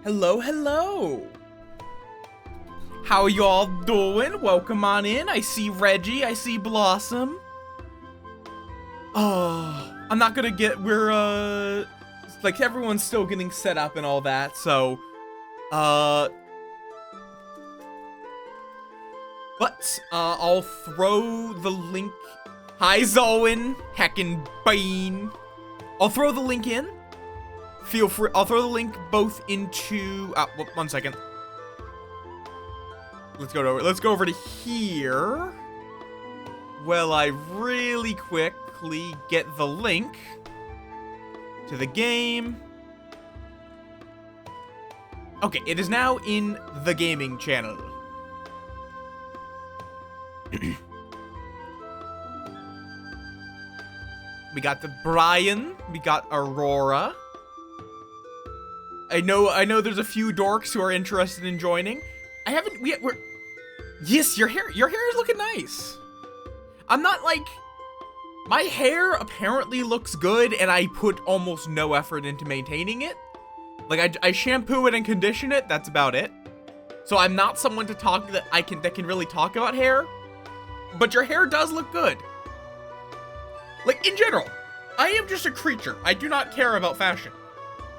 Hello, hello. How you all doing? Welcome on in. I see Reggie, I see Blossom. Oh, I'm not gonna get, like everyone's still getting set up and all that, so, but, I'll throw the link. Hi, Zoen, heckin' Bean. I'll throw the link in. Feel free, I'll throw the link both into, 1 second. Let's go over to here. Well, I really quickly get the link to the game. Okay, it is now in the gaming channel. We got the Brian, we got Aurora. I know there's a few dorks who are interested in joining. Yes, your hair is looking nice. I'm not like, my hair apparently looks good and I put almost no effort into maintaining it. Like I shampoo it and condition it, that's about it. So I'm not someone to talk that can really talk about hair, but your hair does look good. Like in general, I am just a creature. I do not care about fashion.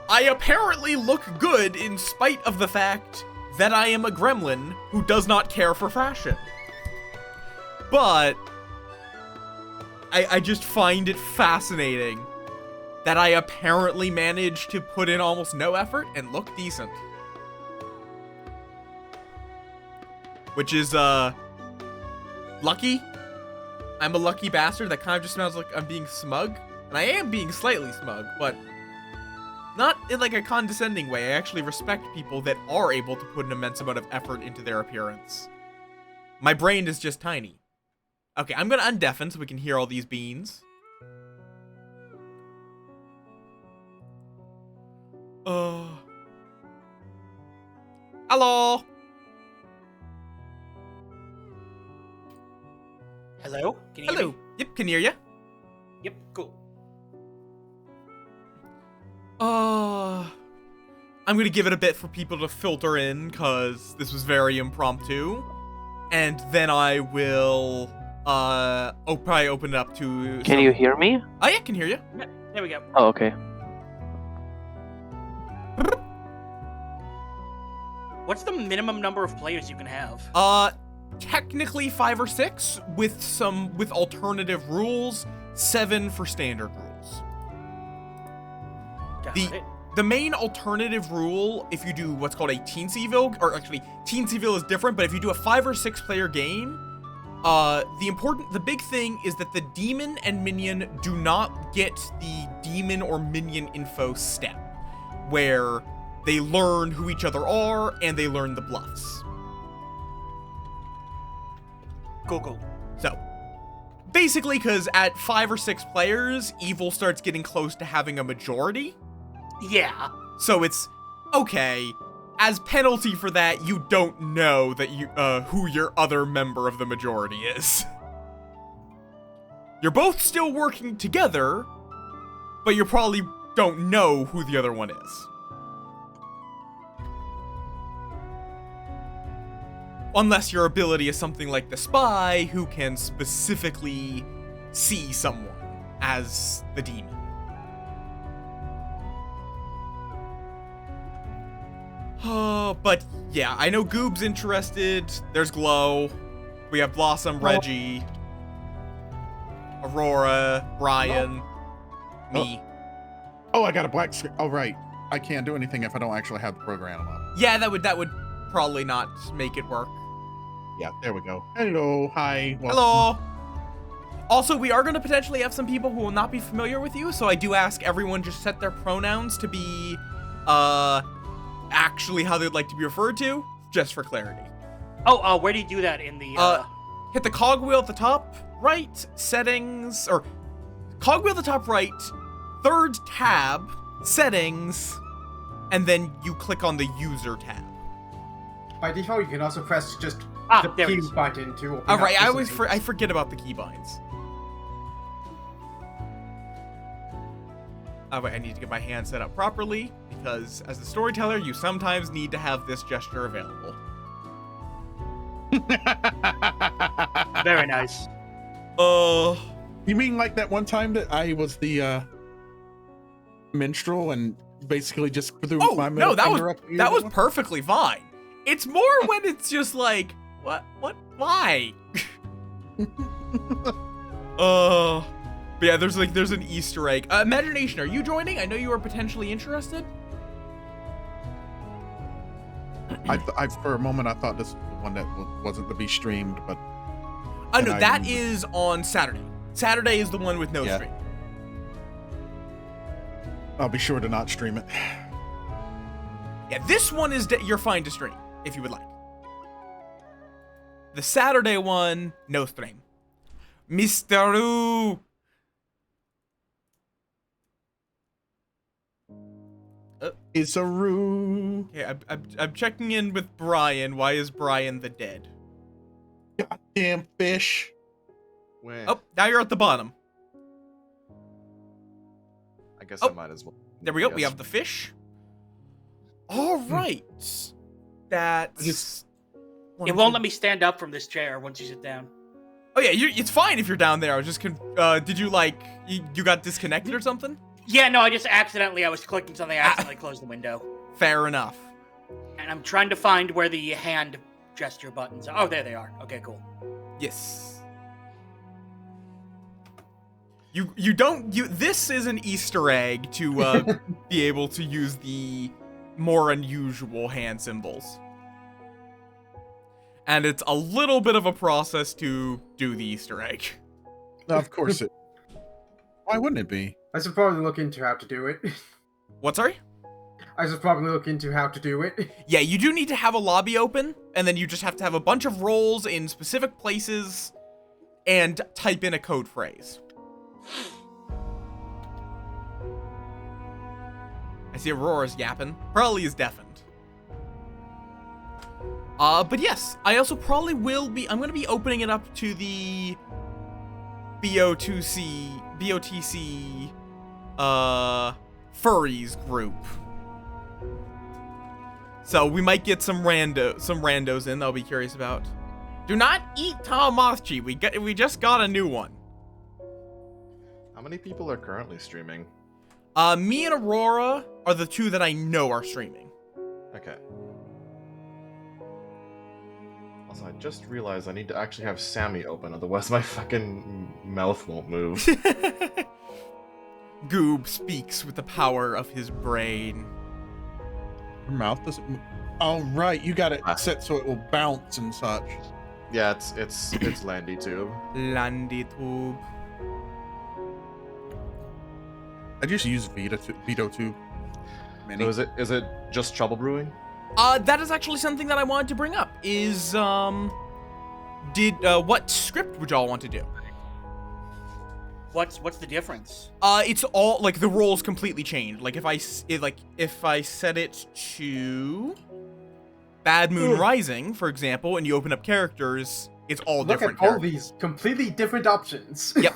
I apparently look good in spite of the fact that I am a gremlin who does not care for fashion. But I just find it fascinating that I apparently managed to put in almost no effort and look decent. Which is, lucky. I'm a lucky bastard. That kind of just sounds like I'm being smug. And I am being slightly smug, but not in like a condescending way. I actually respect people that are able to put an immense amount of effort into their appearance. My brain is just tiny. Okay, I'm gonna undeafen so we can hear all these beans. Hello. Hello? Can you hear me? Yep, can hear you. Yep, cool. I'm gonna give it a bit for people to filter in, cause this was very impromptu. And then I will, probably open it up to Can you hear me? Oh yeah, can hear you. Yeah, there we go. Oh, okay. What's the minimum number of players you can have? Technically 5 or 6, with alternative rules, 7 for standard rules. Got it. The main alternative rule, if you do what's called a Teensy-ville, or actually, Teensy-ville is different, but if you do a 5 or 6 player game, the big thing is that the demon and minion do not get the demon or minion info step, where they learn who each other are, and they learn the bluffs. Cool. So, basically, because at 5 or 6 players, evil starts getting close to having a majority. Yeah. So it's, okay, as penalty for that, you don't know that who your other member of the majority is. You're both still working together, but you probably don't know who the other one is. Unless your ability is something like the spy, who can specifically see someone as the demon. But yeah, I know Goob's interested. There's Glow. We have Blossom, Reggie. Aurora, Brian, me. Oh, I got a black screen. Oh, right. I can't do anything if I don't actually have the program up. Yeah, that would probably not make it work. Yeah, there we go. Hello, hi. Hello. Also, we are going to potentially have some people who will not be familiar with you, so I do ask everyone just set their pronouns to be, actually how they'd like to be referred to, just for clarity. Oh, where do you do that in the, Hit the cogwheel at the top right, settings, or cogwheel at the top right, third tab, settings, and then you click on the user tab. By default, you can also press just the there it key is. button to open All right, up I the always settings. I forget about the keybinds. Oh wait, I need to get my hand set up properly, because as a storyteller, you sometimes need to have this gesture available. Very nice. You mean like that one time that I was the minstrel and basically just threw my middle finger up? That was perfectly fine. It's more when it's just like, what, why? But yeah, there's an Easter egg. Imagination, are you joining? I know you are potentially interested. I for a moment I thought this was the one that wasn't to be streamed, but No, that is on Saturday. Saturday is the one with no stream. I'll be sure to not stream it. Yeah, this one is you're fine to stream if you would like. The Saturday one, no stream. Mr. Roo. It's a roo. Okay, I'm checking in with Brian. Why is Brian the dead? Goddamn fish. When? Oh, now you're at the bottom. I guess Oh. I might as well. There we go. We Yes. have the fish. All right. That's. It won't let me stand up from this chair once you sit down. Oh yeah, it's fine if you're down there. I was just did you you got disconnected or something? Yeah, no, I was clicking something, I accidentally closed the window. Fair enough. And I'm trying to find where the hand gesture buttons are. Oh, there they are. Okay, cool. Yes. This is an Easter egg to be able to use the more unusual hand symbols. And it's a little bit of a process to do the Easter egg. Of course it. Why wouldn't it be? I should probably look into how to do it. What, sorry? I should probably look into how to do it. Yeah, you do need to have a lobby open, and then you just have to have a bunch of roles in specific places and type in a code phrase. I see Aurora's yapping. Probably is deafened. But yes, I also probably I'm gonna be opening it up to the BOTC, furries group. So we might get some randos in that I'll be curious about. Do not eat Tamagotchi. We just got a new one. How many people are currently streaming? Me and Aurora are the two that I know are streaming. Okay. Also, I just realized I need to actually have Sammy open, otherwise my fucking mouth won't move. Goob speaks with the power of his brain. Your mouth doesn't move. Oh, right. You got it set so it will bounce and such. Yeah, it's Landy tube. Landitube. I just use Veto Tube. Mini. So is it just trouble brewing? That is actually something that I wanted to bring up. Is what script would y'all want to do? What's the difference? It's all like the roles completely changed. Like if I set it to Bad Moon Rising, for example, and you open up characters, it's all Look different at all characters. these completely different options. Yep.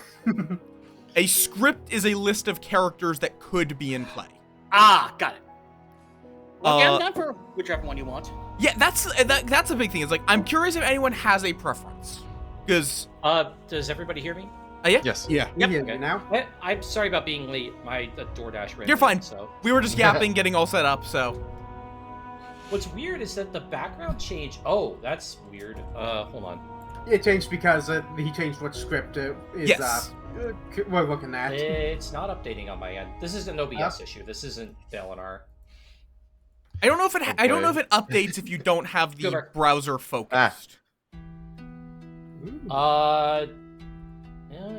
A script is a list of characters that could be in play. Ah, got it. Well, yeah, I'm down for whichever one you want. Yeah, that's a big thing. It's like I'm curious if anyone has a preference. Because does everybody hear me? yeah, Yes. Yeah. Yep. Okay. Now. I'm sorry about being late. My DoorDash ran You're late, fine. So we were just yapping, getting all set up. So what's weird is that the background change. Oh, that's weird. Hold on. it changed because he changed what script is Yes. we're looking at. It's not updating on my end. This is an OBS issue. This isn't the LNR. I don't know if I don't know if it updates if you don't have the Good. browser focused. Yeah,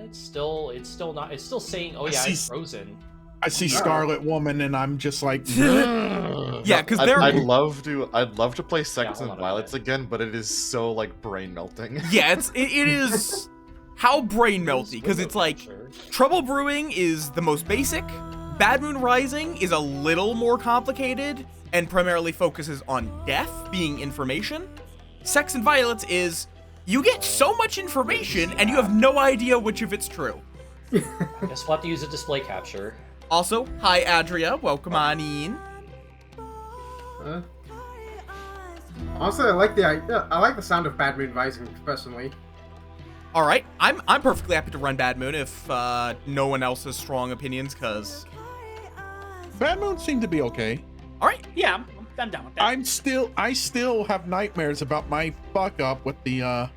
it's still not. It's still saying, "Oh yeah, it's frozen." I see Scarlet Woman, and I'm just like, Yeah, because they're I'd love to play Seconds hold and on a Violets again, but it is so like brain melting. yeah, it is how brain melty because it's like Trouble Brewing is the most basic. Bad Moon Rising is a little more complicated and primarily focuses on death being information. Sex and Violets is you get so much information and you have no idea which of it's true. Guess we'll have to use a display capture. Also, hi Adria, welcome on in. Honestly, I like the sound of Bad Moon Rising personally. All right, I'm perfectly happy to run Bad Moon if no one else has strong opinions, cause. Bad Moon seemed to be okay. All right, Yeah, I'm down with that. I still have nightmares about my fuck up with the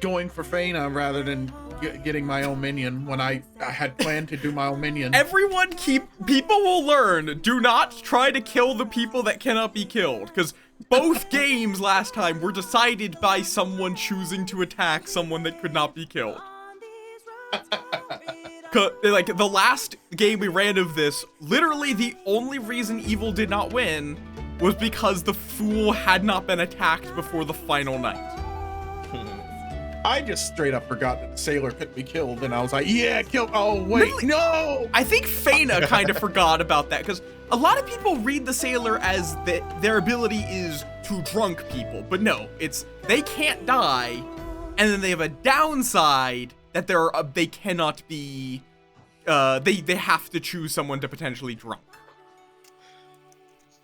going for Feyna rather than getting my own minion when I had planned to do my own minion. People will learn. Do not try to kill the people that cannot be killed, because both games last time were decided by someone choosing to attack someone that could not be killed. Like, the last game we ran of this, literally the only reason evil did not win was because the fool had not been attacked before the final night. I just straight up forgot that the sailor could be killed, and I was like, yeah, kill. Oh, wait, Really? no! I think Feyna kind of forgot about that, because a lot of people read the sailor as their ability is to drunk people, but no, it's they can't die, and then they have a downside that they cannot be, they have to choose someone to potentially drunk.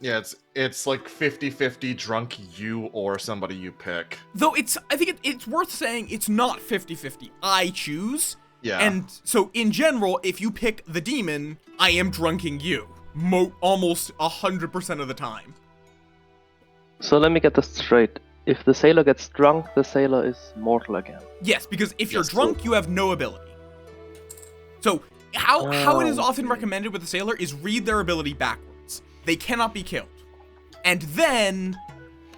Yeah, it's like 50-50 drunk you or somebody you pick. Though I think it's worth saying it's not 50-50. I choose. Yeah. And so in general, if you pick the demon, I am drunking you. Almost 100% of the time. So let me get this straight. If the sailor gets drunk, the sailor is mortal again. Yes, because if you're drunk, you have no ability. So how it is often recommended with the sailor is read their ability backwards. They cannot be killed. And then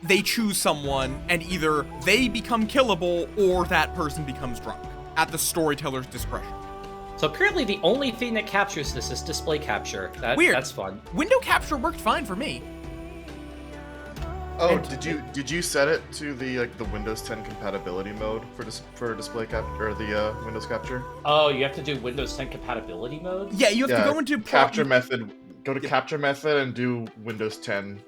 they choose someone, and either they become killable or that person becomes drunk at the storyteller's discretion. So apparently the only thing that captures this is display capture. Weird. That's fun. Window capture worked fine for me. Oh, did you set it to the Windows 10 compatibility mode for display capture or the Windows capture? Oh, you have to do Windows 10 compatibility mode? Yeah, you have to go into capture method. Go to capture method and do Windows 10.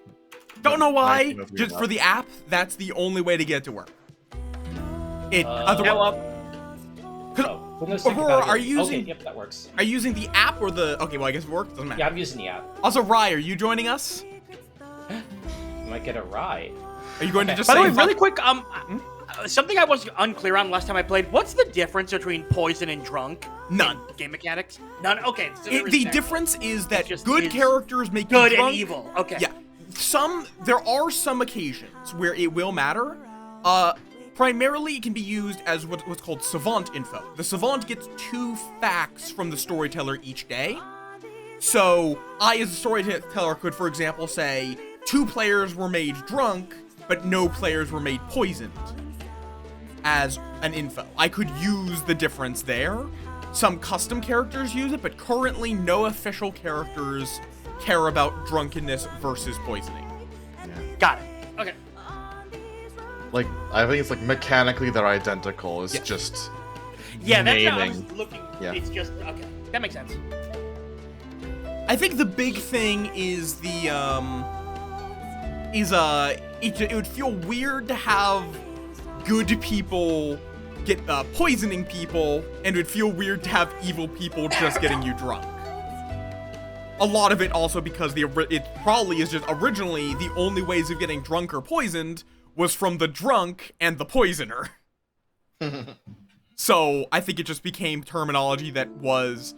Don't know why. Just for the app, that's the only way to get it to work. Windows 10 Aurora, are compatibility. you using? Okay, yep, that works. Are you using the app or the? Okay, well I guess it works. Doesn't matter. Yeah, I'm using the app. Also, Rye, are you joining us? You might get a ride. Are you going to just By say? the way, really quick, something I was unclear on last time I played. What's the difference between poison and drunk? None. In game mechanics? None. Okay. So The difference is that just good is characters make good you drunk. and evil. Okay. Yeah. There are some occasions where it will matter. Primarily, it can be used as what's called savant info. The savant gets 2 facts from the storyteller each day. So, I as a storyteller could, for example, say 2 players were made drunk, but no players were made poisoned as an info. I could use the difference there. Some custom characters use it, but currently no official characters care about drunkenness versus poisoning. Got it. Okay. Like, I think it's like mechanically they're identical. It's just Yeah, that's how I naming. was looking. Yeah. It's just okay. That makes sense. I think the big thing is it would feel weird to have good people get poisoning people, and it would feel weird to have evil people just getting you drunk. A lot of it also because it probably is just originally the only ways of getting drunk or poisoned was from the drunk and the poisoner. So I think it just became terminology that was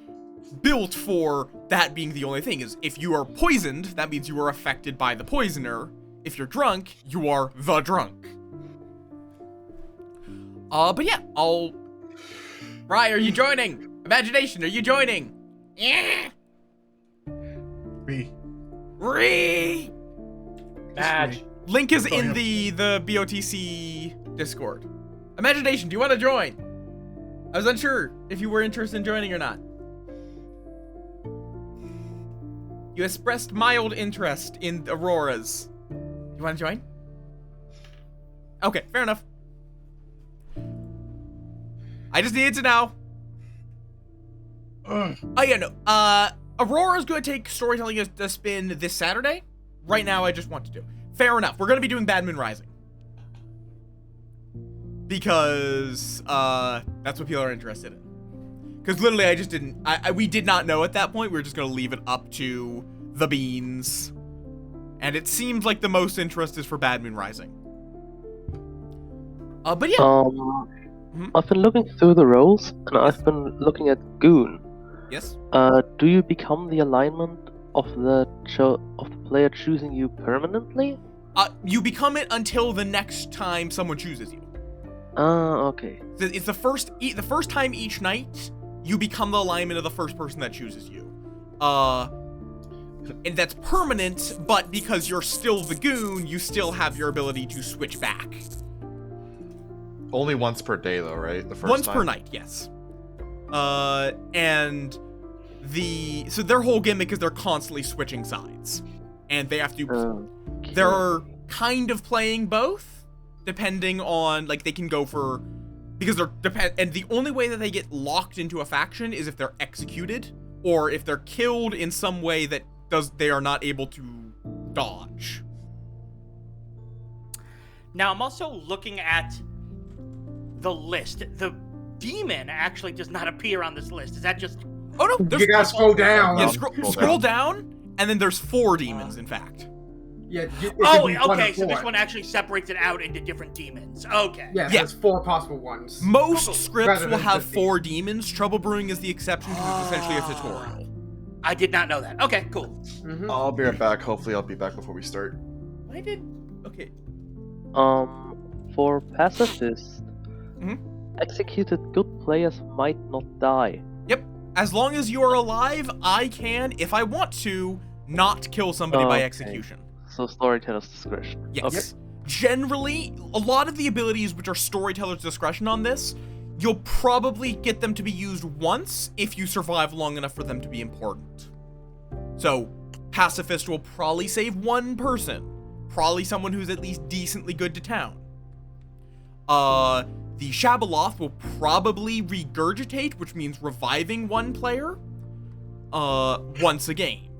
built for that being the only thing. Is if you are poisoned, that means you are affected by the poisoner. If you're drunk, you are the drunk. But yeah, Rye, are you joining? Imagination, are you joining? Yeah. Ree. Badge. Link is in the BOTC Discord. Imagination, do you want to join? I was unsure if you were interested in joining or not. You expressed mild interest in Auroras. You want to join? Okay, fair enough. I just needed to know. Oh yeah, no. Aurora's gonna take storytelling as a spin this Saturday. Right now, I just want to do. Fair enough. We're gonna be doing Bad Moon Rising. Because, that's what people are interested in. Because literally, I just didn't, we did not know at that point. We were just gonna leave it up to the beans. And it seems like the most interest is for Bad Moon Rising. But yeah. I've been looking through the roles, and I've been looking at Goon. Yes? Do you become the alignment of the player choosing you permanently? You become it until the next time someone chooses you. Okay. It's the first time each night you become the alignment of the first person that chooses you. And that's permanent, but because you're still the Goon, you still have your ability to switch back. Only once per day, though, right? The first Once time? per night, yes. And so their whole gimmick is they're constantly switching sides, and they have to. They're kind of playing both, depending on they can go for because and the only way that they get locked into a faction is if they're executed or if they're killed in some way that they are not able to dodge. Now I'm also looking at the list. The demon actually does not appear on this list. Is that just... Oh no, You gotta scroll down. Yeah, scroll down, and then there's 4 demons, in fact. Yeah. Okay, so this one actually separates it out into different demons. Okay. Yeah, there's 4 possible ones. Most scripts Rather will than have 50. 4 demons. Trouble Brewing is the exception because it's essentially a tutorial. I did not know that. Okay, cool. Mhm. I'll be right back. Hopefully, I'll be back before we start. Okay. For pacifist, Mhm. executed good players might not die. Yep. As long as you are alive, I can, if I want to, not kill somebody by Okay. execution. So storyteller's discretion. Yes. Okay. Generally, a lot of the abilities which are storyteller's discretion on this, you'll probably get them to be used once if you survive long enough for them to be important. So, pacifist will probably save 1 person. Probably someone who's at least decently good to town. The Shabaloth will probably regurgitate, which means reviving 1 player, once a game.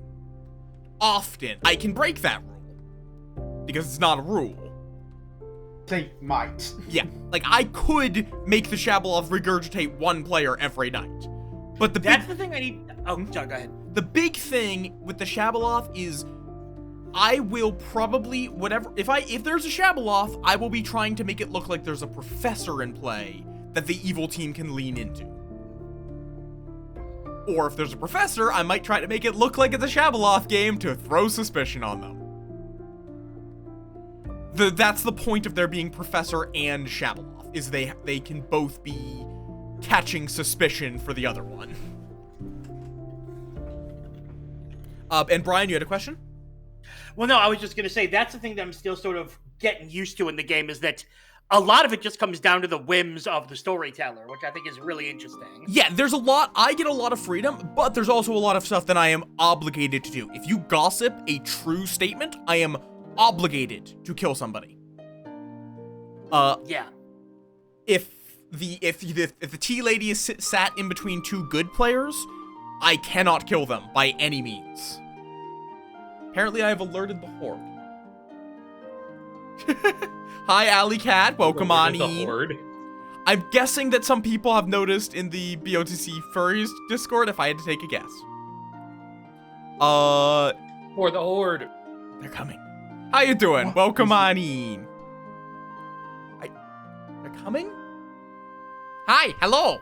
Often. I can break that rule, because it's not a rule. They might. Yeah, I could make the Shabaloth regurgitate 1 player every night. But That's the thing I need... Oh, John, go ahead. The big thing with the Shabaloth is I will probably, if there's a Shabaloth, I will be trying to make it look like there's a professor in play that the evil team can lean into. Or if there's a professor, I might try to make it look like it's a Shabaloth game to throw suspicion on them. That's the point of there being Professor and Shabaloth, is they can both be catching suspicion for the other one. And Brian, you had a question? Well, no, I was just going to say, that's the thing that I'm still sort of getting used to in the game, is that a lot of it just comes down to the whims of the storyteller, which I think is really interesting. Yeah, I get a lot of freedom, but there's also a lot of stuff that I am obligated to do. If you gossip a true statement, I am obligated to kill somebody. Yeah. If the tea lady is sat in between 2 good players, I cannot kill them by any means. Apparently, I have alerted the Horde. Hi, Alley Cat. Welcome on in. I'm guessing that some people have noticed in the BOTC Furries Discord, if I had to take a guess. For the Horde. They're coming. How you doing? Welcome on in. They're coming? Hi, hello.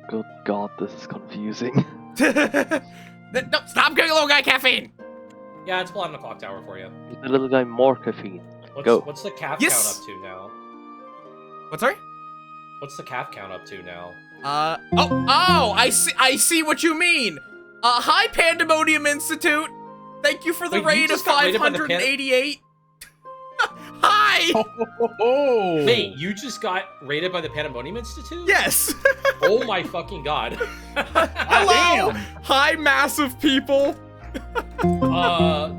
Good God, this is confusing. No, stop giving little guy caffeine! Yeah, it's blood on the clock tower for you. Give the little guy more caffeine. What's, Go. What's the calf Yes! count up to now? What, sorry? What's the calf count up to now? I see what you mean! Hi, Pandemonium Institute! Thank you for the Wait, you raid of just got raided by the 588! Hi! Oh. Wait, you just got raided by the Pandemonium Institute? Yes! Oh my fucking god. Hello! Hi, massive people!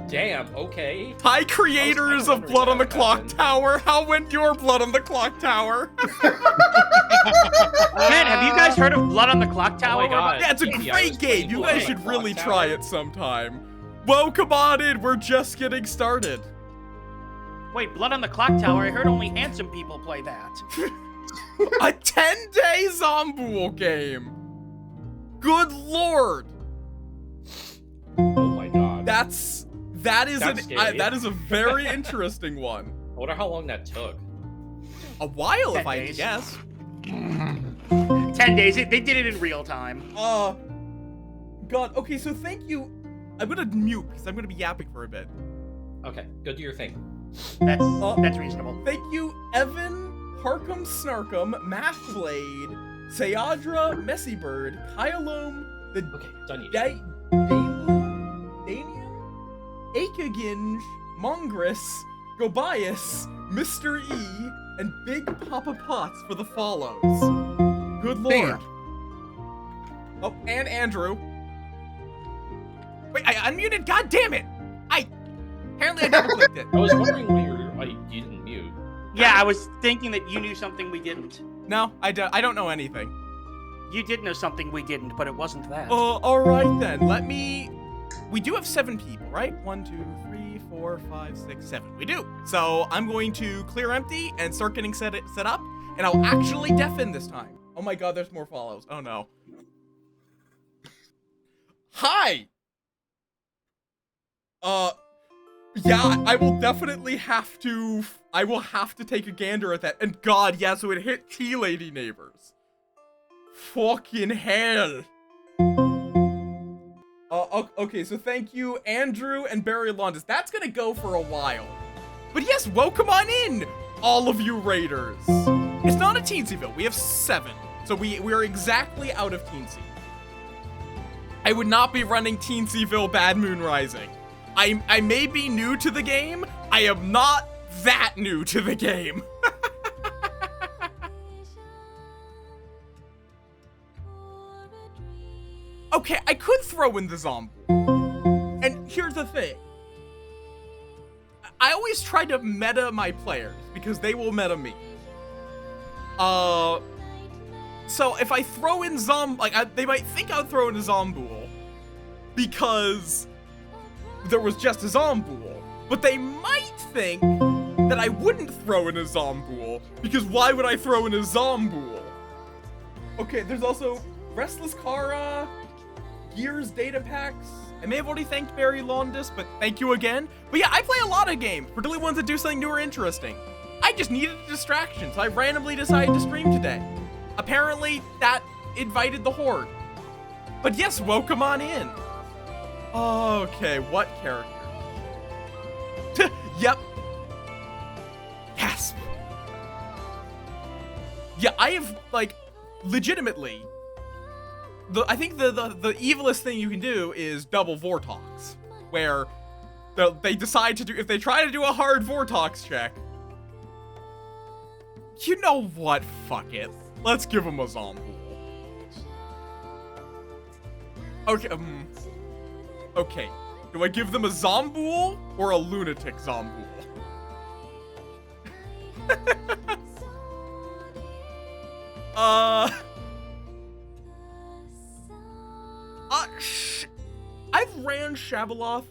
Damn, okay. Hi, creators of wondering Blood on the how that Clock happened. Tower! How went your Blood on the Clock Tower? Man, have you guys heard of Blood on the Clock Tower? Oh my god. Yeah, it's a Yeah, I was great game! playing You Blood guys on the should Clock really Tower. try it sometime. Whoa, come on in! We're just getting started. Wait, Blood on the Clock Tower? I heard only handsome people play that. A 10-day Zombool game! Good lord! Oh my god. That is That's scary. that is a very interesting one. I wonder how long that took. A while, 10 if I days. guess. 10 days. They did it in real time. God. Okay, so thank you. I'm gonna mute because I'm gonna be yapping for a bit. Okay, go do your thing. That's reasonable. Thank you, Evan, Harkum Snarkum, Mathblade, Sayadra, Messybird, Kyalome, the Okay, done you. Danian, Akaginge, Mongress, Gobias, Mr. E, and Big Papa Potts for the follows. Good lord. Damn. Oh, and Andrew. Wait, I unmuted? God damn it! Apparently I double clicked it. I was wondering why you didn't mute. Yeah, I was thinking that you knew something we didn't. No, I don't know anything. You did know something we didn't, but it wasn't that. Alright then. We do have 7 people, right? 1, 2, 3, 4, 5, 6, 7. We do. So I'm going to clear empty and start getting set up, and I'll actually deafen this time. Oh my god, there's more follows. Oh no. Hi! Yeah, I will definitely have to take a gander at that. And god, yeah, so it hit Tea-Lady Neighbors. Fucking hell. Okay, so thank you, Andrew and Barry Londis. That's gonna go for a while. But yes, welcome on in, all of you raiders. It's not a Teensyville, we have 7. So we are exactly out of Teensy. I would not be running Teensyville Bad Moon Rising. I may be new to the game, I am not that new to the game. Okay, I could throw in the zombie. And here's the thing. I always try to meta my players because they will meta me. So if I throw in they might think I'll throw in a Zombool because there was just a Zombool, but they might think that I wouldn't throw in a Zombool because why would I throw in a Zombool? Okay, there's also Restless Kara, Gears data packs. I may have already thanked Barry Londis, but thank you again. But yeah, I play a lot of games, particularly ones that do something new or interesting. I just needed a distraction, so I randomly decided to stream today. Apparently, that invited the horde. But yes, welcome on in. Okay, what character? Yep. Gasp. Yeah, I have, legitimately, I think the evilest thing you can do is double Vortox, where they decide to do, if they try to do a hard Vortox check, you know what, fuck it. Let's give them a Zombool. Okay, okay. Do I give them a Zombool or a Lunatic Zombool? I've ran Shabaloth.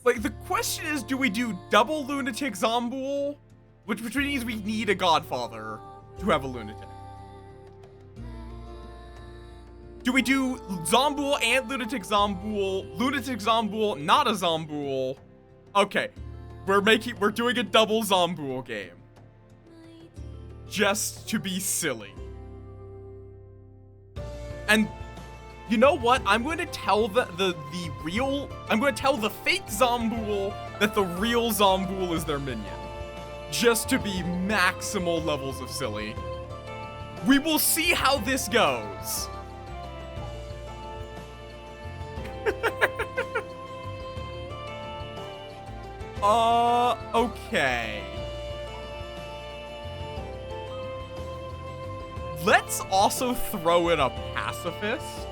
The question is, do we do double Lunatic Zombool? Which means we need a Godfather to have a Lunatic. Do we do Zombool and Lunatic Zombool, not a Zombool? Okay, we're doing a double Zombool game. Just to be silly. And You know what? I'm going to tell the real... I'm going to tell the fake Zombool that the real Zombool is their minion. Just to be maximal levels of silly. We will see how this goes. Okay. Let's also throw in a pacifist.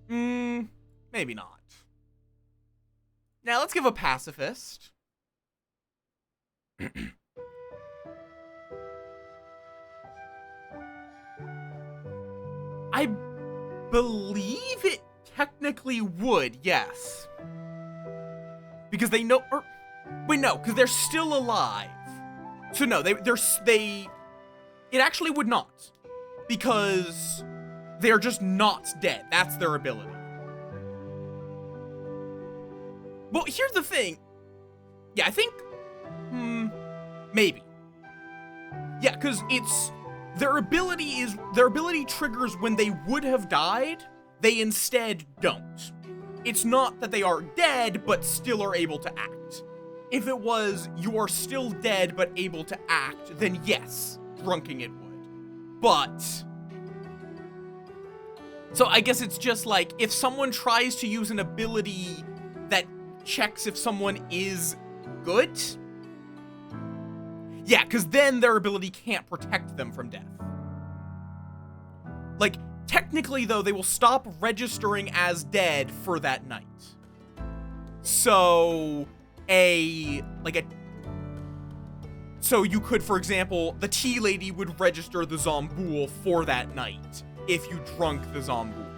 Maybe not. Now let's give a pacifist. I believe it technically would, yes. Because they know, or, wait, no, because they're still alive. So no, it actually would not. Because they are just not dead. That's their ability. Well, here's the thing. Yeah, I think, maybe. Yeah, because their ability triggers when they would have died, they instead don't. It's not that they are dead, but still are able to act. If it was, you are still dead, but able to act, then yes, drunking it would. But, so I guess it's just like, if someone tries to use an ability that checks if someone is good, yeah, because then their ability can't protect them from death. Like, technically, though, they will stop registering as dead for that night. So, so you could, for example, the tea lady would register the Zombool for that night if you drunk the Zombool.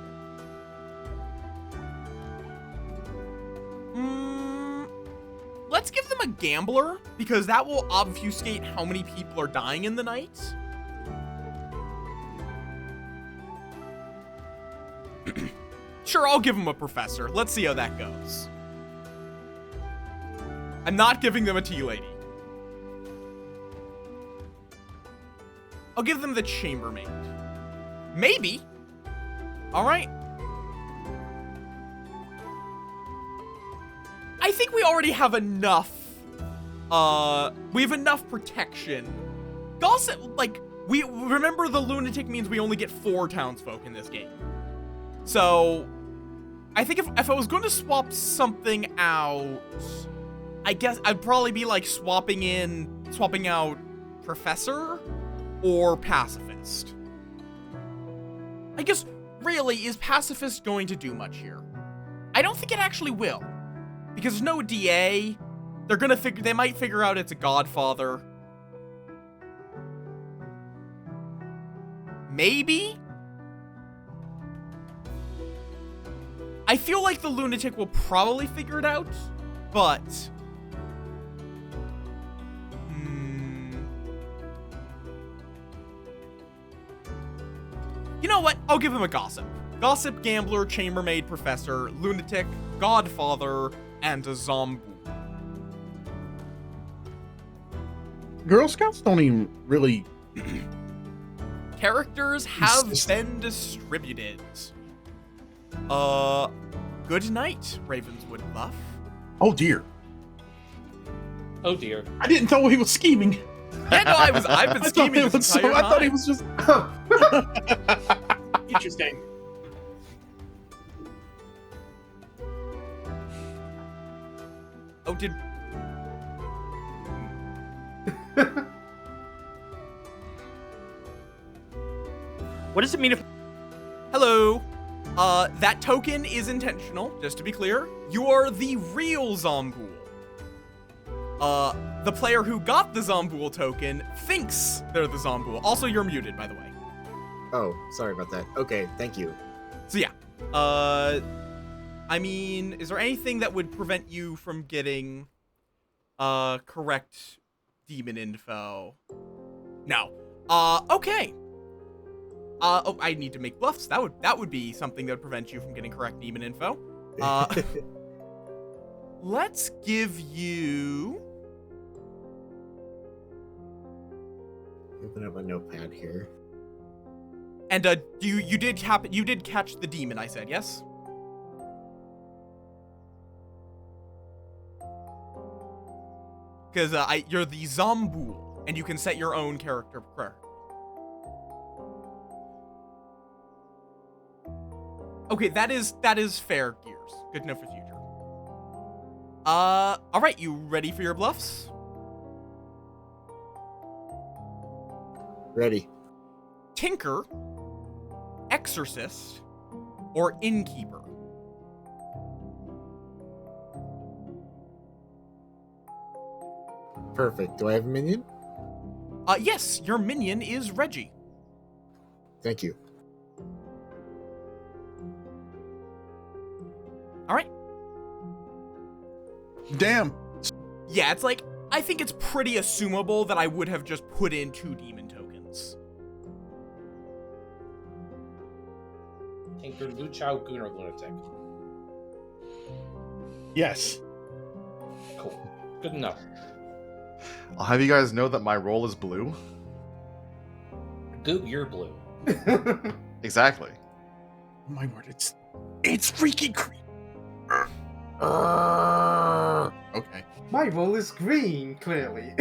Let's give them a gambler, because that will obfuscate how many people are dying in the night. Sure, I'll give them a professor. Let's see how that goes. I'm not giving them a tea lady. I'll give them the chambermaid. Maybe. All right. I think we already have enough, we have enough protection. Gossip, like, we remember the lunatic means we only get 4 townsfolk in this game. So, I think if I was going to swap something out, I guess I'd probably be like swapping out Professor or Pacifist. I guess, really, is Pacifist going to do much here? I don't think it actually will. Because there's no DA, they might figure out it's a Godfather. Maybe? I feel like the lunatic will probably figure it out, but... You know what? I'll give him a gossip. Gossip, gambler, chambermaid, professor, lunatic, Godfather, and a Zombool. Girl Scouts don't even really... Characters have been distributed. Good night, Ravenswood Buff. Oh dear. Oh dear. I didn't know he was scheming. Yeah, no, I've been scheming this entire time. I thought he was just... Interesting. Oh, did... What does it mean if... Hello. That token is intentional, just to be clear. You are the real Zombool. The player who got the Zombool token thinks they're the Zombool. Also, you're muted, by the way. Oh, sorry about that. Okay, thank you. So yeah, I mean, is there anything that would prevent you from getting, correct demon info? No. Okay. Oh, I need to make bluffs. That would be something that would prevent you from getting correct demon info. Let's give you... Open up a notepad here. And you did catch the demon, I said, yes? Because you're the Zombool, and you can set your own character prayer. Okay, that is fair, Gears. Good enough for future. All right, you ready for your bluffs? Ready. Tinker, Exorcist, or Innkeeper? Perfect. Do I have a minion? Yes, your minion is Reggie. Thank you. All right. Damn. Yeah, it's like, I think it's pretty assumable that I would have just put in 2 demon tokens. Tinker, Luchao, Gunnar, Lunatic. Yes. Cool. Good enough. I'll have you guys know that my role is blue. Goop, you're blue. Exactly. Oh my word, it's freaking creepy. Okay. My role is green, clearly.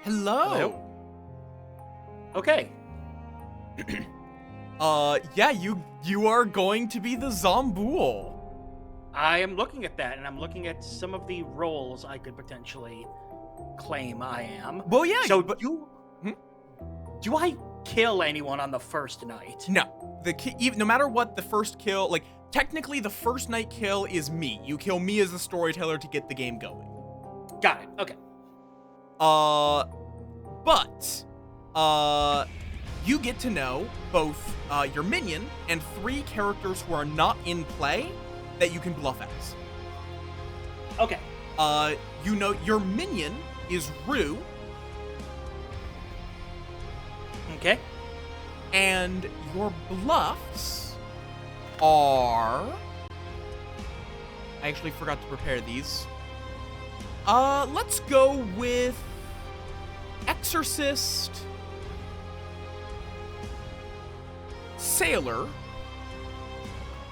Hello. Okay. Yeah, you are going to be the Zombool. I am looking at that, and I'm looking at some of the roles I could potentially claim I am. Well, yeah. So but do I kill anyone on the first night? no, no matter what, the first kill, like technically the first night kill is me. You kill me as the storyteller to get the game going. Got it. Okay. But you get to know both your minion and 3 characters who are not in play that you can bluff as. Okay. You know your minion is Rue, Okay. and your bluffs are... I actually forgot to prepare these. Let's go with Exorcist, Sailor,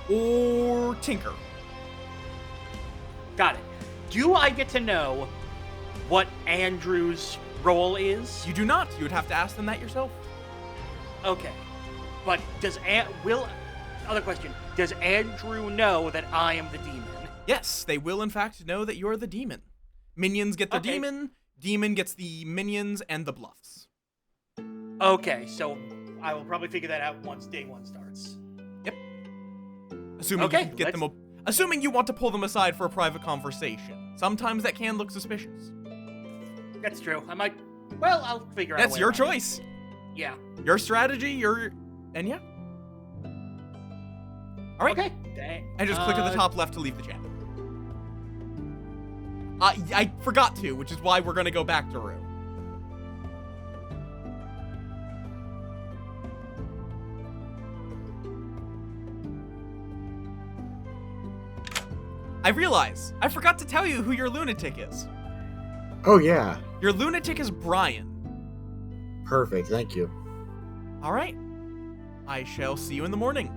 or Tinker. Got it. Do I get to know what Andrew's role is? You do not. You would have to ask them that yourself. Okay. But other question, does Andrew know that I am the demon? Yes, they will in fact know that you're the demon. Minions get the Okay. demon gets the minions and the bluffs. Okay, so I will probably figure that out once day 1 starts. Assuming Okay, you can get them assuming you want to pull them aside for a private conversation. Sometimes that can look suspicious. That's true. I might. Well, I'll figure out. a That's way your around it. choice. Yeah. Your strategy, and yeah. All right. Okay. Dang. And just click at the top left to leave the chat. I forgot to, which is why we're gonna go back to Rue. I realize I forgot to tell you who your lunatic is. Oh, yeah. Your lunatic is Brian. Perfect. Thank you. All right. I shall see you in the morning.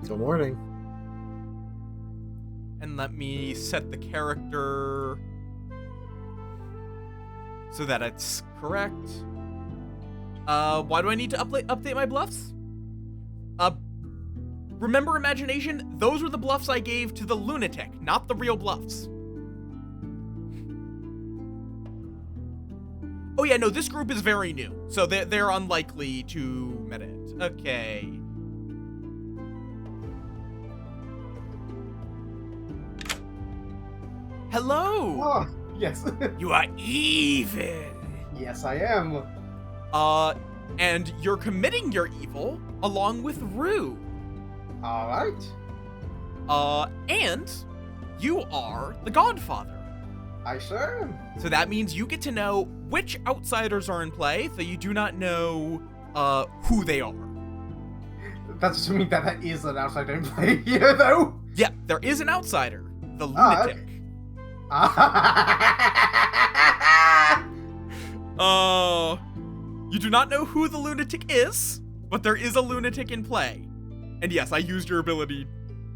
Till morning. And let me set the character so that it's correct. Why do I need to update my bluffs? Remember imagination? Those were the bluffs I gave to the lunatic, not the real bluffs. Oh yeah, no, this group is very new, so they're unlikely to meta it. Okay. Hello! Oh, yes. You are evil! Yes, I am. And you're committing your evil along with Rue. Alright. And you are the Godfather. I sure am. So that means you get to know which outsiders are in play, though you do not know, who they are. That's assuming that is an outsider in play here, though. Yeah, there is an outsider. The Ah, lunatic. okay. do not know who the lunatic is, but there is a lunatic in play. And yes, I used your ability,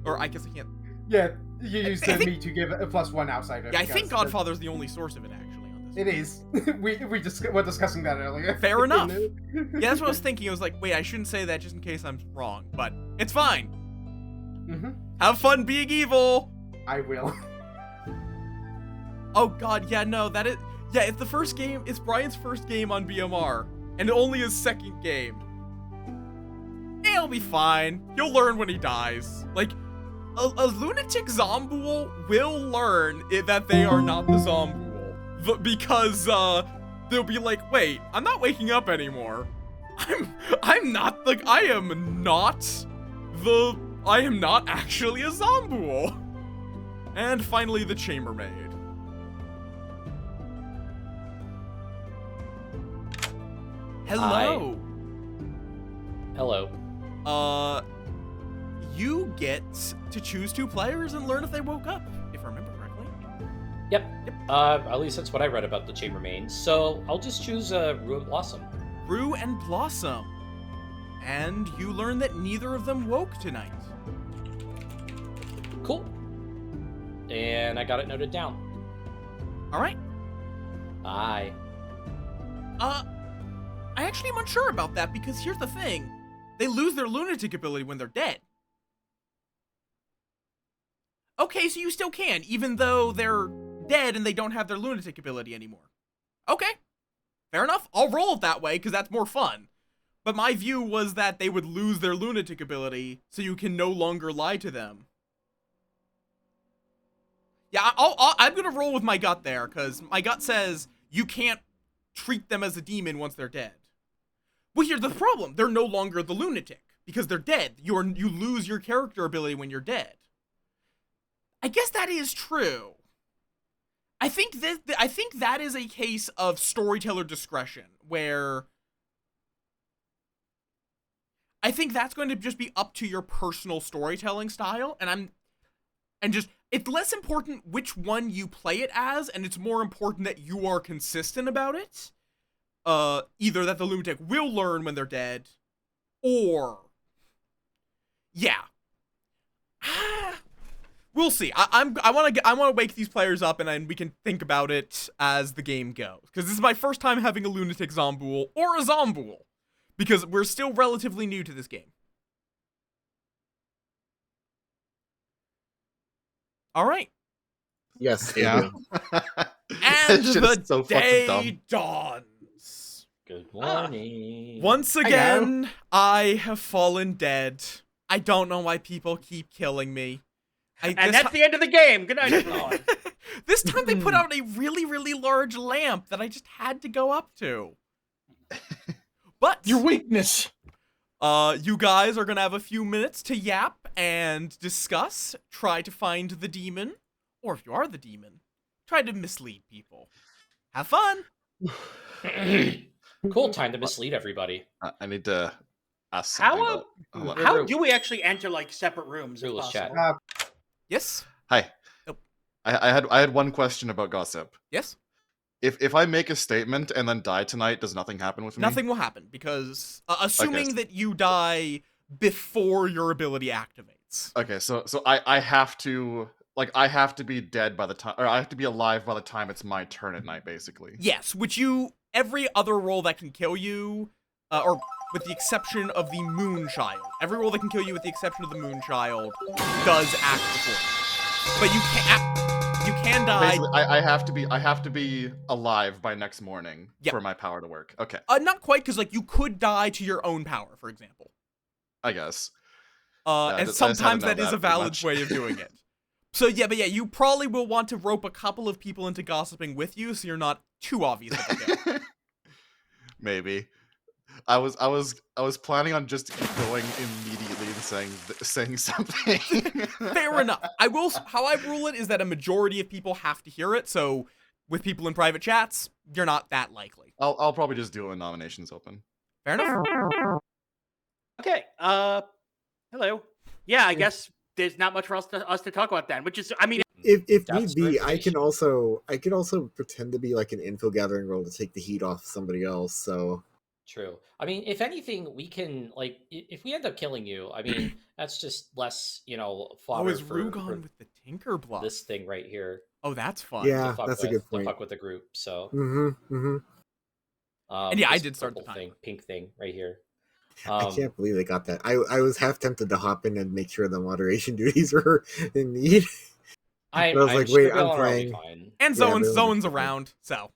or I guess I can't. Yeah, you used I think- me to give a +1 outsider. Yeah, I think because Godfather's the only source of it actually on this. It is. we were discussing that earlier. Fair enough. You Yeah, know? that's what I was thinking. I was like, wait, I shouldn't say that just in case I'm wrong, but it's fine. Mhm. Have fun being evil. I will. Oh god, yeah, no, that is... Yeah, it's the first game, it's Brian's first game on BMR, and only his second game. He'll be fine. He'll learn when he dies. Like, a lunatic Zombool will learn that they are not the Zombool. Because, they'll be like, wait, I'm not waking up anymore. I'm not, like, I am not actually a Zombool. And finally, the Chambermaid. Hello. Hello. You get to choose 2 players and learn if they woke up, if I remember correctly. Yep. At least that's what I read about the Chambermaid. So I'll just choose Rue and Blossom. Rue and Blossom. And you learn that neither of them woke tonight. Cool. And I got it noted down. All right. Aye. I actually am unsure about that because here's the thing. They lose their lunatic ability when they're dead. Okay, so you still can, even though they're dead and they don't have their lunatic ability anymore. Okay. Fair enough. I'll roll it that way because that's more fun. But my view was that they would lose their lunatic ability so you can no longer lie to them. Yeah, I'm going to roll with my gut there because my gut says you can't treat them as a demon once they're dead. Well, here's the problem. They're no longer the lunatic because they're dead. You lose your character ability when you're dead. I guess that is true. I think that is a case of storyteller discretion where I think that's going to just be up to your personal storytelling style, and it's less important which one you play it as, and it's more important that you are consistent about it. Either that the lunatic will learn when they're dead, or yeah. We'll see. I want to wake these players up, and then we can think about it as the game goes. Because this is my first time having a lunatic Zombool or a Zombool, because we're still relatively new to this game. All right. Yes. they Yeah. do. And That shit the is so fucking day dumb. dawns. Good morning. Once again, I have fallen dead. I don't know why people keep killing me. And that's the end of the game. Good night, everyone. This time they put out a really, really large lamp that I just had to go up to. But Your weakness. you guys are gonna have a few minutes to yap and discuss, try to find the demon, or if you are the demon, try to mislead people. Have fun. Cool time to mislead everybody. I need to ask How, something. Hold on. How do we actually enter like separate rooms? If Ruleless chat. possible? Yes. Hi. Oh. I had one question about gossip. Yes. If I make a statement and then die tonight, does nothing happen with me? Nothing will happen because assuming that you die before your ability activates. Okay, so I have to I have to be dead by the time, or I have to be alive by the time it's my turn at night, basically. Yes, which every other roll that can kill you, or with the exception of the Moonchild, every roll that can kill you with the exception of the Moonchild does act before you. But you can die. Basically, I have to be alive by next morning Yep. for my power to work. Okay, Not quite, because like you could die to your own power, for example. I guess. And I just had to sometimes know that is that a pretty valid much. way of doing it. So yeah, but yeah, you probably will want to rope a couple of people into gossiping with you, so you're not too obvious at the go. Maybe. I was planning on just going immediately and saying something. Fair enough. How I rule it is that a majority of people have to hear it, so with people in private chats, you're not that likely. I'll probably just do it when nominations open. Fair enough. Okay. Hello. Yeah, I guess there's not much for us to talk about then. Which is, I mean, If need That's be, I information. can also pretend to be like an info gathering role to take the heat off somebody else. So True. I mean, if anything, we can like if we end up killing you, I mean, that's just less, Oh, fodder is Rue for gone with the Tinker Bluff? this thing right here Oh, that's fun. Yeah, that's a good to point. fuck with the group. So, Mm-hmm. And yeah, I this did start the purple timer. thing, pink thing right here. I can't believe they got that. I was half tempted to hop in and make sure the moderation duties were in need. I was I'm like, sure wait, I'm Bill will be playing. fine. And Yeah, Zone's Bill- around, so.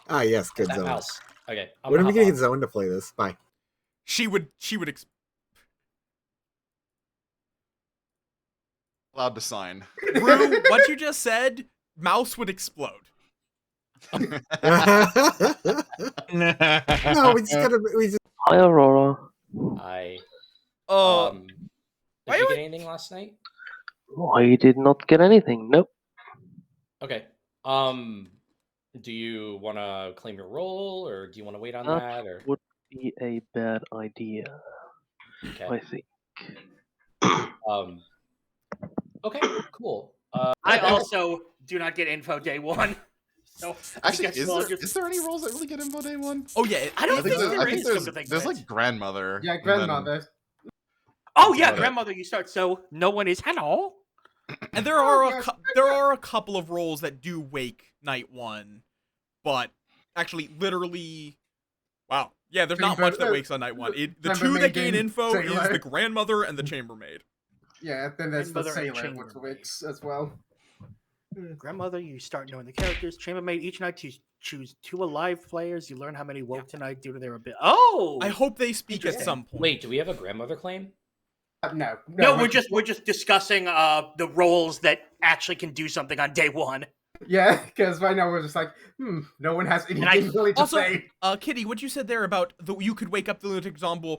Ah, yes, good That zone. mouse. Okay, I'm When are gonna we gonna hop get Zone to play this? Bye. She would Allowed to sign. Rue, what you just said, mouse would explode. No, we just Hi, Aurora. on. I Uh, did why you would- get anything last night? I did not get anything. Nope. Okay. Do you want to claim your role, or do you want to wait on That that, or would be a bad idea, okay? I think. Okay, cool. I also do not get info day one. So I Actually, guess is we'll there, just- is there any roles that really get info day one? Oh yeah, I don't think there I think is, come to think of there's it. like grandmother. Yeah, and then- grandmother. Oh yeah, about it. grandmother. You start. So no one is hello. and there are there are a couple of roles that do wake night one, but actually, literally, wow, yeah, there's not much that wakes on night one. The Remember two that gain Megan, info is Sailor. the grandmother and the chambermaid. Yeah, then there's the Grandmother and sailor, chambermaid. which wakes as well. Grandmother, you start knowing the characters. Chambermaid, each night you choose 2 alive players. You learn how many woke tonight due to their ability. Oh, I hope they speak at Interesting. some point. Wait, do we have a grandmother claim? No, no, we're just discussing the roles that actually can do something on day one. Yeah, because right now we're just like, no one has I- anything really to Also, say. Kitty, what you said there about you could wake up the lunatic zombie,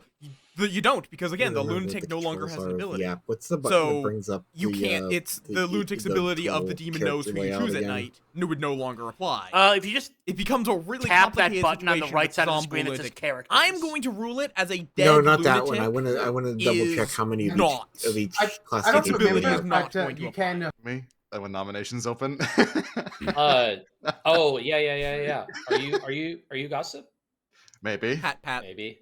you don't, because again, the remember lunatic what no the longer has controls an are. ability. Yeah, what's the button So, that brings up You the, can't. It's the lunatic's the ability of the whole demon knows character who you layout choose at again? night. Would no longer apply. If you just It becomes a really tap that complicated button on the situation right with side of the zombie screen that says lunatic. characters. I'm going to rule it as a dead No, not lunatic. that one. I want to double check is how many not. of each I don't classification ability they is have. not but going to you apply. can. Me? When nominations open. Oh yeah. Are you gossip? Maybe. Pat. Maybe.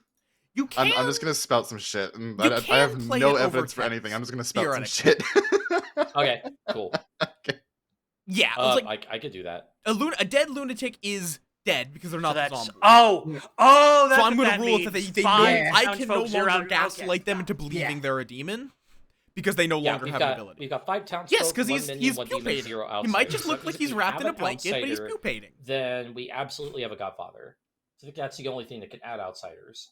You can. I'm just gonna spout some shit. And You I can have play no it over evidence for text, anything. I'm just gonna spout some theoretically. shit. Okay, cool. Yeah, it's like I could do that. a dead lunatic is dead because they're not so the that's zombie. that's So I'm going going to rule it that they Five know I can no townsfolk, 0 longer out- gaslight okay. them into believing Yeah. they're a demon because they no Yeah, longer we've have got an ability. we've got 5 townsfolk. Yes, because 1 he's minion, 1 demon, pupating. 0 He outsiders. might just So look that like means he's if we wrapped have in a an blanket, but he's outsider, pupating. Then we absolutely have a godfather. So I think that's the only thing that can add outsiders.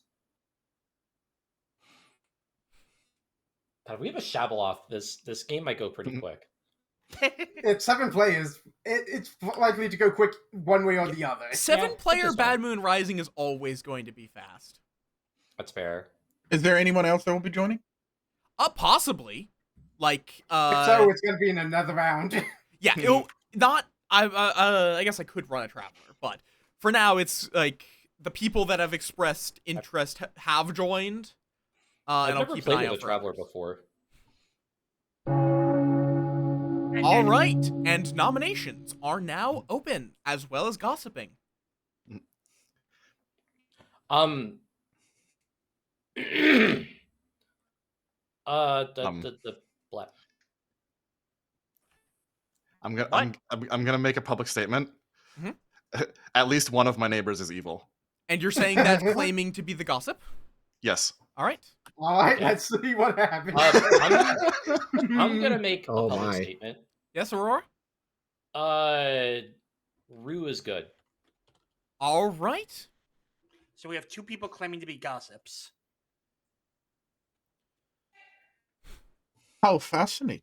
God, if we have a Shabeloff, this game might go pretty quick. It's 7 players. It's likely to go quick one way or the other. which 7-player is Bad fine. Moon Rising is always going to be fast. That's fair. Is there anyone else that will be joining? Possibly. Like, If so, it's going to be in another round. yeah, it'll not. I guess I could run a traveler, but for now, it's like the people that have expressed interest have joined. I've And I'll never keep an eye played out with a for traveler others. before. All right, and nominations are now open, as well as gossiping. The black. I'm gonna make a public statement. Mhm. At least one of my neighbors is evil. And you're saying that claiming to be the gossip? Yes. All right. All right, Yeah. let's see what happens. I'm gonna make a Oh public my. statement. Yes, Aurora? Rue is good. All right. So we have 2 people claiming to be gossips. How fascinating.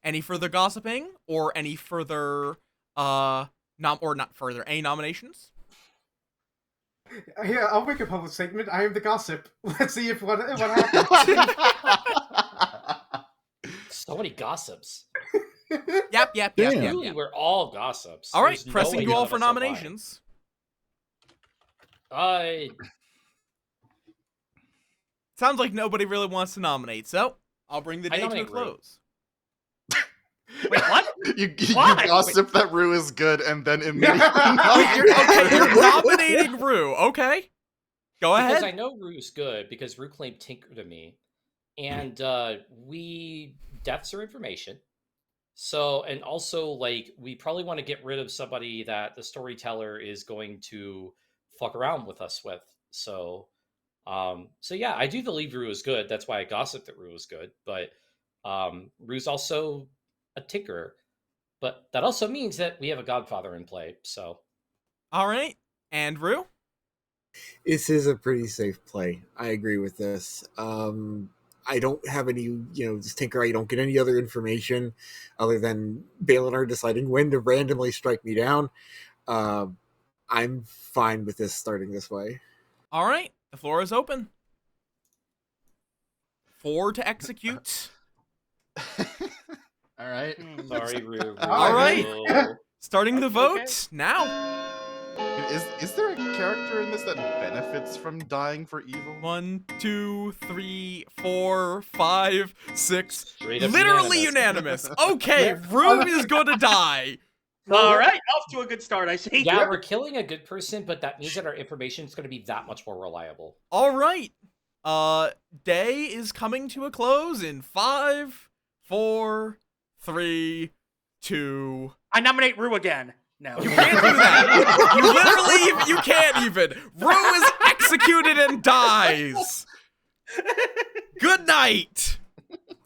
Any further gossiping or any further any nominations? Here, I'll make a public statement. I am the gossip. Let's see if what happens. So many gossips. Yep. Damn. Really, we're all gossips. All right, There's no pressing way you none all of for us are lying. nominations. I Sounds like nobody really wants to nominate, so I'll bring the I day to a nominate Rue. close. Wait, what? You Why? gossip that Rue is good, and then immediately. Wait, you're nominating Rue. Okay. Go Because ahead. I know Rue's good because Rue claimed Tinker to me, and deaths are information. So, and also, like, we probably want to get rid of somebody that the storyteller is going to fuck around with us with. So yeah, I do believe Rue is good. That's why I gossiped that Rue is good. But Rue's also a tinkerer. But that also means that we have a Godfather in play. So All right. And Rue? This is a pretty safe play. I agree with this. I don't have any, just Tinker. I don't get any other information other than Balinar deciding when to randomly strike me down. I'm fine with this starting this way. All right. The floor is open. 4 to execute. All right. sorry, Rue. All right. Rue. Starting the Okay. vote now. Is there a character in this that benefits from dying for evil? 1, 2, 3, 4, 5, 6. Straight up Literally unanimous. Okay, Rue is gonna die. All right, off to a good start, I see. Yeah, we're killing a good person, but that means that our information is going to be that much more reliable. All right. Day is coming to a close in 5, 4, 3, 2. I nominate Rue again. No. You can't do that. You literally, you can't even. Rue is executed and dies. Good night.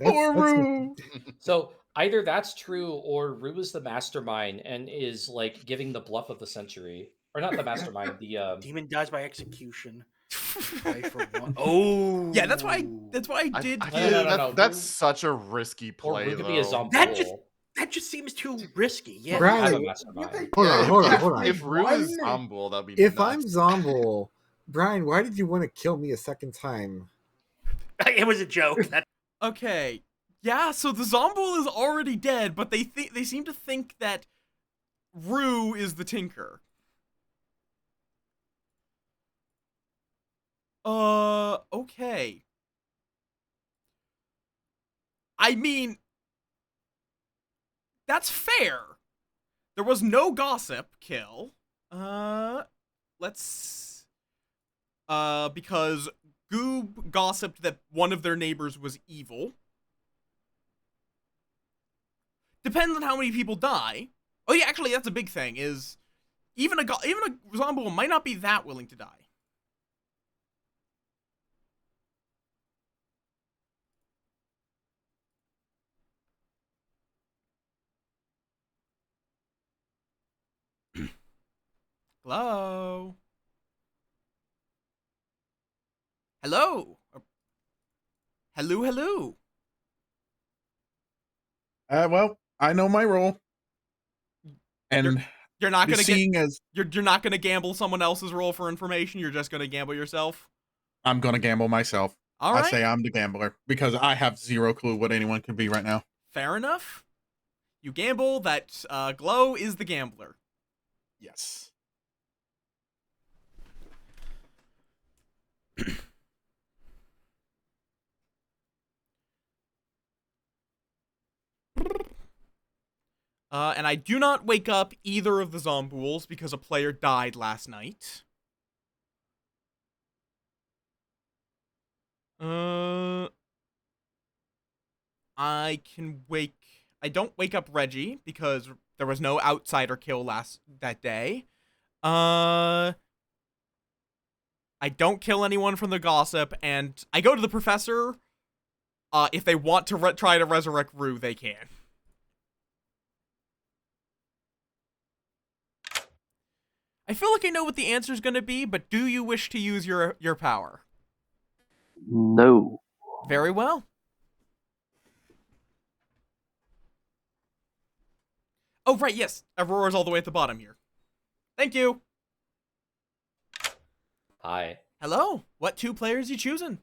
Poor Rue. So either that's true, or Rue is the mastermind and is like giving the bluff of the century, or not the mastermind. The Demon dies by execution. Oh. Yeah, that's why I did. No. That's such a risky or play, Rue could be a though. zombie. That just seems too risky. Yeah. Right. I'm a Yeah, mastermind. Hold on. If Rue is One- Zombul, that'd be If nuts. I'm Zombul, Brian, why did you want to kill me a second time? It was a joke. Okay. Yeah, so the Zombul is already dead, but they seem to think that Rue is the Tinker. Okay. I mean, that's fair. There was no gossip kill. Let's because Goob gossiped that one of their neighbors was evil. Depends on how many people die. Oh yeah, actually that's a big thing, is even a Zombie might not be that willing to die. Hello? Hello? Hello? Well, I know my role. And You're not gonna seeing as you're not gonna gamble someone else's role for information, you're just gonna gamble yourself? I'm gonna gamble myself. Alright. I say I'm the gambler because I have zero clue what anyone could be right now. Fair enough. You gamble that Glow is the gambler. Yes. And I do not wake up either of the Zombuls because a player died last night. I don't wake up Reggie because there was no outsider kill that day. I don't kill anyone from the gossip, and I go to the professor. If they want to try to resurrect Rue, they can. I feel like I know what the answer is going to be, but do you wish to use your power? No. Very well. Oh, right, yes. Aurora's all the way at the bottom here. Thank you. Hi. Hello. What 2 players you choosing?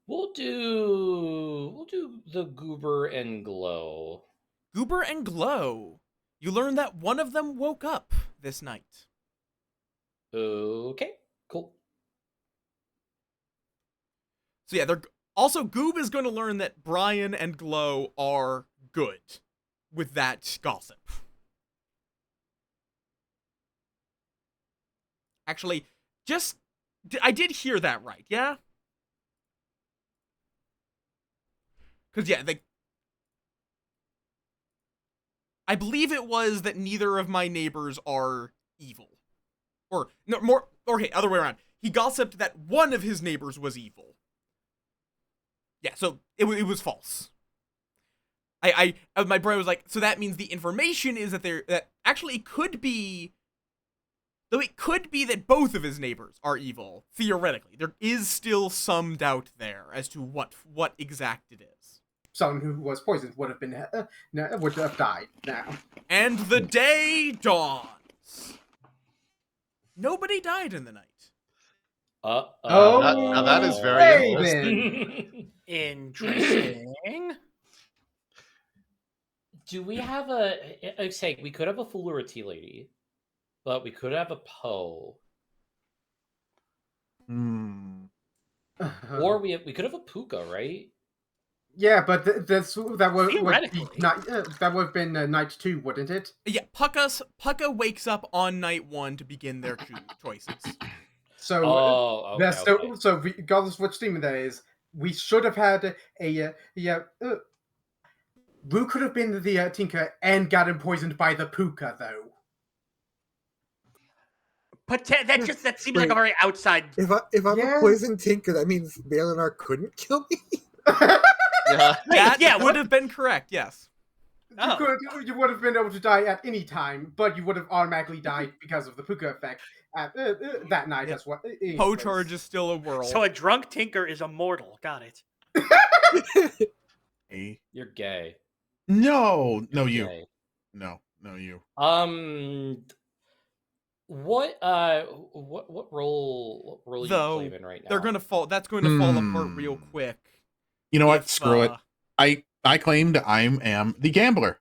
We'll do the Goober and Glow. Goober and Glow. You learn that one of them woke up this night. Okay, cool. So yeah, also Goob is going to learn that Brian and Glow are good. with that gossip. Actually, I did hear that right, yeah? Because, yeah, I believe it was that neither of my neighbors are evil. Or, no, okay, other way around. He gossiped that one of his neighbors was evil. Yeah, so it was false. My brother was like, so that means the information is that actually it could be, though it could be that both of his neighbors are evil, theoretically. There is still some doubt there as to what exact it is. Someone who was poisoned would have died now. And the day dawns. Nobody died in the night. Oh, now that is very Raven. Interesting. Do we have say we could have a fool or a tea lady, but we could have a Poe, or we could have a Puka, right? Yeah, but that would be Theoretically. that would have been night 2, wouldn't it? Yeah, Pucka wakes up on night 1 to begin their choices. So Okay, okay. so regardless of which demon that is, we should have had Rue could have been the Tinker and gotten poisoned by the Puka, though. That seems like a very outside. If I'm a poison tinker, that means Balinar couldn't kill me. Yeah. That would have been correct, yes. You would have been able to die at any time, but you would have automatically died because of the Puka effect at that night as well. Poe charge is still a world. So a drunk tinker is immortal. Got it. Hey. You're gay. No, You're you. gay. No, you. What role are you playing right now? They're gonna fall. That's going to fall apart real quick. You know what? Screw it. I claimed I am the gambler.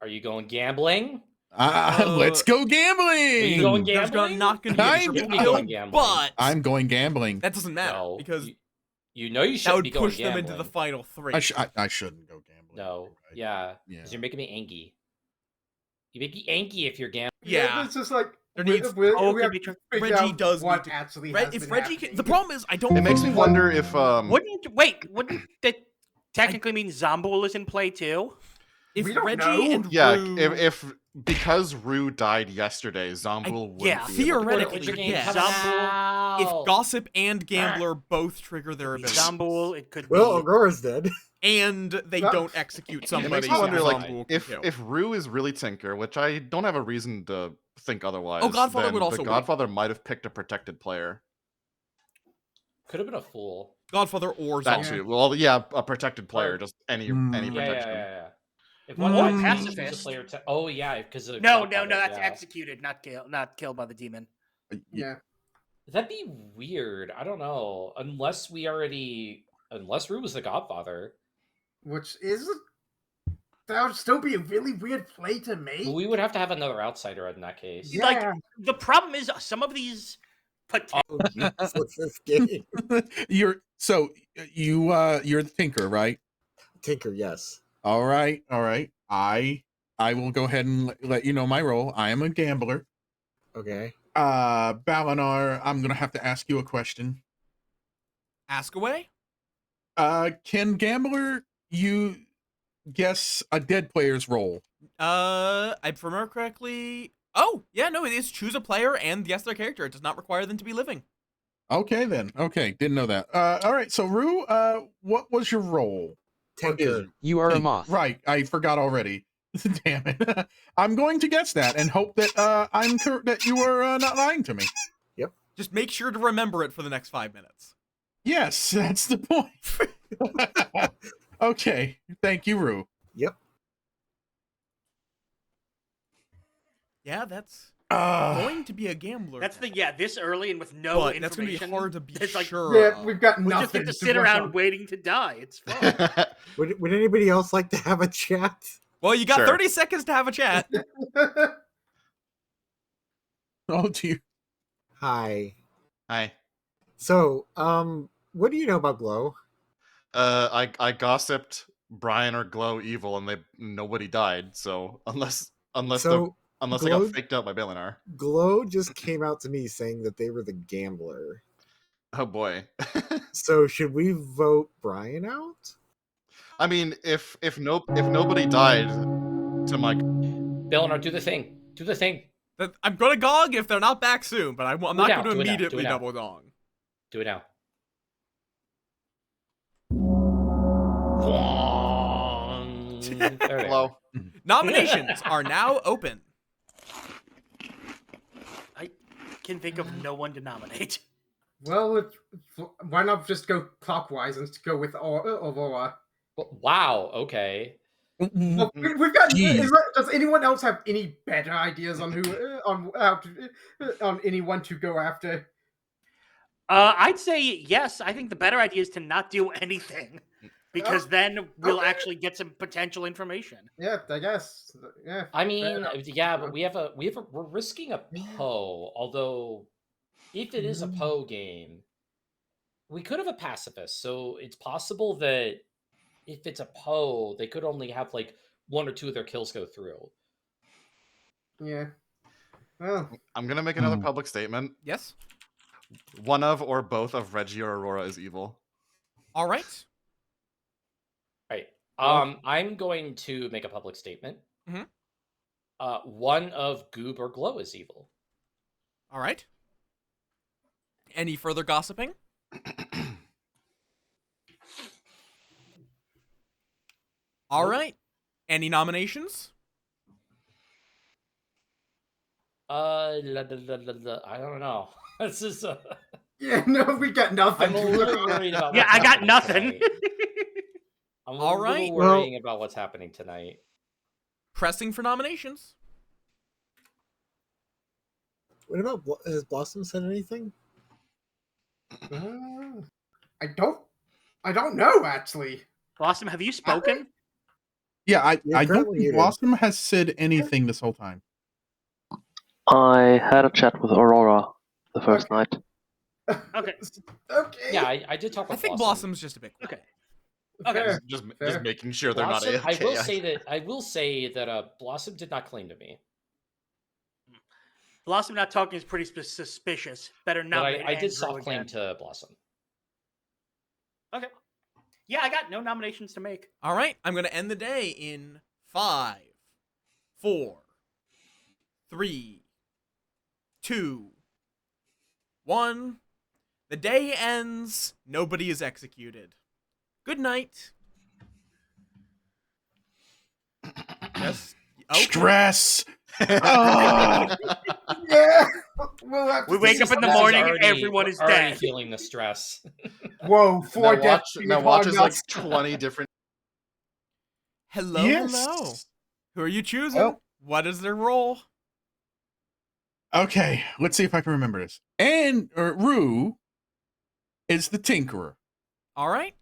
Are you going gambling? Let's go gambling. Are you going There's gambling? not going to be a I'm triple going kill, gambling. but I'm going gambling. that doesn't matter No, because you know you that should would be going push them gambling. into the final 3. I shouldn't go gambling. No, Right. yeah, Yeah. because you're making me angry. You make me angry if you're gambling. Yeah. It's just like There we needs- have could to be true. figure Reggie out does what need to- actually has if been Reggie happening. the problem is I don't. It makes me wonder if Wouldn't that technically mean Zombul is in play too? if we don't Reggie know. and yeah, Rue, if because Rue died yesterday, Zombul would yeah. be Theoretically, What's your yeah. game coming if out? Gossip and Gambler both trigger their abilities, Zombul, it could Well, be. Aurora's dead. and they Well, don't execute It somebody, makes me wonder, Zombul like, can if kill. Rue is really Tinker, which I don't have a reason to think otherwise. Godfather then would also the win. Godfather might have picked a protected player. Could have been a fool. Godfather or That Zombie. too. Well, yeah, a protected player, Or- just any Yeah, protection. yeah. If one Or of pacifist. chooses a player oh yeah, because No, that's executed, not killed by the demon. Yeah. That'd be weird. I don't know. Unless Rue was the Godfather, Which is that would still be a really weird play to make. we would have to have another outsider in that case. Yeah. Like the problem is some of these. Oh, Jesus, what's this game? you're the tinker, right? Tinker, yes. All right. I will go ahead and let you know my role. I am a gambler. Okay. Balinar, I'm gonna have to ask you a question. Ask away. Can Gambler you guess a dead player's role? If I remember correctly. Oh, yeah, no, it is choose a player and guess their character. It does not require them to be living. Okay then. Okay, didn't know that. All right. So Rue, what was your role? Or Tinker. You are a moth. Right, I forgot already. Damn it! I'm going to guess that and hope that that you are not lying to me. Just make sure to remember it for the next 5 minutes. Yes, that's the point. Okay, thank you, Rue. Yep. Yeah, that's Uh, going to be a gambler. That's this early and with no but that's going to information. be hard to be It's like, sure. Yeah, of. we've got We nothing. just get to to sit work around on. waiting to die. It's fun. Would anybody else like to have a chat? Well, you got Sure. 30 seconds to have a chat. oh dear. Hi. Hi. So, what do you know about Glow? I gossiped Brian or Glow evil, and nobody died. So unless I So got Glow faked out by Balinar. Glow just came out to me saying that they were the gambler. Oh boy. So should we vote Brian out? I mean, if nobody died to my Belinar, do the thing. Do the thing. I'm gonna gong if they're not back soon, but I'm Do it not now, going to do it now, do it immediately now. double gong. Do it now. There they are. Hello. Nominations are now open. I can think of no one to nominate. Well, why not just go clockwise and go with Aurora? Wow. Okay. Well, we've got. Jeez. Does anyone else have any better ideas on who on how to on anyone to go after? I'd say yes. I think the better idea is to not do anything, because then we'll okay. actually get some potential information. Yeah, I guess. Yeah. I fair mean, enough. yeah, but we're risking a Poe. Although, if it is a Poe game, we could have a pacifist. So it's possible that if it's a Poe, they could only have like one or two of their kills go through. Yeah. Well, I'm gonna make another public statement. Yes. One of or both of Reggie or Aurora is evil. All right. Right. Well- I'm going to make a public statement. Mhm. One of Goob or Glow is evil. All right. Any further gossiping? All right. Any nominations? I don't know. This is. yeah. No, we got nothing. I'm a little worried about. Yeah, what's I got happening nothing. tonight. I'm a All little right. worrying about what's happening tonight. Pressing for nominations. What about has Blossom said anything? I don't know actually. Blossom, have you spoken? Yeah, I You're don't currently think muted. Blossom has said anything this whole time. I had a chat with Aurora the first Okay. night. Okay. Okay. Yeah, I did talk I with think Blossom. Blossom's just a bit quiet. Okay. Okay. Okay. Just Fair. making sure they're Blossom, not AFK. I will say that Blossom did not claim to me. Blossom not talking is pretty suspicious. Better But not. I did soft claim to Blossom. Okay. Yeah, I got no nominations to make. All right. I'm going to end the day in 5, 4, 3, 2, 1. The day ends. Nobody is executed. Good night. Yes. Okay. Stress. Ah! Yeah. We'll have to We wake see up in the some- morning and everyone is already dead. feeling the stress. Whoa, four now deaths. watch, being now watch upon is like us. 20 different. Hello, Yes. hello. Who are you choosing? Well- What is their role? Okay, let's see if I can remember this. And Rue is the Tinkerer. All right.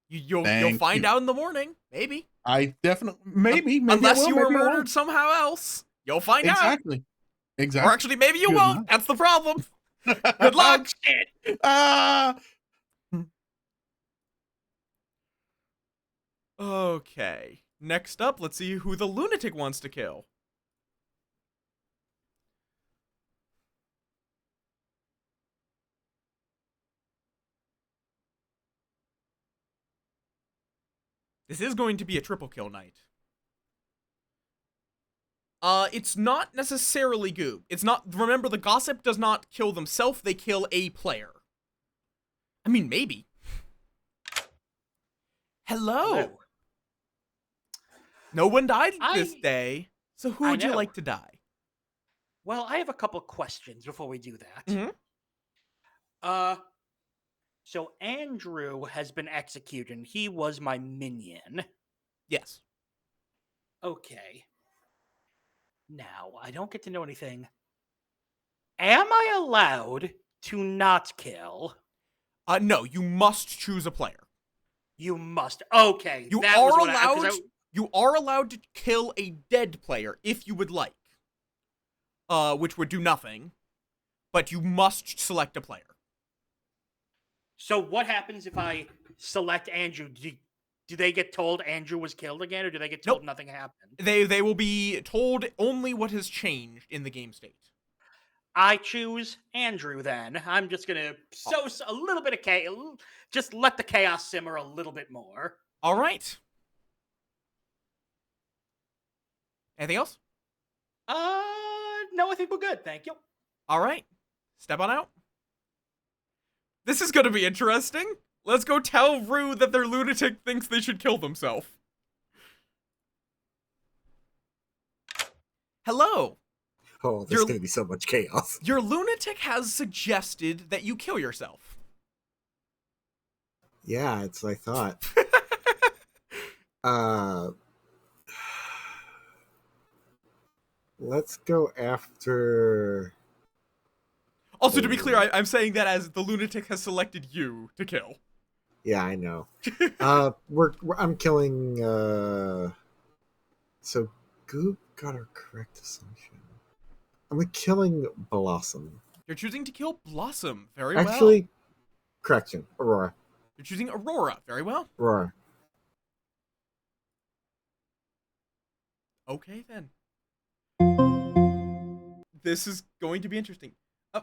You'll Thank find you. out in the morning, maybe. I definitely maybe I Unless will, you were maybe I won't. murdered somehow else, you'll find out. Exactly. Exactly. Or actually, maybe you Good won't. enough. That's the problem. Good luck. Ah. Okay. Next up, let's see who the lunatic wants to kill. This is going to be a triple kill night. It's not necessarily Goob. It's not. Remember, the gossip does not kill themselves, they kill a player. I mean, maybe. Hello. Hello. No one died this I- day, so who I would you know. like to die? Well, I have a couple questions before we do that. Mhm. So Andrew has been executed. He was my minion. Yes. Okay. Now, I don't get to know anything. Am I allowed to not kill? No, you must choose a player. You must. Okay. You that was are what 'cause allowed. You are allowed to kill a dead player if you would like. Which would do nothing, but you must select a player. So what happens if I select Andrew? do they get told Andrew was killed again, or do they get told nothing happened? They will be told only what has changed in the game state. I choose Andrew then. I'm just gonna sow a little bit of chaos. Just let the chaos simmer a little bit more. All right. Anything else? No, I think we're good. Thank you. All right. Step on out. This is gonna be interesting. Let's go tell Rue that their lunatic thinks they should kill themselves. Hello. Oh, there's going to be so much chaos. Your lunatic has suggested that you kill yourself. Yeah, it's what I thought. Let's go after... Also, to be clear, I'm saying that as the lunatic has selected you to kill. Yeah, I know. I'm killing... So, Goop got our correct assumption. I'm killing Blossom. You're choosing to kill Blossom. Very Actually, well. correction. Aurora. You're choosing Aurora. Very well. Aurora. Okay, then. This is going to be interesting. I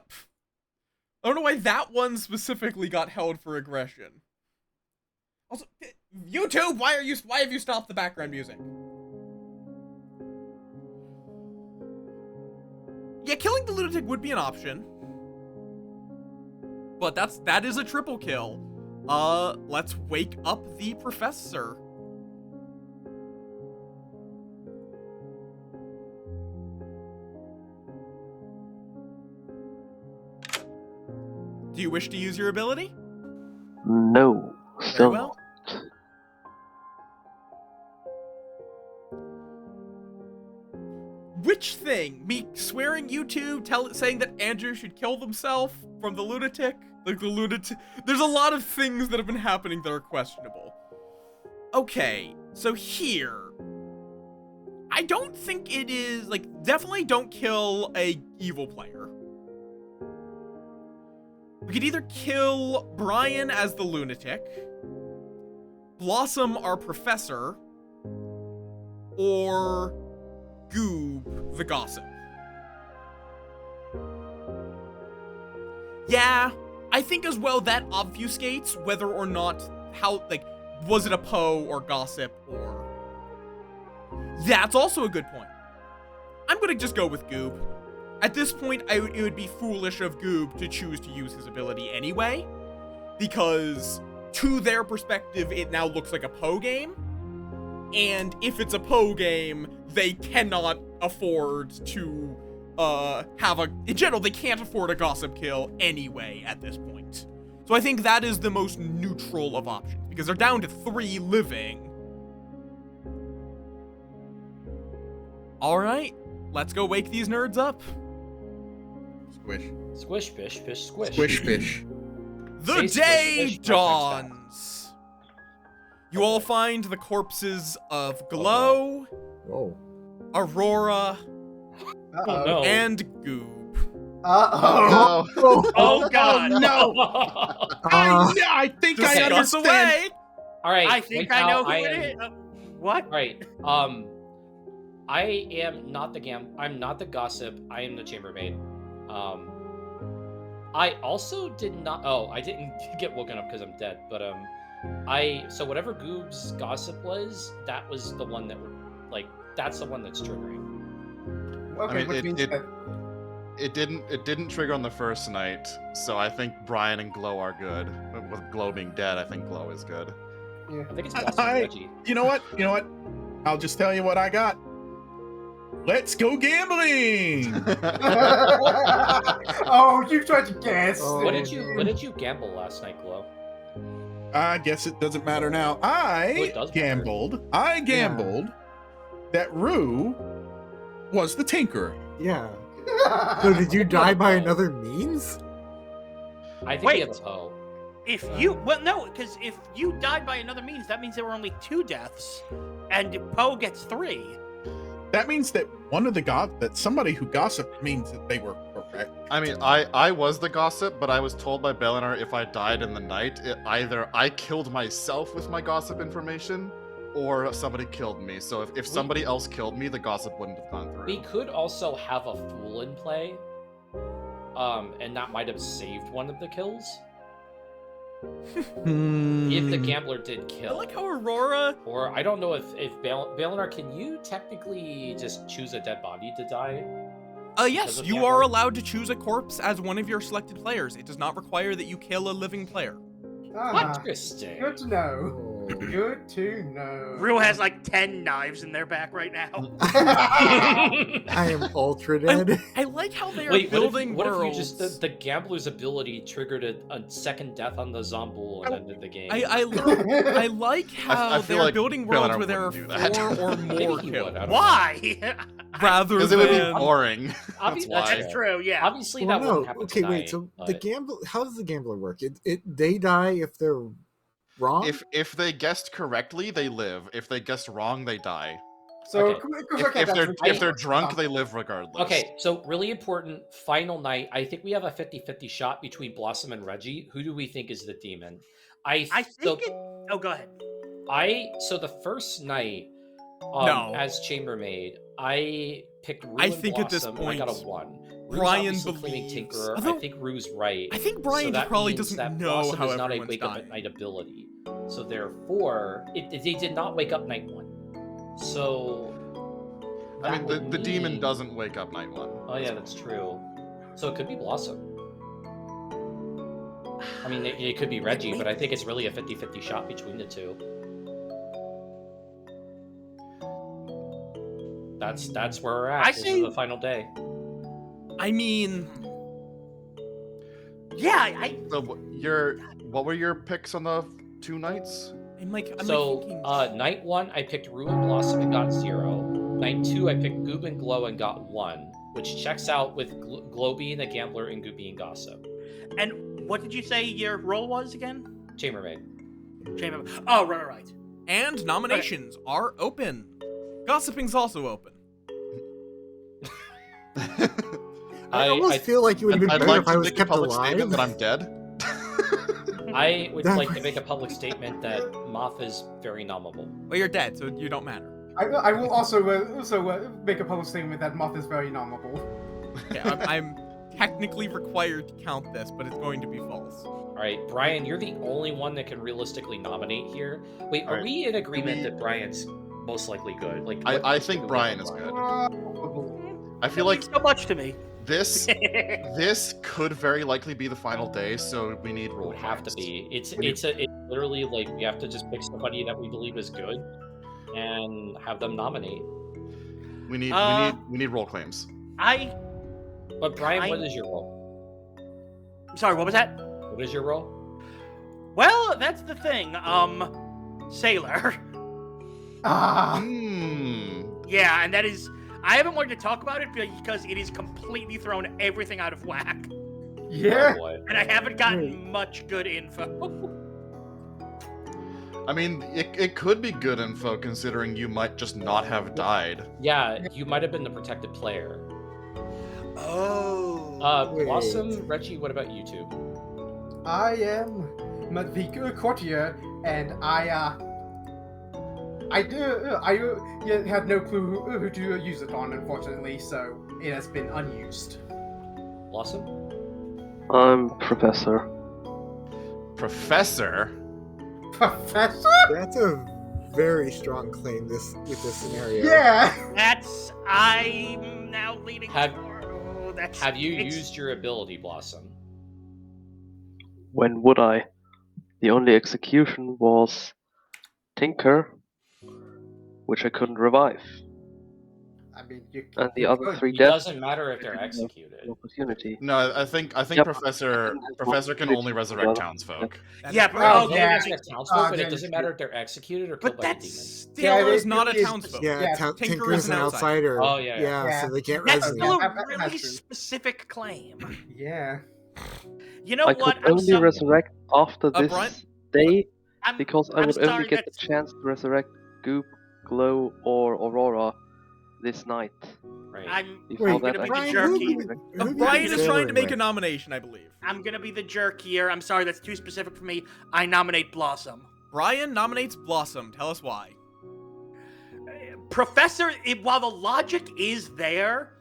don't know why that one specifically got held for aggression. Also, YouTube, why have you stopped the background music? Yeah, killing the lunatic would be an option. But that is a triple kill. Let's wake up the professor. Do you wish to use your ability? No. Very Still well. Which thing? Me swearing you two, saying that Andrew should kill himself from the lunatic? Like the lunatic. There's a lot of things that have been happening that are questionable. Okay, so here. I don't think it is, like, definitely don't kill a evil player. We could either kill Brian as the lunatic, Blossom our professor, or Goob the gossip. Yeah, I think as well that obfuscates whether or not was it a Poe or gossip or... That's also a good point. I'm gonna just go with Goob. At this point, it would be foolish of Goob to choose to use his ability anyway, because to their perspective, it now looks like a Poe game, and if it's a Poe game, they cannot afford to in general, they can't afford a gossip kill anyway at this point. So I think that is the most neutral of options, because they're down to 3 living. Alright, let's go wake these nerds up. Squish. Squish, bish, bish, squish. Squish fish. The Say day squish, fish, my next dawns. You all find the corpses of Glow, Whoa. Aurora, Oh, no. and Goob. Uh-oh. Oh, Oh God! no! I think I Discuss understand. away. All right. I think right I now, know who I it am- is. What? All right. I am not the I'm not the gossip. I am the chambermaid. I also did not. Oh, I didn't get woken up because I'm dead. But so whatever Goob's gossip was, that was the one that would that's the one that's triggering. Okay, I mean, which means that it didn't trigger on the first night, so I think Brian and Glow are good. With Glow being dead, I think Glow is good. I think it's Blossom and Reggie. You know what? I'll just tell you what I got. Let's go gambling! oh, you tried to guess. What did you gamble last night, Glow? I guess it doesn't matter now. it does matter. I gambled that Rue was the Tinkerer. Yeah. So did you die by another means? I think Wait. we have a Poe. If you no, because if you died by another means, that means there were only 2 deaths, and Poe gets 3. That means that somebody who gossiped means that they were I mean, I was the gossip, but I was told by Belinar if I died in the night, either I killed myself with my gossip information, or somebody killed me. So if somebody else killed me, the gossip wouldn't have gone through. We could also have a fool in play, and that might have saved one of the kills. If the gambler did I kill. like how Aurora. Or I don't know if Balinar, can you technically just choose a dead body to die? Yes, of you gambler? are allowed to choose a corpse as one of your selected players. It does not require that you kill a living player. Interesting. Good to know. Good to know. Rue has like 10 knives in their back right now. I am ultra dead. I like how they are Wait, building what if worlds. you just the gambler's ability triggered a second death on the Zomboul and ended the game? I like how I feel they're like building Belinar worlds where there are wouldn't do that. 4 or Maybe more he kills. would, I don't know. Why? Rather Because it would be than boring. That's Obvi- why. That's true, yeah. Obviously, Well, that no. wouldn't happen Okay, tonight. wait. So the but- gambler. How does the gambler work? They die if they're wrong. If they guessed correctly, they live. If they guessed wrong, they die. So Okay. If they're drunk, they live regardless. Okay, so really important, final night. I think we have a 50-50 shot between Blossom and Reggie. Who do we think is the demon? I think Oh, go ahead. So the first night, No. as chambermaid, I picked Rue I and think at this Blossom, and I got a point, 1. Rue's Brian obviously claiming believes- Tinkerer. although- I think Rue's right. I think Brian so that probably means doesn't that know Blossom how is not a everyone's wake up dying. at night ability. So therefore, they did not wake up night 1. So I mean, that would the demon mean- doesn't wake up night 1. Oh yeah, that's true. So it could be Blossom. I mean, it could be Reggie, but I think it's really a 50-50 shot between the two. That's where we're at. I This see- is the final day. I mean, Yeah, So what were your picks on the 2 nights? I'm like So thinking. night 1, I picked Rue and Blossom and got 0. Night 2, I picked Goob and Glow and got 1, which checks out with Glow being a gambler and Goob being gossip. and what did you say your role was again? Chambermaid. Chamber. Oh, right. And nominations are open. Gossiping's also open. I almost feel like it would have been I'd better like if I to was make a kept public alive. statement that I'm dead. I would That like to was- make a public statement that Moth is very nominable. Well, you're dead, so you don't matter. I will also make a public statement that Moth is very nominable. Okay, I'm technically required to count this, but it's going to be false. All right, Brian, you're the only one that can realistically nominate here. Wait, are Alright. we in agreement that Brian's most likely good? Like, what I do think we Brian think is of good. I feel like so much to me. this could very likely be the final day, so we need It rule would have to claims. be. It's literally like we have to just pick somebody that we believe is good and have them nominate. We need role claims. But Brian, what I- is your role? Sorry, what was that? What is your role? Well, that's the thing. Sailor. Ah, Yeah, and that is. I haven't wanted to talk about it because it has completely thrown everything out of whack, yeah. Oh, boy. and I haven't gotten much good info. I mean, it could be good info considering you might just not have died. Yeah, you might have been the protected player. Oh. Wait. Blossom, Reggie, what about you two? I am the courtier, and I had no clue who to use it on, unfortunately, so it has been unused. Blossom? I'm Professor. Professor? Professor? That's a very strong claim with this scenario. Yeah. I'm now leaning. Have- toward- oh, that's. Have you it's- used your ability, Blossom? When would I? The only execution was Tinker, which I couldn't revive. I mean, you. And the you other could. 3 It deaths, doesn't matter if they're Yeah. executed. an opportunity. No, I think Yep. Professor can only resurrect townsfolk. That Yeah, is but- correct. oh, They yeah. resurrect townsfolk, but it then- doesn't matter if they're executed or killed But by the demon. that's Still Yeah, is it- not it a is- townsfolk. Yeah, Yeah, Tinker Tinker is is an an outsider. Oh, yeah. Yeah. So they can't That's res still him. a really That's true. specific claim. Yeah. You know I what? could only resurrect after this Brian? day I'm- because I I'm would sorry, only get the that's- chance to resurrect Goop, Glow, or Aurora this night. Right. I'm Before gonna that, be the Brian, jerky. Brian is trying to make a nomination, I believe. I'm gonna be the jerk here. I'm sorry, that's too specific for me. I nominate Blossom. Brian nominates Blossom. Tell us why. Professor, while the logic is there,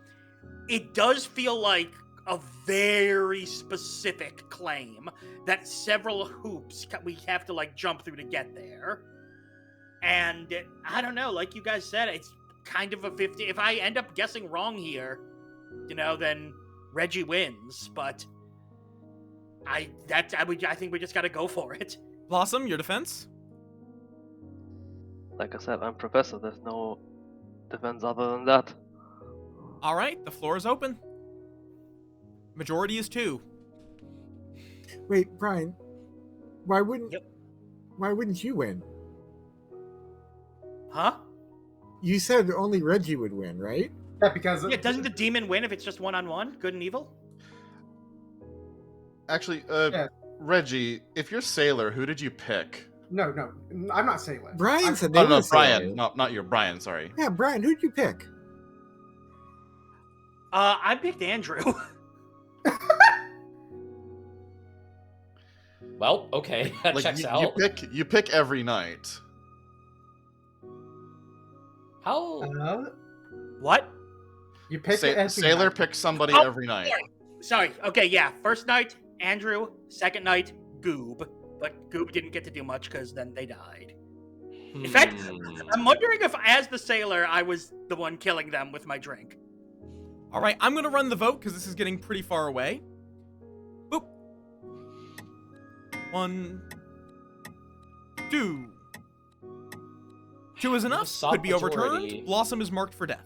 it does feel like a very specific claim that several hoops we have to like jump through to get there. And I don't know, like you guys said, it's kind of a 50. If I end up guessing wrong here, then Reggie wins. But I think we just got to go for it. Blossom, your defense? Like I said, I'm Professor. There's no defense other than that. All right, the floor is open. Majority is 2. Wait, Brian, why wouldn't Yep. you win? Huh? You said only Reggie would win, right? Yeah, because Yeah, doesn't the demon win if it's just 1-on-1? Good and evil? Actually, Yeah. Reggie, if you're Sailor, who did you pick? no, I'm not Sailor. Brian said they Oh, no, were Brian. Sailor. No, not you. Brian, sorry. Yeah, Brian, who'd you pick? I picked Andrew. Well, okay, that Like, checks you, out. you pick every night. How? What? You pick it every Sailor night. picks somebody Oh, every night. Sorry. Okay, yeah. First night, Andrew. Second night, Goob. But Goob didn't get to do much because then they died. In fact, I'm wondering if, as the sailor, I was the one killing them with my drink. All right, I'm going to run the vote because this is getting pretty far away. Boop. 1, 2. 2 is enough. solid Could be overturned. majority. Blossom is marked for death.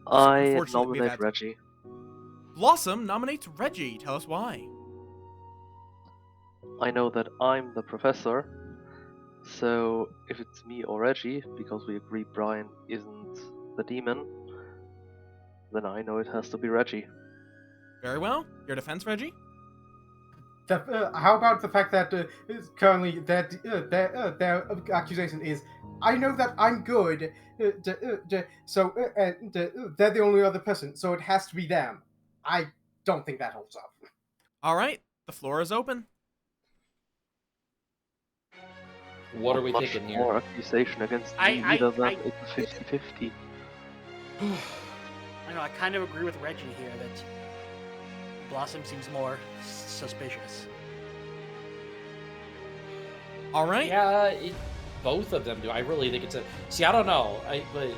I Unfortunately, we've nominate had- Reggie. Blossom nominates Reggie. Tell us why. I know that I'm the Professor, so if it's me or Reggie, because we agree Brian isn't the demon, then I know it has to be Reggie. Very well. Your defense, Reggie? How about the fact that currently their accusation is, I know that I'm good, so they're the only other person, so it has to be them. I don't think that holds up. All right, the floor is open. What are we Much thinking more here? accusation against I- me I- either than I- it's a 50-50. I know, I kind of agree with Reggie here that Blossom seems more suspicious. All right. Yeah, both of them do. I really think it's a. See, I don't know. But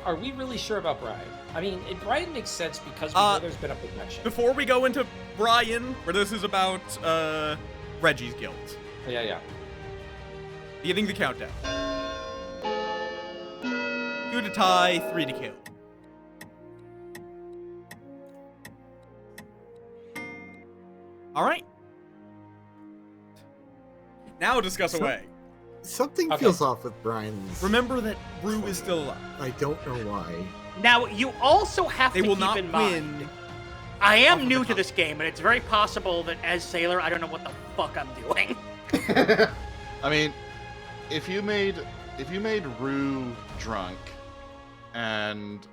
are we really sure about Brian? I mean, Brian makes sense because we know there's been a connection. Before we go into Brian, where this is about Reggie's guilt, Yeah. beginning the countdown. 2 to tie, 3 to kill. All right. Now discuss away. Something Okay. feels off with Brian's. Remember that Rue is still alive. I don't know why. Now, you also have They to will keep not in mind, win. I off am of new the to top. this game, and it's very possible that as Sailor, I don't know what the fuck I'm doing. I mean, if you made Rue drunk, and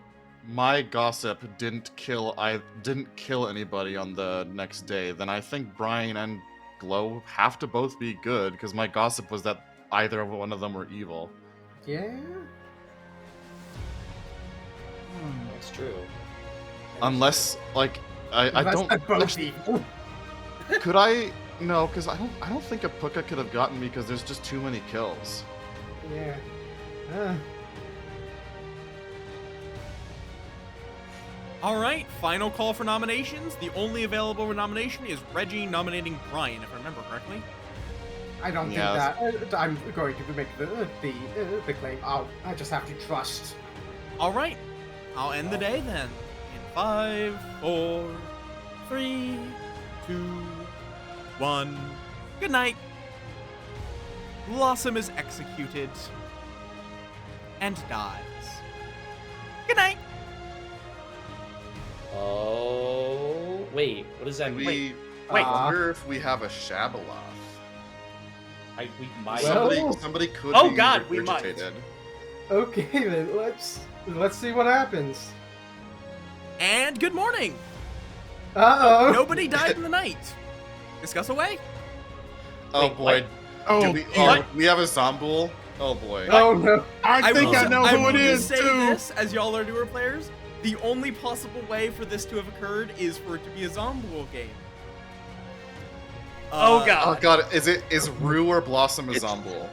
my gossip didn't kill anybody on the next day, then I think Brian and Glow have to both be good because my gossip was that either one of them were evil. Yeah. That's true. Unless, like, I That's don't. not both actually, evil. could I? No, because I don't think a Puka could have gotten me because there's just too many kills. Yeah. All right, final call for nominations. The only available nomination is Reggie nominating Brian, if I remember correctly. I don't Yeah, think that I'm going to make the claim. I just have to trust. All right, I'll end the day then. In 5, 4, 3, 2, 1. Good night. Blossom is executed and dies. Good night. Oh, wait. What does that And mean? we wait. wonder if we have a Shabaloth. We might. Well- Somebody could Oh be God, we might. regurgitated. Okay then, let's see what happens. And good morning. Uh-oh. Nobody died in the night. Discuss away. Oh Wait, boy. Oh, Do we have a Zombool? Oh boy. Oh no. I think I know who will it is just say too. this, as y'all are newer players, the only possible way for this to have occurred is for it to be a Zombool game. Oh Oh god. god, is Rue or Blossom a Zombool?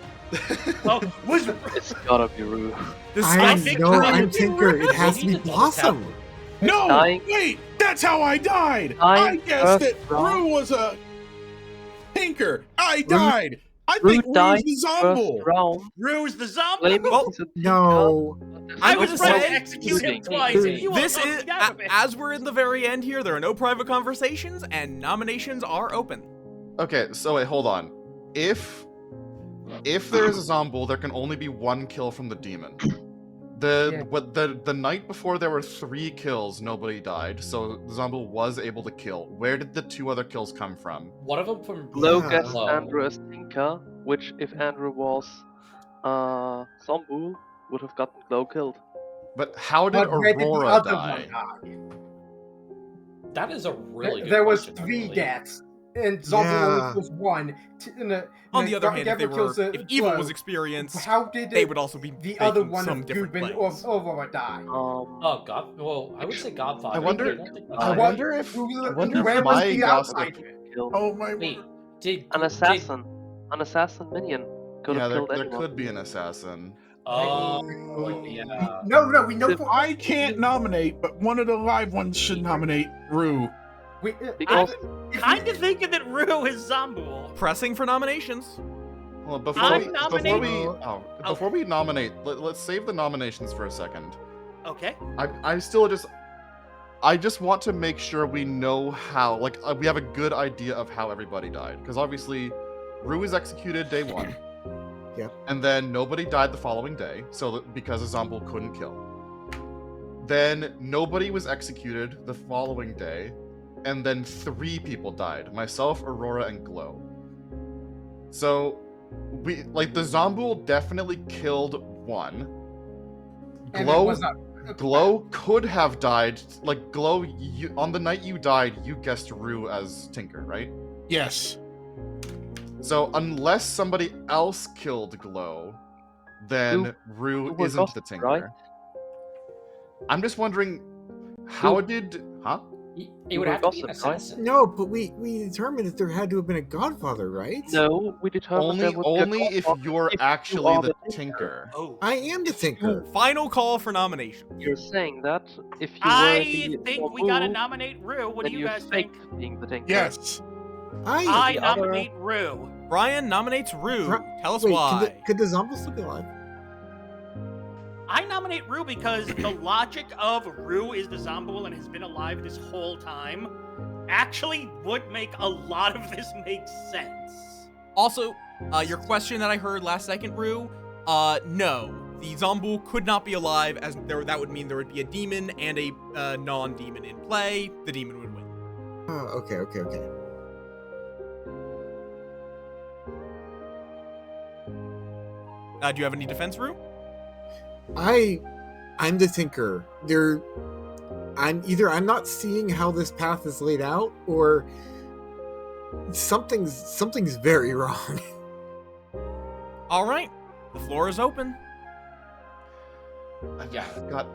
Oh, was It's gotta be Rue. I'm think no, Rue I'm is Tinker. It has We to need be to double tap Blossom. Rue. No, Dying. wait, that's how I died. Dying I guessed first that round. Rue was a Tinker. I Rue- died. I Rue think Rue's died the first Zombool. round. Rue's the zombie? Claiming Well, he's a No. I I was would trying say- to execute him Wait, twice. wait, and you This all is, knocked me out of it. as we're in the very end here, there are no private conversations, and nominations are open. Okay, so wait, hold on. If there is a Zombool, there can only be one kill from the demon. The night before there were 3 kills, nobody died, so the Zombool was able to kill. Where did the 2 other kills come from? One of them from Glow Yeah. guessed Glow. Andrew as Tinker, which if Andrew was Zombool, would have gotten Glow killed. But how did But where did the Aurora other die? one die? That is a really good There was question. 3 actually. deaths, and Zombie only Yeah. kills 1. On the other hand, if kills if evil was Glow. experienced, How did they would also be the other making one some of different Goobin plays. or Aurora die? Oh God. Well, I would say Godfather. I wonder- but don't think I that's I right. wonder if Where was my the gossip. outsider? Kill. Oh my Wait, word. did An assassin. An assassin minion could Yeah, have there, killed there anyone. could be an assassin. Oh, We- yeah. No, we know If for I can't nominate, but one of the live ones should nominate Rue. Because Kind of thinking that Rue is Zombool. Pressing for nominations. Well, before I'm we, nominating- before we nominate, let's save the nominations for a second. Okay. I just want to make sure we know how, like, we have a good idea of how everybody died. Because obviously, Rue was executed day 1. Yep. And then nobody died the following day, because a Zombool couldn't kill. Then nobody was executed the following day, and then 3 people died. Myself, Aurora, and Glow. So, the Zombool definitely killed 1. And it Glow was not- Glow could have died. Like, Glow, on the night you died, you guessed Rue as Tinker, right? Yes. So, unless somebody else killed Glow, then Rue were isn't the gossip, Tinker. right? I'm just wondering, how did... Huh? It would were have to be an gossip, right? assassin. No, but we determined that there had to have been a Godfather, right? no, we determined there would be a Only if Godfather you're if you actually are the Tinker. Tinker. Oh. I am the Tinker. Final call for nomination. You're saying that if you were I the think we gotta Zombool, nominate Rue. What then do you you're guys fake think? being the Tinker. Yes. I the other- nominate Rue. Brian nominates Rue. Bri- Tell us Wait, why. could the Zombies still be alive? I nominate Rue because the logic of Rue is the Zombool and has been alive this whole time actually would make a lot of this make sense. Also, your question that I heard last second, Rue, no. The Zombool could not be alive, as that would mean there would be a demon and a non-demon in play. The demon would win. Oh, okay. Do you have any defense, Rue? I'm the Tinker. I'm not seeing how this path is laid out, or something's very wrong. All right, the floor is open. Yeah. God,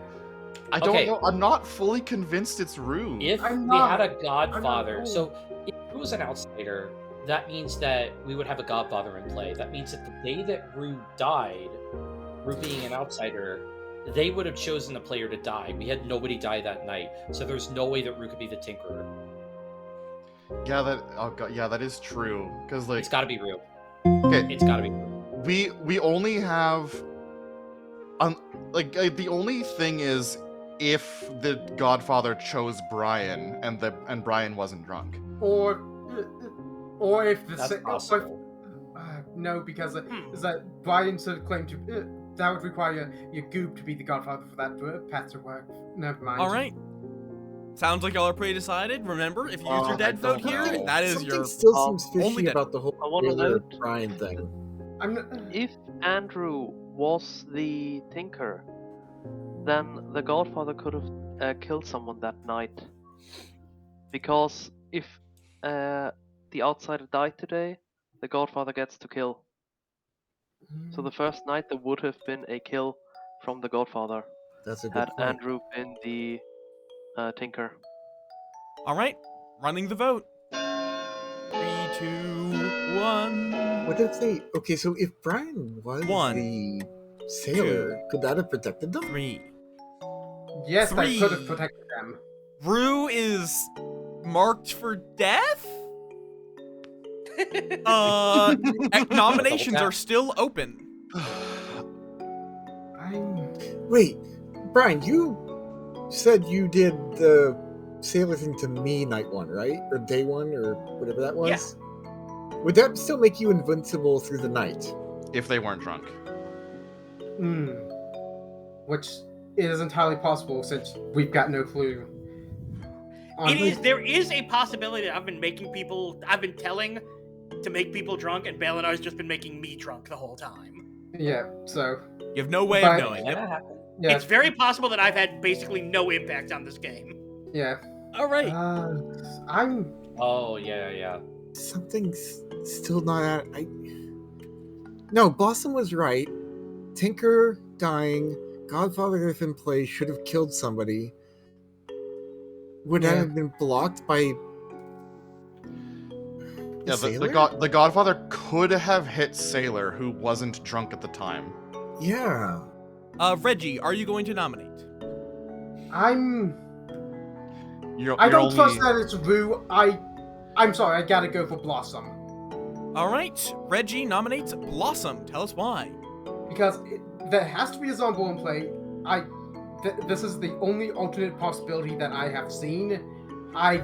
I don't Okay. know. I'm not fully convinced it's Rue. If I'm we not- had a Godfather, I'm not- so if Rue was an outsider, that means that we would have a Godfather in play. That means that the day that Rue died, Rue being an outsider, they would have chosen a player to die. We had nobody die that night, so there's no way that Rue could be the Tinkerer. Yeah, that is true. Because like, It's got to be Rue. okay, It's got to be Rue. we only have, the only thing is if the Godfather chose Brian and Brian wasn't drunk. Or if the That's possible. no, because is that Brian sort of claimed to that would require your Goob to be the Godfather for that path to work. Never mind. All right. Sounds like y'all are pretty decided. Remember, if you use your I dead vote don't here, know. that is Something your still seems only fishy dead about the whole I wanna Taylor note- Brian thing. I'm not, If Andrew was the Tinker, then the Godfather could have killed someone that night. Because if the outsider died today, the Godfather gets to kill. So the first night there would have been a kill from the Godfather That's a good had point. Andrew been the Tinker. All right, running the vote. 3, 2, 1. What did it say? Okay, so if Brian was One, the sailor, could that have protected them? 3. Yes, that could have 3. protected them. Rue is marked for death? Nominations tap. are still open. Wait, Brian, you said you did the sailor thing to me night one, right? Or day one, or whatever that was? Would that still make you invincible through the night? If they weren't drunk. Which is entirely possible since we've got no clue. There is a possibility that I've been telling to make people drunk, and Balinar's just been making me drunk the whole time. Yeah, so You have no way But- of knowing. Yeah, Yep. that happened. yeah, It's very possible that I've had basically no impact on this game. yeah. All right. I'm Oh, yeah. Something's still not out. No, Blossom was right. Tinker dying, Godfather if in play should have killed somebody. Would that Yeah. have been blocked by Yeah, sailor? the Godfather could have hit Sailor, who wasn't drunk at the time. Yeah. Reggie, are you going to nominate? I You're don't only... trust that it's Rue. I'm sorry, I gotta go for Blossom. All right. Reggie nominates Blossom. Tell us why. Because there has to be a zombie in play. This is the only alternate possibility that I have seen. I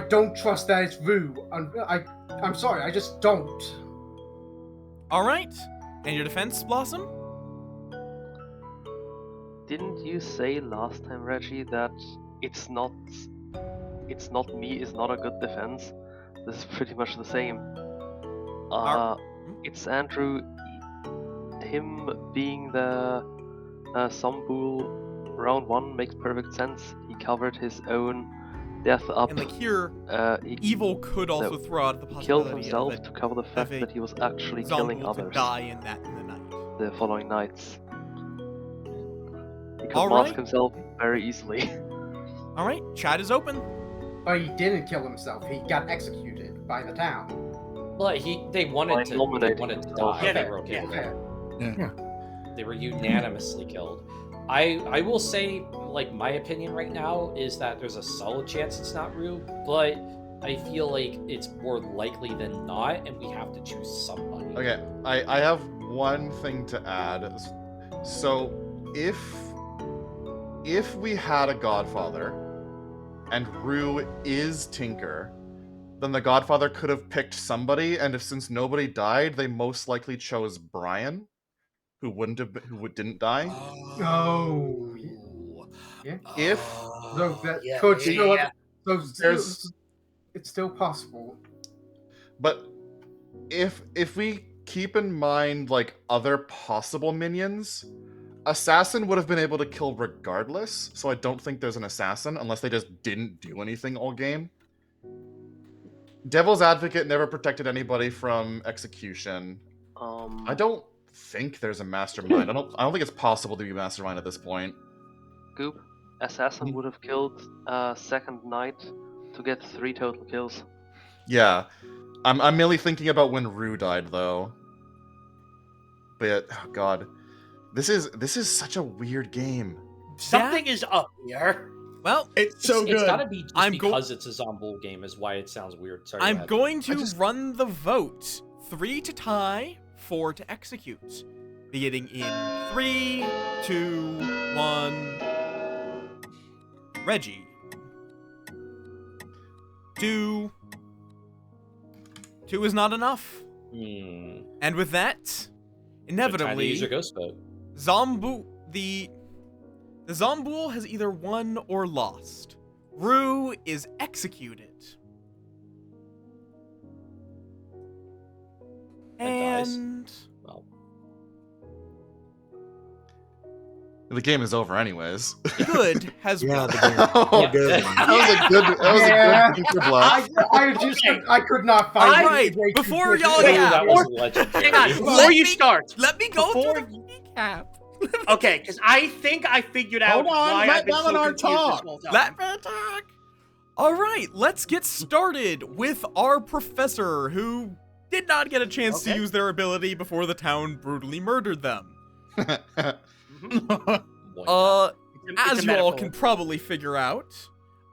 don't trust that it's Rue. I'm sorry, I just don't. All right. And your defense, Blossom? Didn't you say last time, Reggie, that it's not me is not a good defense? This is pretty much the same. It's Andrew. Him being the Sambul round one makes perfect sense. He covered his own death up. And like here, He Evil could also throw out the killed possibility himself of to cover the fact a that he was actually killing Zombie to others die in the night. the following nights. He could All mask right. himself very easily. All right. Chat is open. But he didn't kill himself. He got executed by the town. But they wanted to die. Yeah, They were okay with it. Yeah. They were unanimously killed. I will say, like, my opinion right now is that there's a solid chance it's not Rue, but I feel like it's more likely than not, and we have to choose somebody. Okay, I have one thing to add. So, if we had a Godfather, and Rue is Tinker, then the Godfather could have picked somebody, and since nobody died, they most likely chose Brian, who didn't die. Oh. Yeah. If So that yeah, could yeah, still. yeah. So there's, it's still possible. but if we keep in mind like other possible minions, Assassin would have been able to kill regardless. So I don't think there's an assassin unless they just didn't do anything all game. Devil's Advocate never protected anybody from execution. I don't think there's a mastermind. I don't think it's possible to be mastermind at this point. Goop, Assassin would have killed second knight to get 3 total kills. Yeah. I'm merely thinking about when Rue died though. But oh god. This is such a weird game. Something is up here. Well, It's so It's good. gotta be just I'm because it's a Zomboul game is why it sounds weird. Sorry, go I'm ahead. going to run the vote. 3 to tie, 4 to execute. Beginning in 3, 2, 1. Reggie. 2. 2 is not enough. And with that, Time to inevitably, use your ghost vote. the Zomboul has either won or lost. Rue is executed. And dies. And Well, The game is over anyways. Good has Yeah, won. the game. that Good one. was Yeah. a good tinker bluff. I could not find Alright, a way to before get y'all it. Oh, Yeah. that was legendary. Hang on, Let before you me- start. Let me go Before- through the recap. Okay, because I think I figured out Hold on, why let I've been so Belenar confused this talk. whole time. Let me talk. All right, let's get started with our professor who did not get a chance to Okay. use their ability before the town brutally murdered them. Mhm. It's As a you all metaphor. can probably figure out,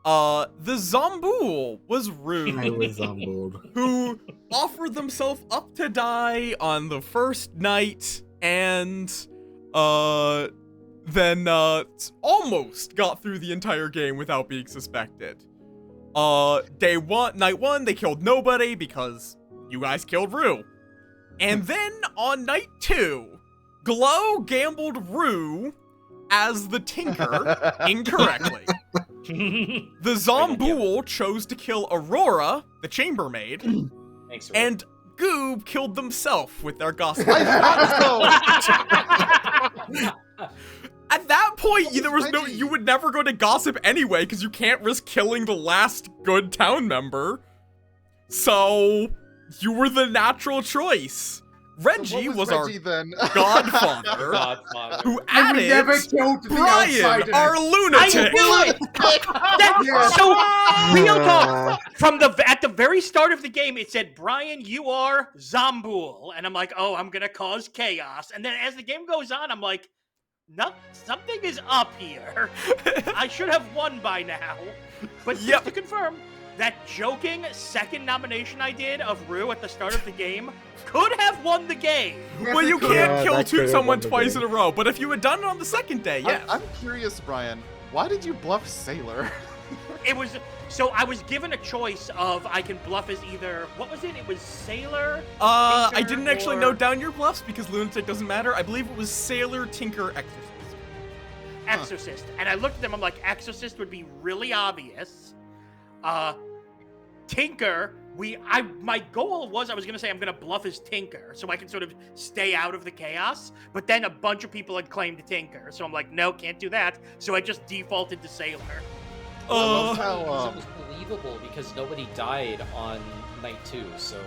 the Zombool was I rude, was on board. who offered themselves up to die on the first night, and then almost got through the entire game without being suspected. Night one, they killed nobody because you guys killed Rue. And then on night 2, Glow gambled Rue as the Tinker incorrectly. The Zombool chose to kill Aurora, the chambermaid, Thanks, and Goob killed themselves with their gossip. At that point, That was Reggie. you would never go to gossip anyway, because you can't risk killing the last good town member. So, you were the natural choice. Reggie was our Reggie then? godfather, Godfather. who And we never added killed the Brian, outsider. our I lunatic. knew it. So real talk. From at the very start of the game, it said, "Brian, you are Zombool," and I'm like, "Oh, I'm gonna cause chaos." And then as the game goes on, I'm like, "No, something is up here. I should have won by now." But Yep. just to confirm, that joking second nomination I did of Rue at the start of the game could have won the game. Well, you Yeah, can't that kill could have someone won the twice game. in a row, but if you had done it on the second day, yes. I'm curious, Brian. Why did you bluff Sailor? It was so I was given a choice of I can bluff as either what was it? It was Sailor. I Tinker didn't actually or- note down your bluffs because lunatic doesn't matter. I believe it was Sailor, Tinker, Exorcist. Exorcist. And I looked at them, I'm like, Exorcist would be really obvious. Tinker, my goal was I was gonna say I'm gonna bluff as Tinker so I can sort of stay out of the chaos, but then a bunch of people had claimed Tinker, so I'm like, no, can't do that. So I just defaulted to Sailor. I love Uh, how, It was believable because nobody died on night 2, so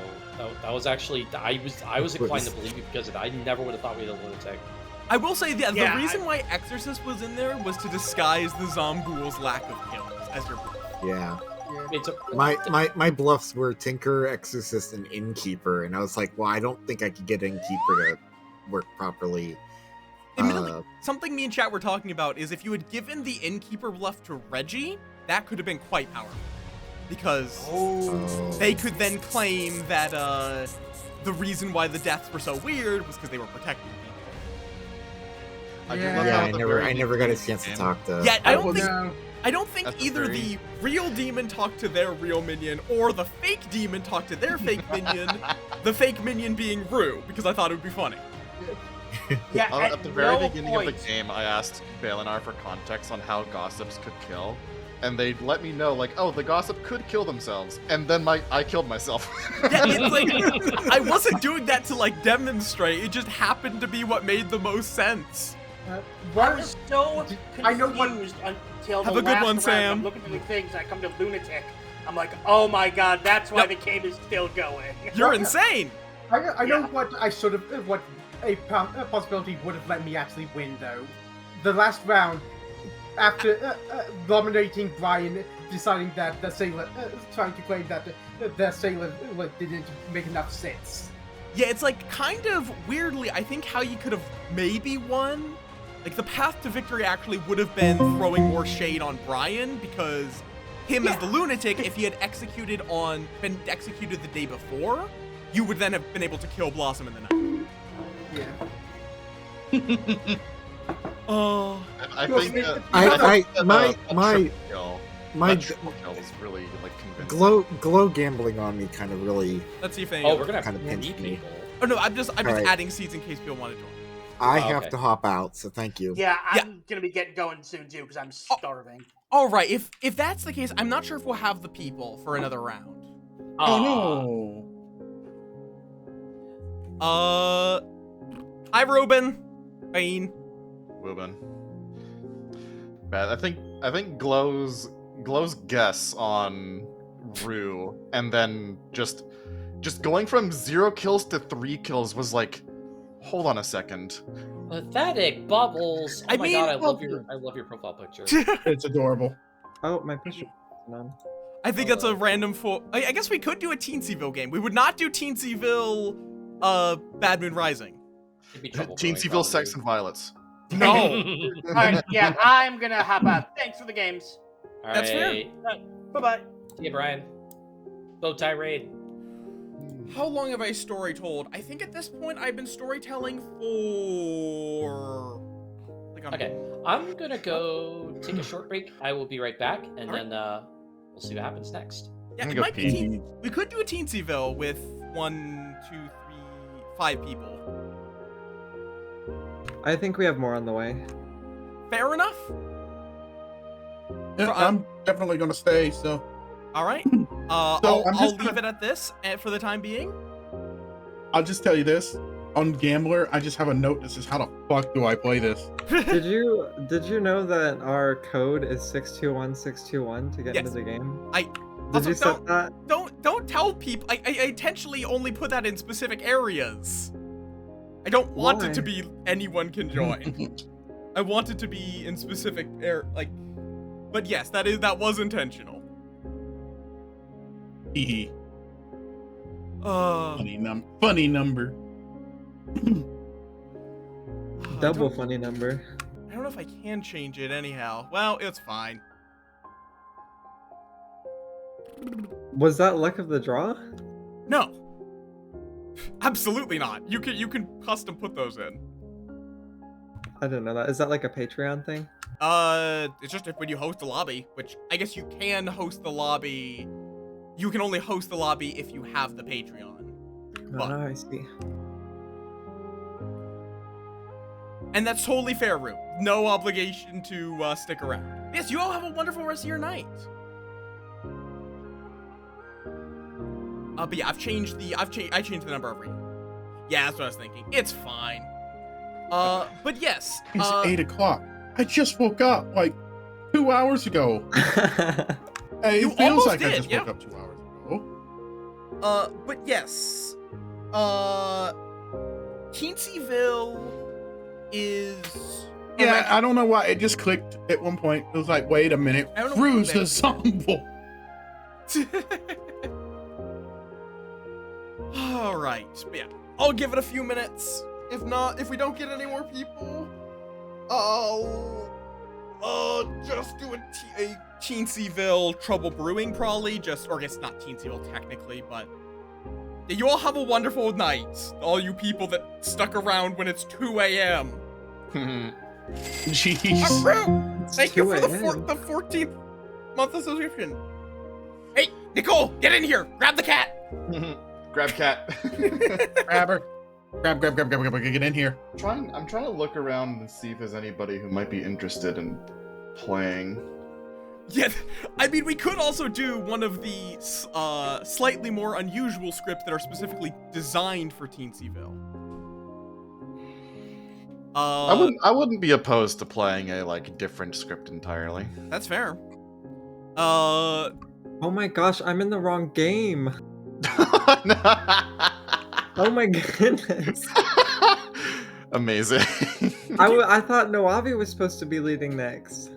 that was actually I was inclined to believe you because of that. I never would have thought we had a lunatic. I will say that Yeah, the reason why Exorcist was in there was to disguise the Zombool's lack of kills as your bluff. Yeah. It's a, My bluffs were Tinker, Exorcist, and Innkeeper, and I was like, well, I don't think I could get Innkeeper to work properly. Admittedly, something me and chat were talking about is if you had given the Innkeeper bluff to Reggie, that could have been quite powerful. Because they could then claim that the reason why the deaths were so weird was because they were protecting people. I do Yeah. love Yeah, how I at the never, very I never got a chance to game- talk to. Yeah, No. I don't think That's a either very- the real demon talked to their real minion or the fake demon talked to their fake minion, the fake minion being Rue, because I thought it would be funny. Yeah, At the very no beginning point. of the game, I asked Belenar for context on how gossips could kill, and they let me know, like, oh, the gossip could kill themselves, and then I killed myself. Yeah, it's like I wasn't doing that to like demonstrate. It just happened to be what made the most sense. I What was so I know what- confused until Have the a good last one, round. Sam. I'm looking through the things, I come to Lunatic. I'm like, oh my god, that's why Yep. the game is still going. You're insane. I know Yeah. what I sort of what a possibility would have let me actually win though. The last round, after nominating Brian, deciding that the sailor trying to claim that the sailor didn't make enough sense. Yeah, it's like kind of weirdly, I think how you could have maybe won, like the path to victory actually would have been throwing more shade on Brian because him as the lunatic, if he had been executed the day before, you would then have been able to kill Blossom in the night. Yeah. Oh, I Well, think it- that, I- that my- a my- triple kill, My that triple kill was really like convincing. glow gambling on me kind of really. let's see if any. oh, we're gonna have Kinda to pinched meet me. people. Oh no, I'm just Alright. adding seeds in case people want to join. I Oh, have okay. to hop out, so thank you. Yeah, Yeah. I'm gonna be getting going soon too because I'm Oh. starving. All right, if that's the case, I'm not sure if we'll have the people for another round. Oh Aw. no. Hi, Ruben. Bane. Ruben. bad. I think Glow's guess on Rue, and then just going from 0 kills to 3 kills was like, hold on a second. Pathetic Bubbles. Oh I my mean, god, I love your profile picture. It's adorable. Oh, my picture. None. I think that's a random I guess we could do a Teensyville game. We would not do Teensyville, Bad Moon Rising. It'd be trouble. Teensyville Sex and Violence. No. All right, yeah, I'm gonna hop out. Thanks for the games. That's fair. Bye bye. See you, Brian. Bowtie raid. How long have I story told? I think at this point I've been storytelling for... Okay, I'm gonna go take a short break. I will be right back, and then we'll see what happens next. Yeah, I'm it gonna might go be pee. we could do a Teensyville with 1, 2, 3, 5 people. I think we have more on the way. Fair enough? Yeah, I'm definitely gonna stay. So All right. So I'll I'm just leave gonna- it at this for the time being. I'll just tell you this: on Gambler, I just have a note that says, "How the fuck do I play this?" Did you know that our code is 621621 to get Yes. into the game? I- Did also you set that? Don't tell people. I intentionally only put that in specific areas. I don't want it to Why? be anyone can join. I want it to be in specific but yes, that was intentional. Hee Uh, funny number. Double funny number. I don't know if I can change it anyhow. Well, it's fine. Was that luck of the draw? No. Absolutely not. You can custom put those in. I didn't know that. Is that like a Patreon thing? It's just when you host a lobby, which I guess you can host the lobby. You can only host the lobby if you have the Patreon. But- Oh, I see. And that's totally fair, Rue. No obligation to stick around. Yes, you all have a wonderful rest of your night. But yeah, I changed the number of reading. Yeah, that's what I was thinking. It's fine. But yes. It's 8 o'clock. I just woke up like 2 hours ago. Hey, You it feels almost like I did, just yeah. woke up 2 hours ago. But yes. Teensyville is. Yeah, I don't know why it just clicked at one point. It was like, wait a minute, I don't know Rue's what that- ensemble. All right, but yeah, I'll give it a few minutes. If we don't get any more people, I'll just do a Teensyville Trouble Brewing probably. Or I guess not Teensyville technically, but yeah, you all have a wonderful night. All you people that stuck around when it's 2 a.m. Jeez. Rue, thank you for 2 the 14th month of subscription. Hey, Nicole, get in here. Grab the cat. Grab cat. Grab her. Grab, get in here. I'm trying to look around and see if there's anybody who might be interested in playing. Yeah, I mean, we could also do one of the slightly more unusual scripts that are specifically designed for Teensyville. I wouldn't be opposed to playing a different script entirely. That's fair. Oh my gosh, I'm in the wrong game. Oh my goodness. Amazing. I thought Noavi was supposed to be leading next.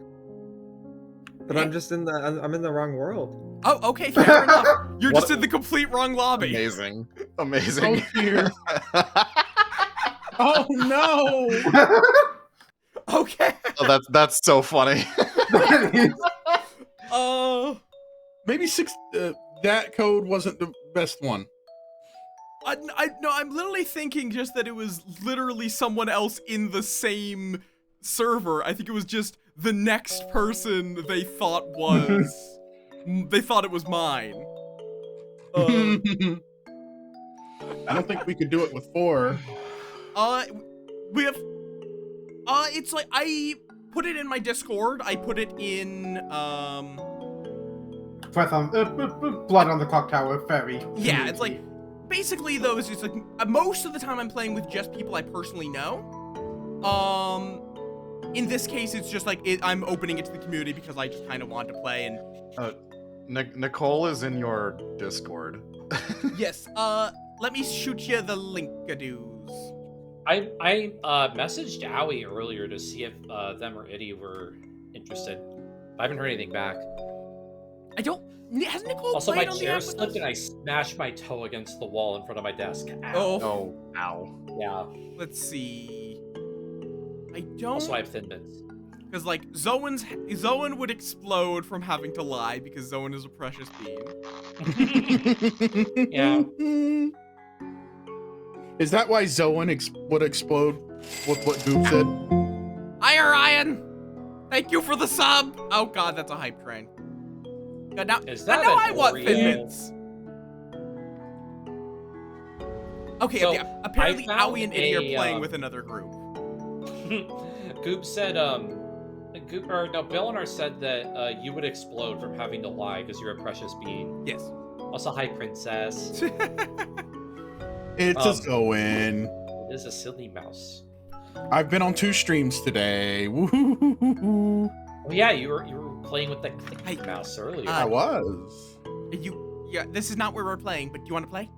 But I'm just in the wrong world. Oh, okay, fair enough. You're What- just in the complete wrong lobby. Amazing. Oh Amazing. dear. Oh no. Okay. Oh, that's so funny. Maybe that code wasn't the best one. No, I'm literally thinking just that it was literally someone else in the same server. I think it was just the next person they thought was. They thought it was mine. I don't think we could do it with 4. We have. It's like I put it in my Discord. I put it in. Blood on the clock tower, very. Yeah, it's like basically though. It's just like most of the time I'm playing with just people I personally know. in this case, it's just like I'm opening it to the community because I just kind of want to play. And Nicole is in your Discord. yes, let me shoot you the link-a-doos. I messaged Owie earlier to see if them or Itty were interested. I haven't heard anything back. Has Nicole Also, my played on the chair app with slipped us? and I smashed my toe against the wall in front of my desk. Ow. Oh, Ow. Yeah. let's see. I don't. Also, I have thin mints. Because, like, Zoan would explode from having to lie because Zoan is a precious being. Yeah. Is that why Zoan would explode with what Goop said? Hi, Ryan! Thank you for the sub! Oh god, that's a hype train. God, now, Is that now an I want Oreo? Thin Mints. Okay, So, yeah, apparently I found Owie and Itty are a, playing with another group. Goop said, Belinar said that you would explode from having to lie because you're a precious being. Yes. Also, hi, princess. It's a Zoan. It is a silly mouse. I've been on 2 streams today. Woo-hoo-hoo-hoo-hoo. Oh yeah, you were playing with the clicky Hey, mouse earlier. I was. Yeah, this is not where we're playing, but you want to play?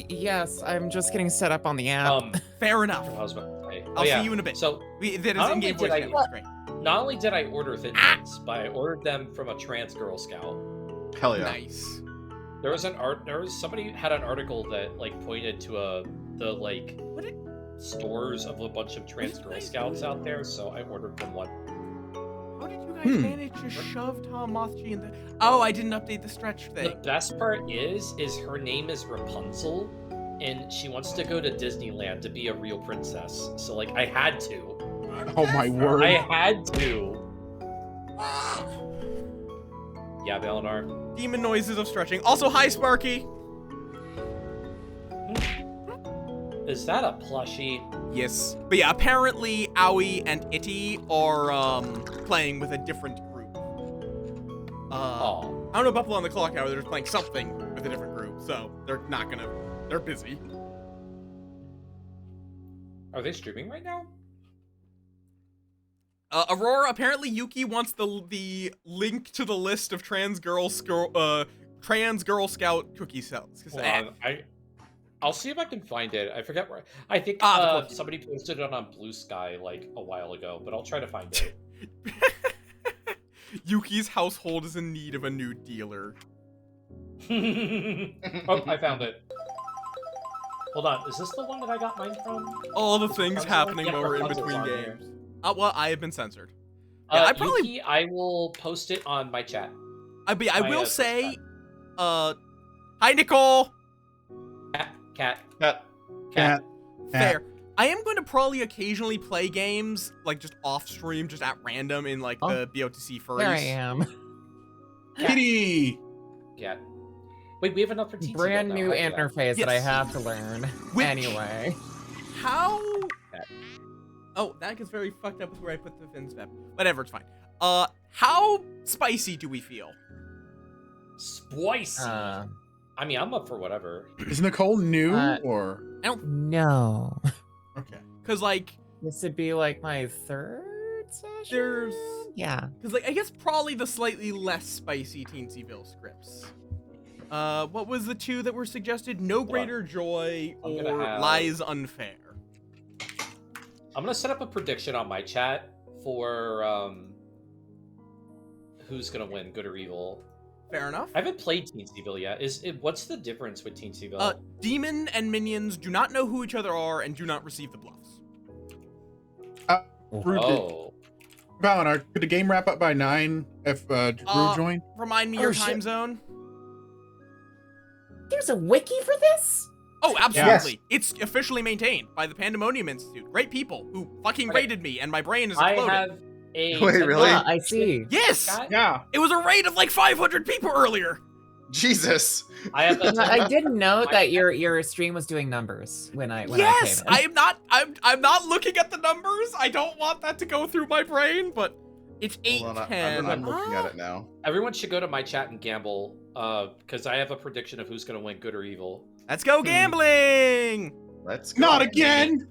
Yes, I'm just getting set up on the app. Fair enough. I was about to say. I'll see you in a bit. So, That is not in-game only voice did chat, which is great. not only did I order Thin Mints, but I ordered them from a trans Girl Scout. Hell yeah. Nice. There was somebody had an article that like pointed to the stores of a bunch of trans Girl Scouts out there, so I ordered them one. How did you guys manage to shove Tom Mothchi in the... Oh, I didn't update the stretch The thing. best part is her name is Rapunzel, and she wants to go to Disneyland to be a real princess. So like I had to. Oh my word. I had to. Yeah, Belinar. Demon noises of stretching. Also, hi, Sparky. Is that a plushie? Yes. But yeah, apparently Owie and Itty are playing with a different group. I don't know Buffalo on the Clock Hour, they're just playing something with a different group, so they're not gonna... They're busy. Are they streaming right now? Aurora, apparently Yuki wants the link to the list of trans Girl Scout cookie cells. Hold on, I'll see if I can find it. I forget where. I think somebody posted it on Blue Sky like a while ago, but I'll try to find it. Yuki's household is in need of a new dealer. Oh, I found it. Hold on, is this the one that I got mine from? All the things happening Yeah, while we're in Rapunzel's between on there. games. Well, I have been censored. Yeah, I probably... Yuki, I will post it on my chat. I will My, say, hi Nicole. Cat. Fair. I am going to probably occasionally play games, like just off stream, just at random in like the BOTC furries. There I am. Kitty. Cat. Wait, we have enough for TT. Brand now, new right? interface that I have to learn. Anyway. How? Oh, that gets very fucked up with where I put the fin step. Whatever, it's fine. How spicy do we feel? Spicy. I mean, I'm up for whatever. Is Nicole new or? I don't know. Okay. Cause like this would be like my 3rd session. Yeah. Cause like I guess probably the slightly less spicy Teensyville scripts. What was the 2 that were suggested? No Greater Joy or Lies Unfair. I'm gonna set up a prediction on my chat for who's gonna win, good or evil. Fair enough. I haven't played Teensyville yet. What's the difference with Teensyville? Demon and minions do not know who each other are and do not receive the bluffs. Valinar, could the game wrap up by 9 if Drew joined? Remind me your time zone. There's a wiki for this? Oh, absolutely. It's officially maintained by the Pandemonium Institute. Great people who fucking raided me and my brain is exploding. I have a... Wait, really? I see. Yes! Yeah. It was a raid of like 500 people earlier. Jesus. I have I did note that your stream was doing numbers when I came in. I'm not looking at the numbers. I don't want that to go through my brain, but it's 8:10. I'm looking at it now. Everyone should go to my chat and gamble, because I have a prediction of who's gonna win, good or evil. Let's go gambling! Let's go. Not again!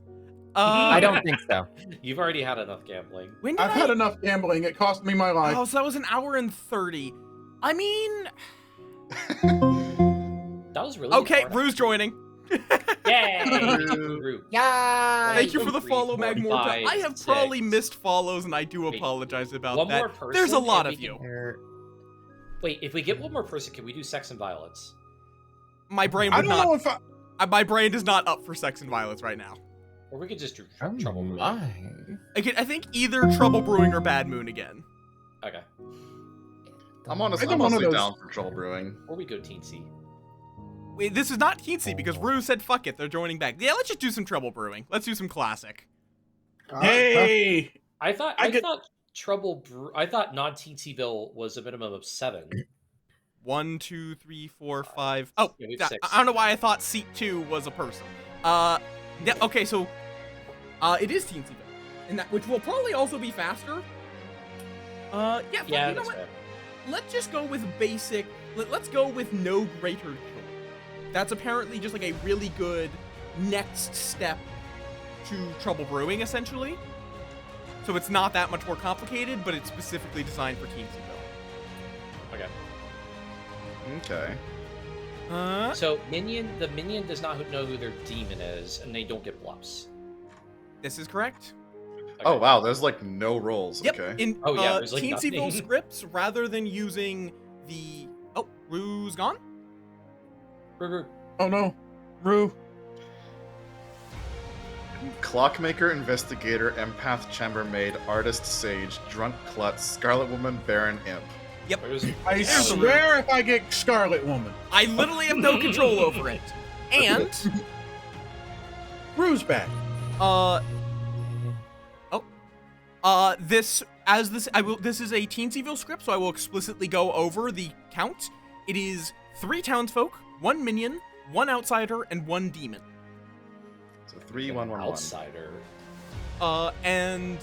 I don't think so. You've already had enough gambling. When did I've had enough gambling. It cost me my life. Oh, so that was an hour and 30. I mean, That was really okay, hard. Rue's joining. Yay! Rue. Yeah. Thank you for the 3, follow, 4, Magmorta. 5, I have probably 6. missed follows, and I do Wait, apologize about one that. more person, There's a lot and of we you. Wait, if we get one more person, can we do sex and violence? My brain I would don't know not. if I. My brain is not up for sex and violence right now. Or we could just do Oh trouble. my. I think either Trouble Brewing or Bad Moon again. Okay. I'm honestly, Either I'm one of honestly those- down for trouble brewing. Or we go teensy. Wait, this is not teensy because Rue said fuck it, they're joining back. Yeah, let's just do some Trouble Brewing. Let's do some classic. Hey, I thought I could- I thought non-Teensyville was a minimum of 7. 1, 2, 3, 4, 5. Oh, Yeah, we have yeah, 6. I don't know why I thought seat 2 was a person. Yeah, okay, so, it is Teensyville, and that, which will probably also be faster. Yeah, Yeah, you know that's what? fair. Let's just go with basic. Let's go with no greater joy. That's apparently just like a really good next step to Trouble Brewing, essentially. So it's not that much more complicated, but it's specifically designed for Teensyville. Okay. Okay. So the minion does not know who their demon is, and they don't get bluffs. This is correct. Okay. Oh wow, there's like no rolls. Yep. Okay. In Oh, yeah, there's, like, Teensyville nothing. scripts, rather than using the Rue's gone. Rue. oh no, Rue. Clockmaker, investigator, empath, chambermaid, artist, sage, drunk, klutz, scarlet woman, baron, imp. Where's- I There's a swear if I get Scarlet Woman, I literally have no control over it. And Rue's back. this is a Teensyville script, so I will explicitly go over the count. It is 3 townsfolk, 1 minion, 1 outsider, and 1 demon. So 3, 1, 1, 1. Outsider. And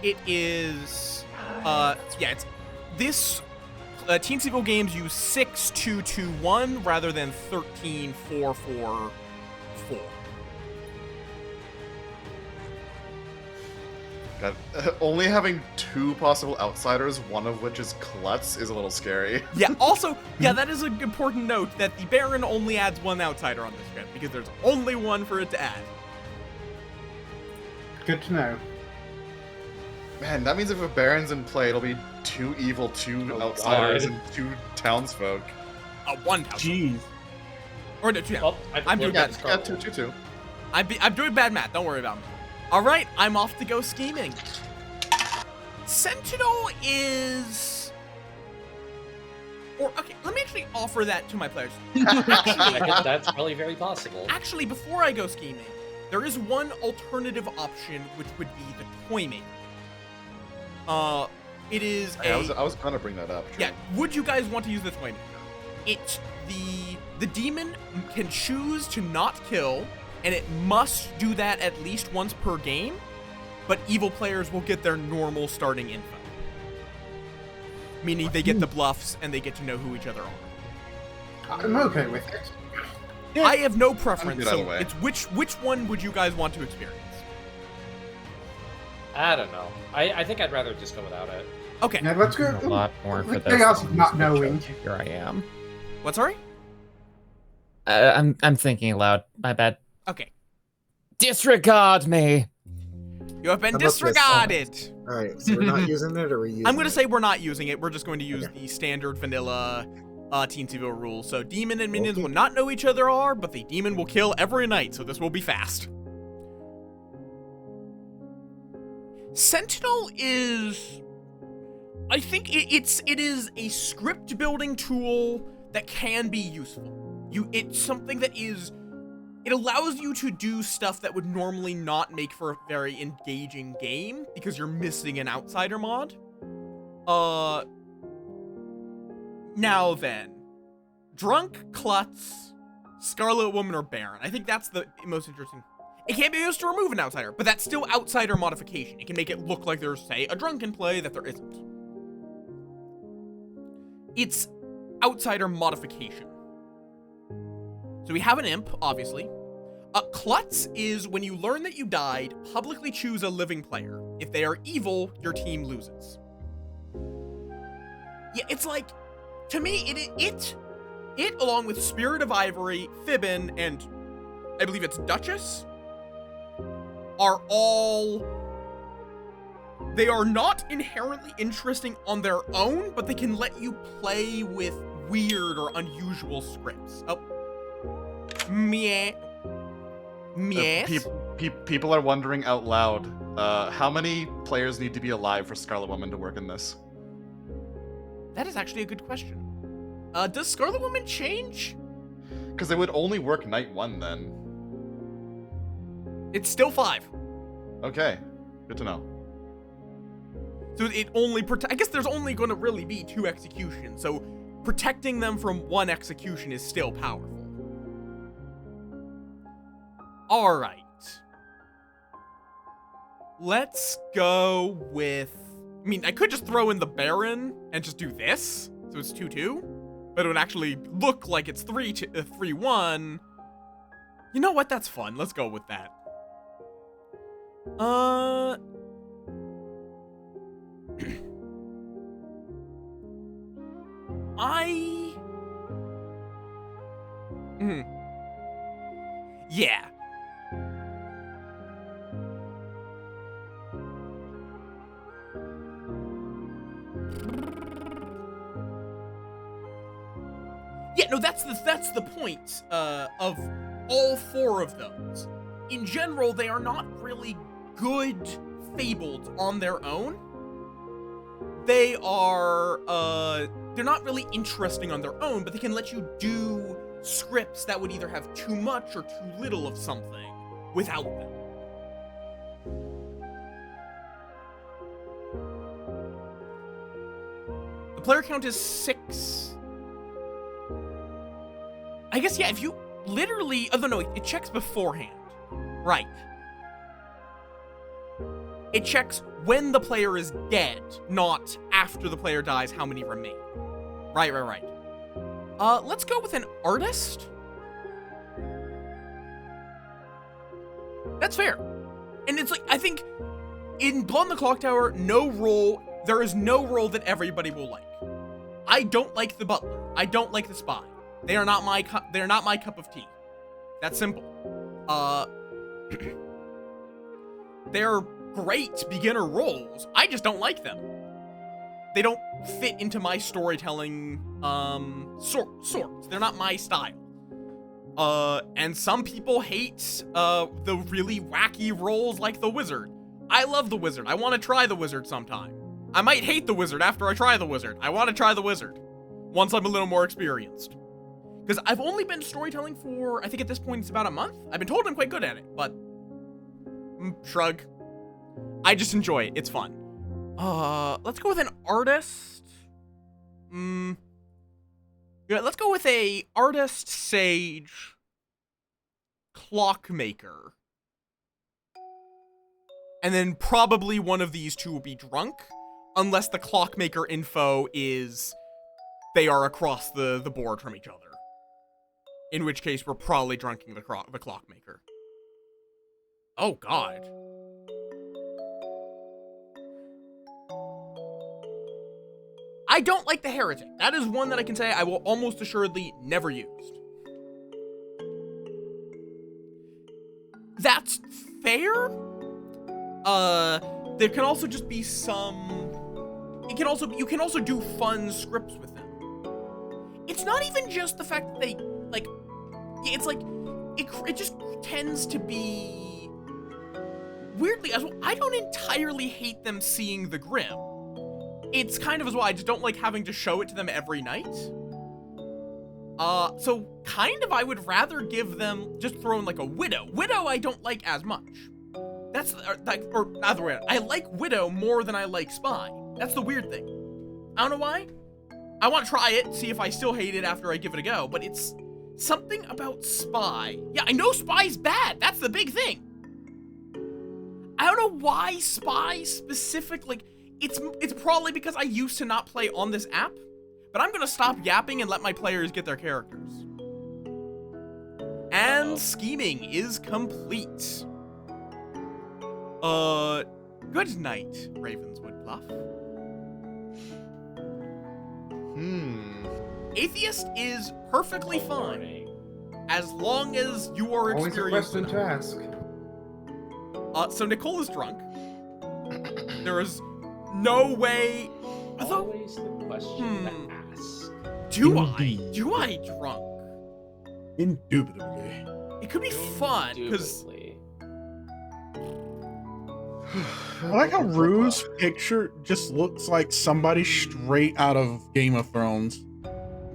it is it's this Teensyville games use 6, 2, 2, 1 rather than 13, 4, 4, 4. God, only having 2 possible outsiders, one of which is klutz, is a little scary. Yeah, also, that is an important note that the Baron only adds 1 outsider on this script because there's only 1 for it to add. Good to know. Man, that means if a baron's in play, it'll be 2 evil, 2 Oh, outsiders, God. and 2 townsfolk. 1 townsfolk. Jeez. Or no, 2 Oh, I'm doing Yeah, bad. yeah, 2, 2, 2. I'm doing bad math. Don't worry about me. All right, I'm off to go scheming. Sentinel is, okay. Let me actually offer that to my players. That's probably very possible. Actually, before I go scheming, there is one alternative option, which would be the Toy Maker. It is I was gonna bring that up. True. Yeah, would you guys want to use the Toy Maker? It's the demon can choose to not kill, and it must do that at least once per game, but evil players will get their normal starting info. Meaning they get the bluffs and they get to know who each other are. I'm okay with it. Yeah. I have no preference, good either so way. it's which one would you guys want to experience? I don't know. I think I'd rather just go without it. Okay. Now let's go. A lot more for with this. chaos than of not just the knowing. judge. Here I am. What, sorry? I'm thinking aloud. My bad. Okay. Disregard me. You have been How about this? disregarded. All right, so we're not using it, or are we using I'm going to it? say we're not using it. We're just going to use Okay. the standard vanilla Teensyville rule. So demon and minions Okay. will not know each other are, but the demon will kill every night, so this will be fast. Sentinel is, I think it is a script building tool that can be useful. It's something that is, it allows you to do stuff that would normally not make for a very engaging game because you're missing an outsider mod. Now then, Drunk, Klutz, Scarlet Woman, or Baron. I think that's the most interesting. It can't be used to remove an outsider, but that's still outsider modification. It can make it look like there's, say, a drunken play that there isn't. It's outsider modification. So we have an imp, obviously. Klutz is when you learn that you died, publicly choose a living player. If they are evil, your team loses. Yeah, it's like, to me, it along with Spirit of Ivory, Fibbin, and I believe it's Duchess, are all... They are not inherently interesting on their own, but they can let you play with weird or unusual scripts. Oh. Meh. People are wondering out loud, how many players need to be alive for Scarlet Woman to work in this? That is actually a good question. Does Scarlet Woman change? Because it would only work night 1 then. It's still 5. Okay, good to know. So it only I guess there's only going to really be 2 executions, so protecting them from 1 execution is still powerful. Alright. Let's go with... I mean, I could just throw in the Baron and just do this, so it's 2-2, but it would actually look like it's 3-1. You know what? That's fun. Let's go with that. Yeah. Yeah, no, that's the point of all 4 of those. In general, they are not really good fabled on their own. They are, they're not really interesting on their own, but they can let you do scripts that would either have too much or too little of something without them. The player count is 6. I guess, yeah, if you literally... Oh, no, it checks beforehand. Right. It checks when the player is dead, not after the player dies how many remain. Right. Let's go with an artist. That's fair. And it's like, I think, in Blood on the Clock Tower, there is no role that everybody will like. I don't like the butler. I don't like the spy. They are not my cup of tea. That's simple. They're great beginner roles. I just don't like them. They don't fit into my storytelling sorts. They're not my style. And some people hate the really wacky roles like the wizard. I love the wizard. I want to try the wizard sometime. I might hate the wizard after I try the wizard. I want to try the wizard once I'm a little more experienced. Because I've only been storytelling for, I think at this point it's about a month. I've been told I'm quite good at it, but shrug. I just enjoy it. It's fun. Let's go with an artist. Yeah, let's go with a artist, sage, clockmaker. And then probably one of these 2 will be drunk, unless the clockmaker info is they are across the board from each other. In which case, we're probably drunking the clockmaker. Oh, God. I don't like the heretic. That is one that I can say I will almost assuredly never use. That's fair. There can also just be you can also do fun scripts with them. It's not even just the fact that they, like, it's like, it just tends to be, weirdly as well, I don't entirely hate them seeing the Grim. It's kind of as well, I just don't like having to show it to them every night. So kind of I would rather give them, just throw in like a Widow. Widow I don't like as much. That's, or other way, I like Widow more than I like Spy. That's the weird thing. I don't know why. I want to try it, see if I still hate it after I give it a go, but it's something about Spy. Yeah, I know Spy's bad. That's the big thing. I don't know why Spy specifically, it's probably because I used to not play on this app, but I'm gonna stop yapping and let my players get their characters. And Everyone's scheming is complete. Good night, Ravenswood Bluff. Atheist is perfectly fine as long as you are Always a experienced question enough. to ask. So Nicole is drunk. There is no way. Always the question to ask. Do Indeed. I drunk? Indubitably. It could be fun because Indubitably. I like how Rue's picture just looks like somebody straight out of Game of Thrones.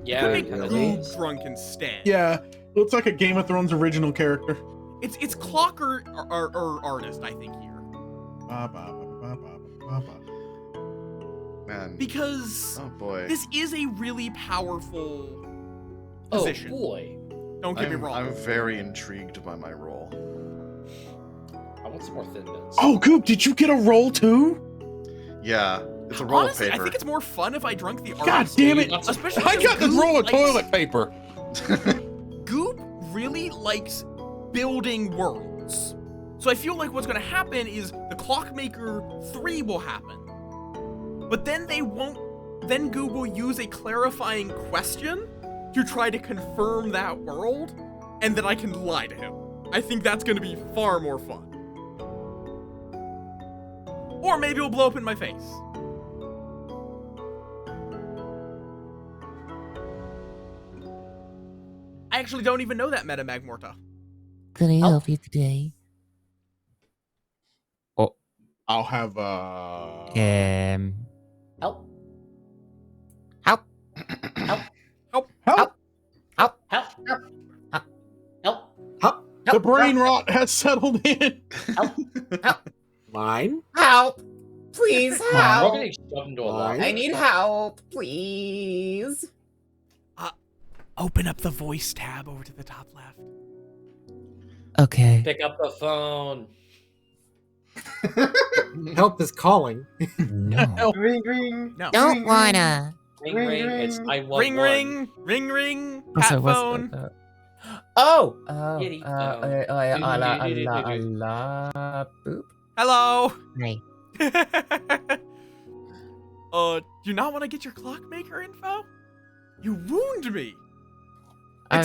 Yeah, make it kinda Goob does. drunk instead. Yeah, looks like a Game of Thrones original character. It's Clocker or artist, I think here. Ba, ba, ba, ba, ba, ba, ba. Man. Because Oh boy. this is a really powerful position. Oh boy. Don't get me wrong. I'm very intrigued by my role. I want some more thin mints. Oh, Goop, did you get a roll too? Yeah, it's a roll Honestly, of paper. I think it's more fun if I drunk the artist. God damn it! Especially I because got this Goop roll of likes- toilet paper. Goop really likes building worlds. So I feel like what's going to happen is the Clockmaker 3 will happen. But then they won't. Then Goop will use a clarifying question to try to confirm that world, and then I can lie to him. I think that's going to be far more fun. Or maybe it'll blow up in my face. I actually don't even know that meta Magmorta. Can I help you today? I'll have Help. Help. Help. Help. Help. help. Help. Help. Help. The brain rot has settled in. Mine? Help. Please We're help. getting shoved into a lava. I need help. Please. Open up the voice tab over to the top left. Okay. Pick up the phone. Help is calling. No. Ring, ring. No. Don't Ring, wanna. Ring, Ring, ring. It's ring. 911. Ring, ring, ring, ring. Also, Pat what's phone. the- Oh. Kitty phone. Boop. Hello. Hey. Do you not want to get your Clockmaker info? You wound me. I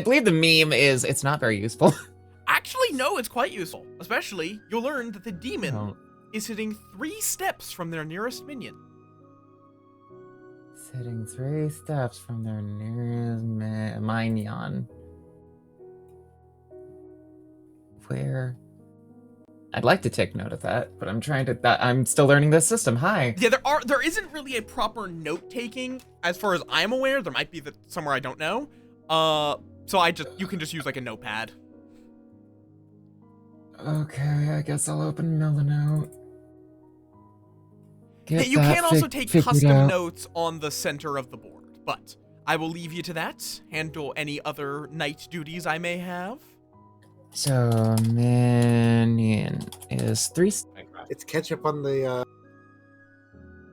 believe the meme is it's not very useful. Actually, no, it's quite useful. Especially, you'll learn that the demon No. is sitting 3 steps from their nearest minion. Sitting 3 steps from their nearest minion. Where? I'd like to take note of that, but I'm still learning this system. Hi. Yeah, there isn't really a proper note taking as far as I'm aware. There might be somewhere I don't know. So you can just use like a notepad. Okay, I guess I'll open Milanote. Yeah, you can also take custom notes on the center of the board, but I will leave you to that. Handle any other night duties I may have. So, minion is 3. It's ketchup on the.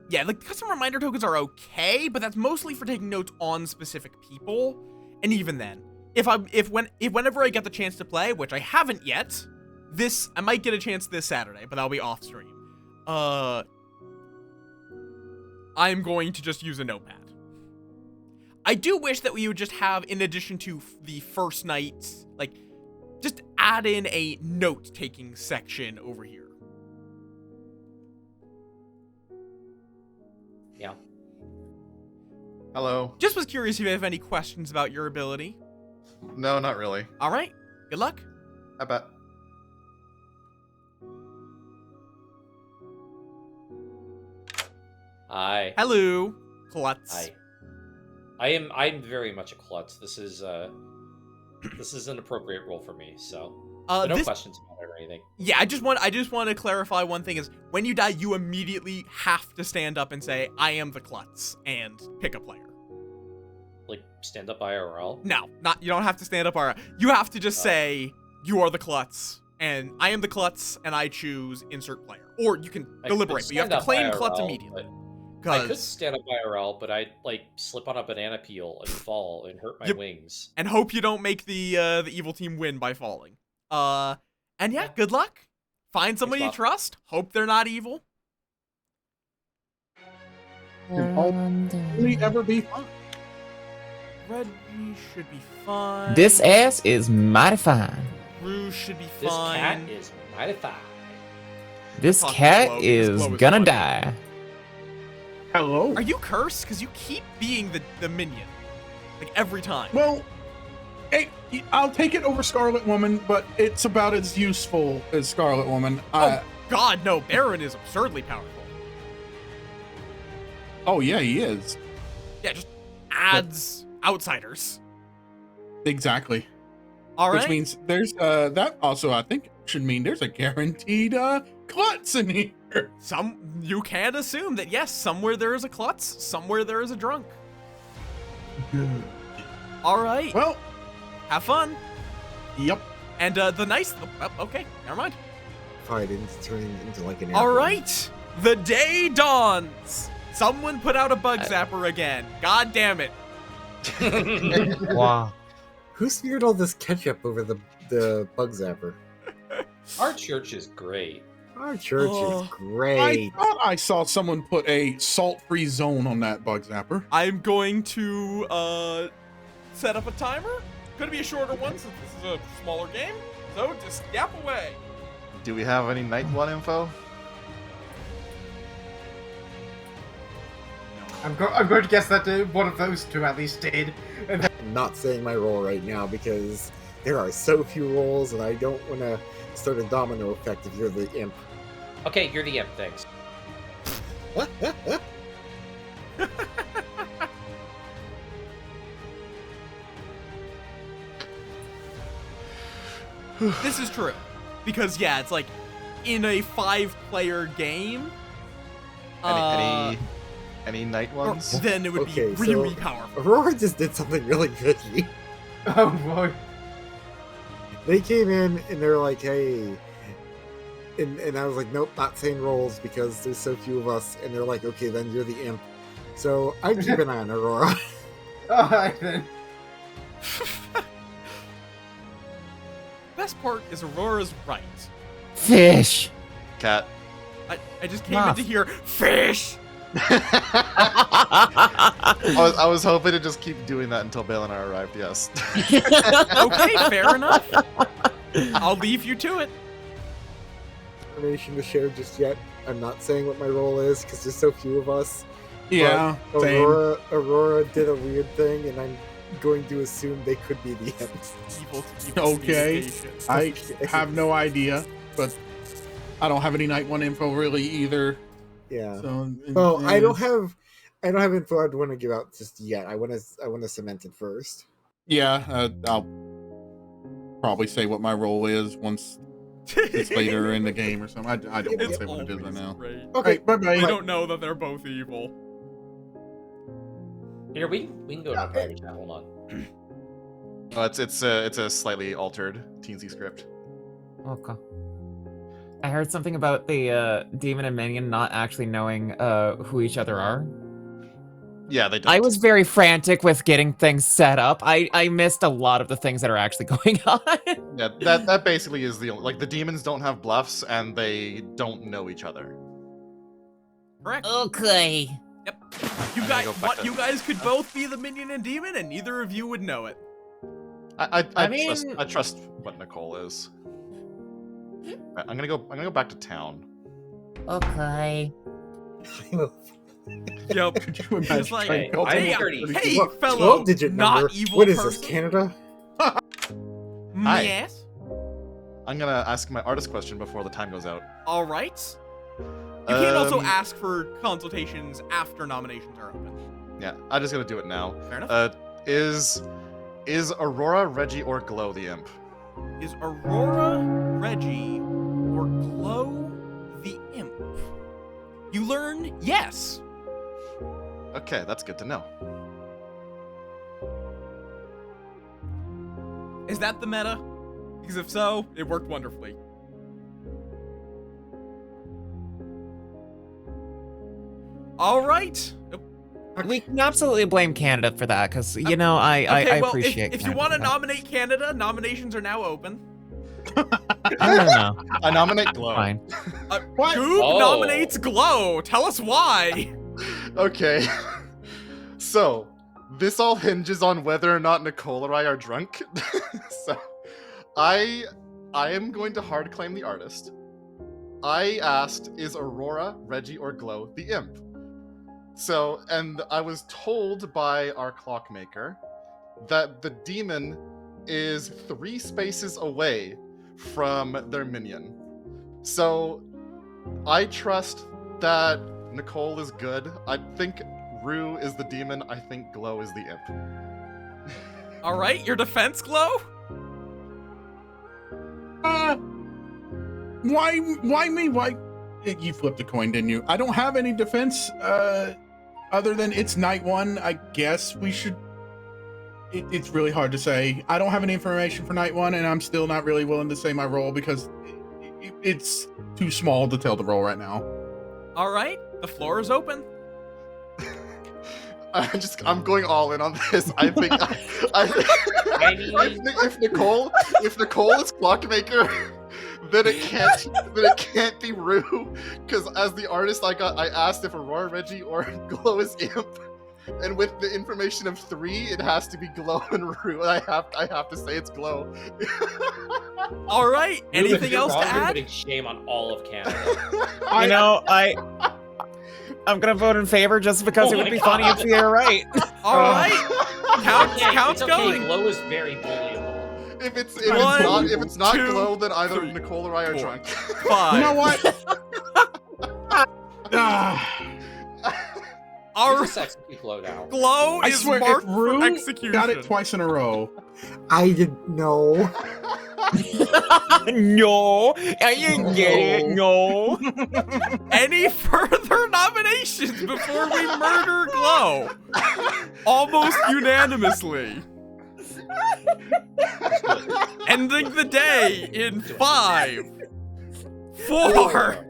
Yeah, the custom reminder tokens are okay, but that's mostly for taking notes on specific people. And even then, whenever I get the chance to play, which I haven't yet, I might get a chance this Saturday, but that'll be off stream. I'm going to just use a notepad. I do wish that we would just have, in addition to the first night, like, just add in a note-taking section over here. Yeah. Hello. Just was curious if you have any questions about your ability. No, not really. All right. Good luck. I bet. Hi. Hello, Klutz. Hi. I'm very much a klutz. This is an appropriate role for me, so no questions about it or anything. Yeah, I just want to clarify one thing is when you die, you immediately have to stand up and say, I am the Klutz, and pick a player. Like stand up IRL? No, you don't have to stand up or you have to just say you are the Klutz and I am the Klutz and I choose insert player. Or you can deliberate, but you have to claim Klutz immediately. I could Cause stand up IRL, but I'd like slip on a banana peel and fall and hurt my Yep. wings. and hope you don't make the evil team win by falling. And yeah, Yeah. good luck. Find somebody you Bob. trust. Hope they're not evil. Really ever be fun. Reggie should be fine. This ass is mighty fine. Rouge should be This fine. cat is mighty fine. This Talk to cat Glow, because Glow is is gonna funny. die. Hello. Are you cursed? Because you keep being the minion. Like, every time. Well, hey, I'll take it over Scarlet Woman, but it's about as useful as Scarlet Woman. Oh, God, no. Baron is absurdly powerful. Oh, yeah, he is. Yeah, just adds outsiders. Exactly. All right. Which means there's, that also, I think, should mean there's a guaranteed, klutz in here. You can assume that, yes, somewhere there is a klutz, somewhere there is a drunk. Good. All right. Well, Have fun. yep. And okay, never mind. If I didn't turn into like an All apple. right. The day dawns. Someone put out a bug zapper again. God damn it. Wow. Who smeared all this ketchup over the bug zapper? Our church is great. Our church Oh. is I great. thought I saw someone put a salt-free zone on that bug zapper. I'm going to set up a timer. Gonna be a shorter one since this is a smaller game. So just yap away. Do we have any Night One info? I'm going to guess that one of those two at least did. And then, I'm not saying my role right now because there are so few roles, and I don't want to start a domino effect if you're the imp. Okay, you're the imp, thanks. This is true. Because yeah, it's like in a 5-player game. Any night ones? Then it would Okay, be really so- powerful. Aurora just did something really fishy. oh boy. They came in and they're like, hey. And I was like, nope, not saying roles because there's so few of us. And they're like, okay, then you're the imp. So I keep an eye on Aurora. Alright then. Best part is Aurora's right. Fish. Cat. I just came Moth. in to hear fish. I was hoping to just keep doing that until Bale and I arrived, yes. Okay, fair enough. I'll leave you to it. Information to share just yet. I'm not saying what my role is because there's so few of us. Yeah, But same. Aurora did a weird thing, and I'm going to assume they could be the imps. Evil Okay. communication. I have no idea, but I don't have any Night One info really either. Yeah. So, Well, I don't have info I'd want to give out just yet. I want to cement it first. Yeah, I'll probably say what my role is once it's later in the game or something. I don't want to It's say what it is right always now. great. Okay, Bye bye. We don't know that they're both evil. Here, we can go to a private chat. Hold on. Oh, it's a slightly altered teensy script. Okay. I heard something about the demon and minion not actually knowing who each other are. Yeah, they don't. I was very frantic with getting things set up. I missed a lot of the things that are actually going on. Yeah, that basically is the only, like, the demons don't have bluffs and they don't know each other. Correct. Okay. Yep. I'm gonna go back to- You guys could both be the minion and demon, and neither of you would know it. I mean- trust what Nicole is. I'm gonna go back to town. Okay. Yep. Could you imagine Just like, trying to go hey, to- 30. hey, What, fellow, 12-digit not number? evil What is person. this, Canada? Hi. Yes. I'm gonna ask my artist question before the time goes out. All right. You can also Um, ask for consultations after nominations are open. Yeah, I'm just gonna do it now. Fair enough. Is Aurora, Reggie, or Glow the imp? Is Aurora, Reggie, or Glow the imp? You learn yes. Okay, that's good to know. Is that the meta? Because if so, it worked wonderfully. All right. We can absolutely blame Canada for that, because, you know, Okay, I well, appreciate if you Canada want to for that. nominate Canada, nominations are now open. No. I nominate Glow. Fine. What? Goob Oh. nominates Glow. Tell us why. Okay. So, this all hinges on whether or not Nicole or I are drunk. So, I am going to hard claim the artist. I asked, is Aurora, Reggie, or Glow the imp? So, and I was told by our clockmaker that the demon is 3 spaces away from their minion. So, I trust that Nicole is good. I think Rue is the demon. I think Glow is the imp. All right, your defense, Glow? Why me? Why? You flipped a coin, didn't you? I don't have any defense, other than it's night 1. I guess we should. It's really hard to say. I don't have any information for night 1, and I'm still not really willing to say my role because it's too small to tell the role right now. All right, the floor is open. I'm going all in on this. I think if Nicole is clockmaker, then it can't be Rue, because as the artist, I asked if Aurora, Reggie, or Glow is imp, and with the information of 3, it has to be Glow and Rue. And I have to say it's Glow. All right, anything else to You're add? putting shame on all of Canada. You know, I'm gonna vote in favor just because it would be funny if you're right. All right, counts It's okay. going. Glow is very bullyable. If it's One, not 2, Glow, then either 3, Nicole or I are 4, drunk. 5. You know what? Our Just execute Glow now. Glow I is swear, if marked for Rue execution. got it twice in a row. I didn't know. No, I didn't get it. No. Any further nominations before we murder Glow? Almost unanimously. Ending the day in 5, 4,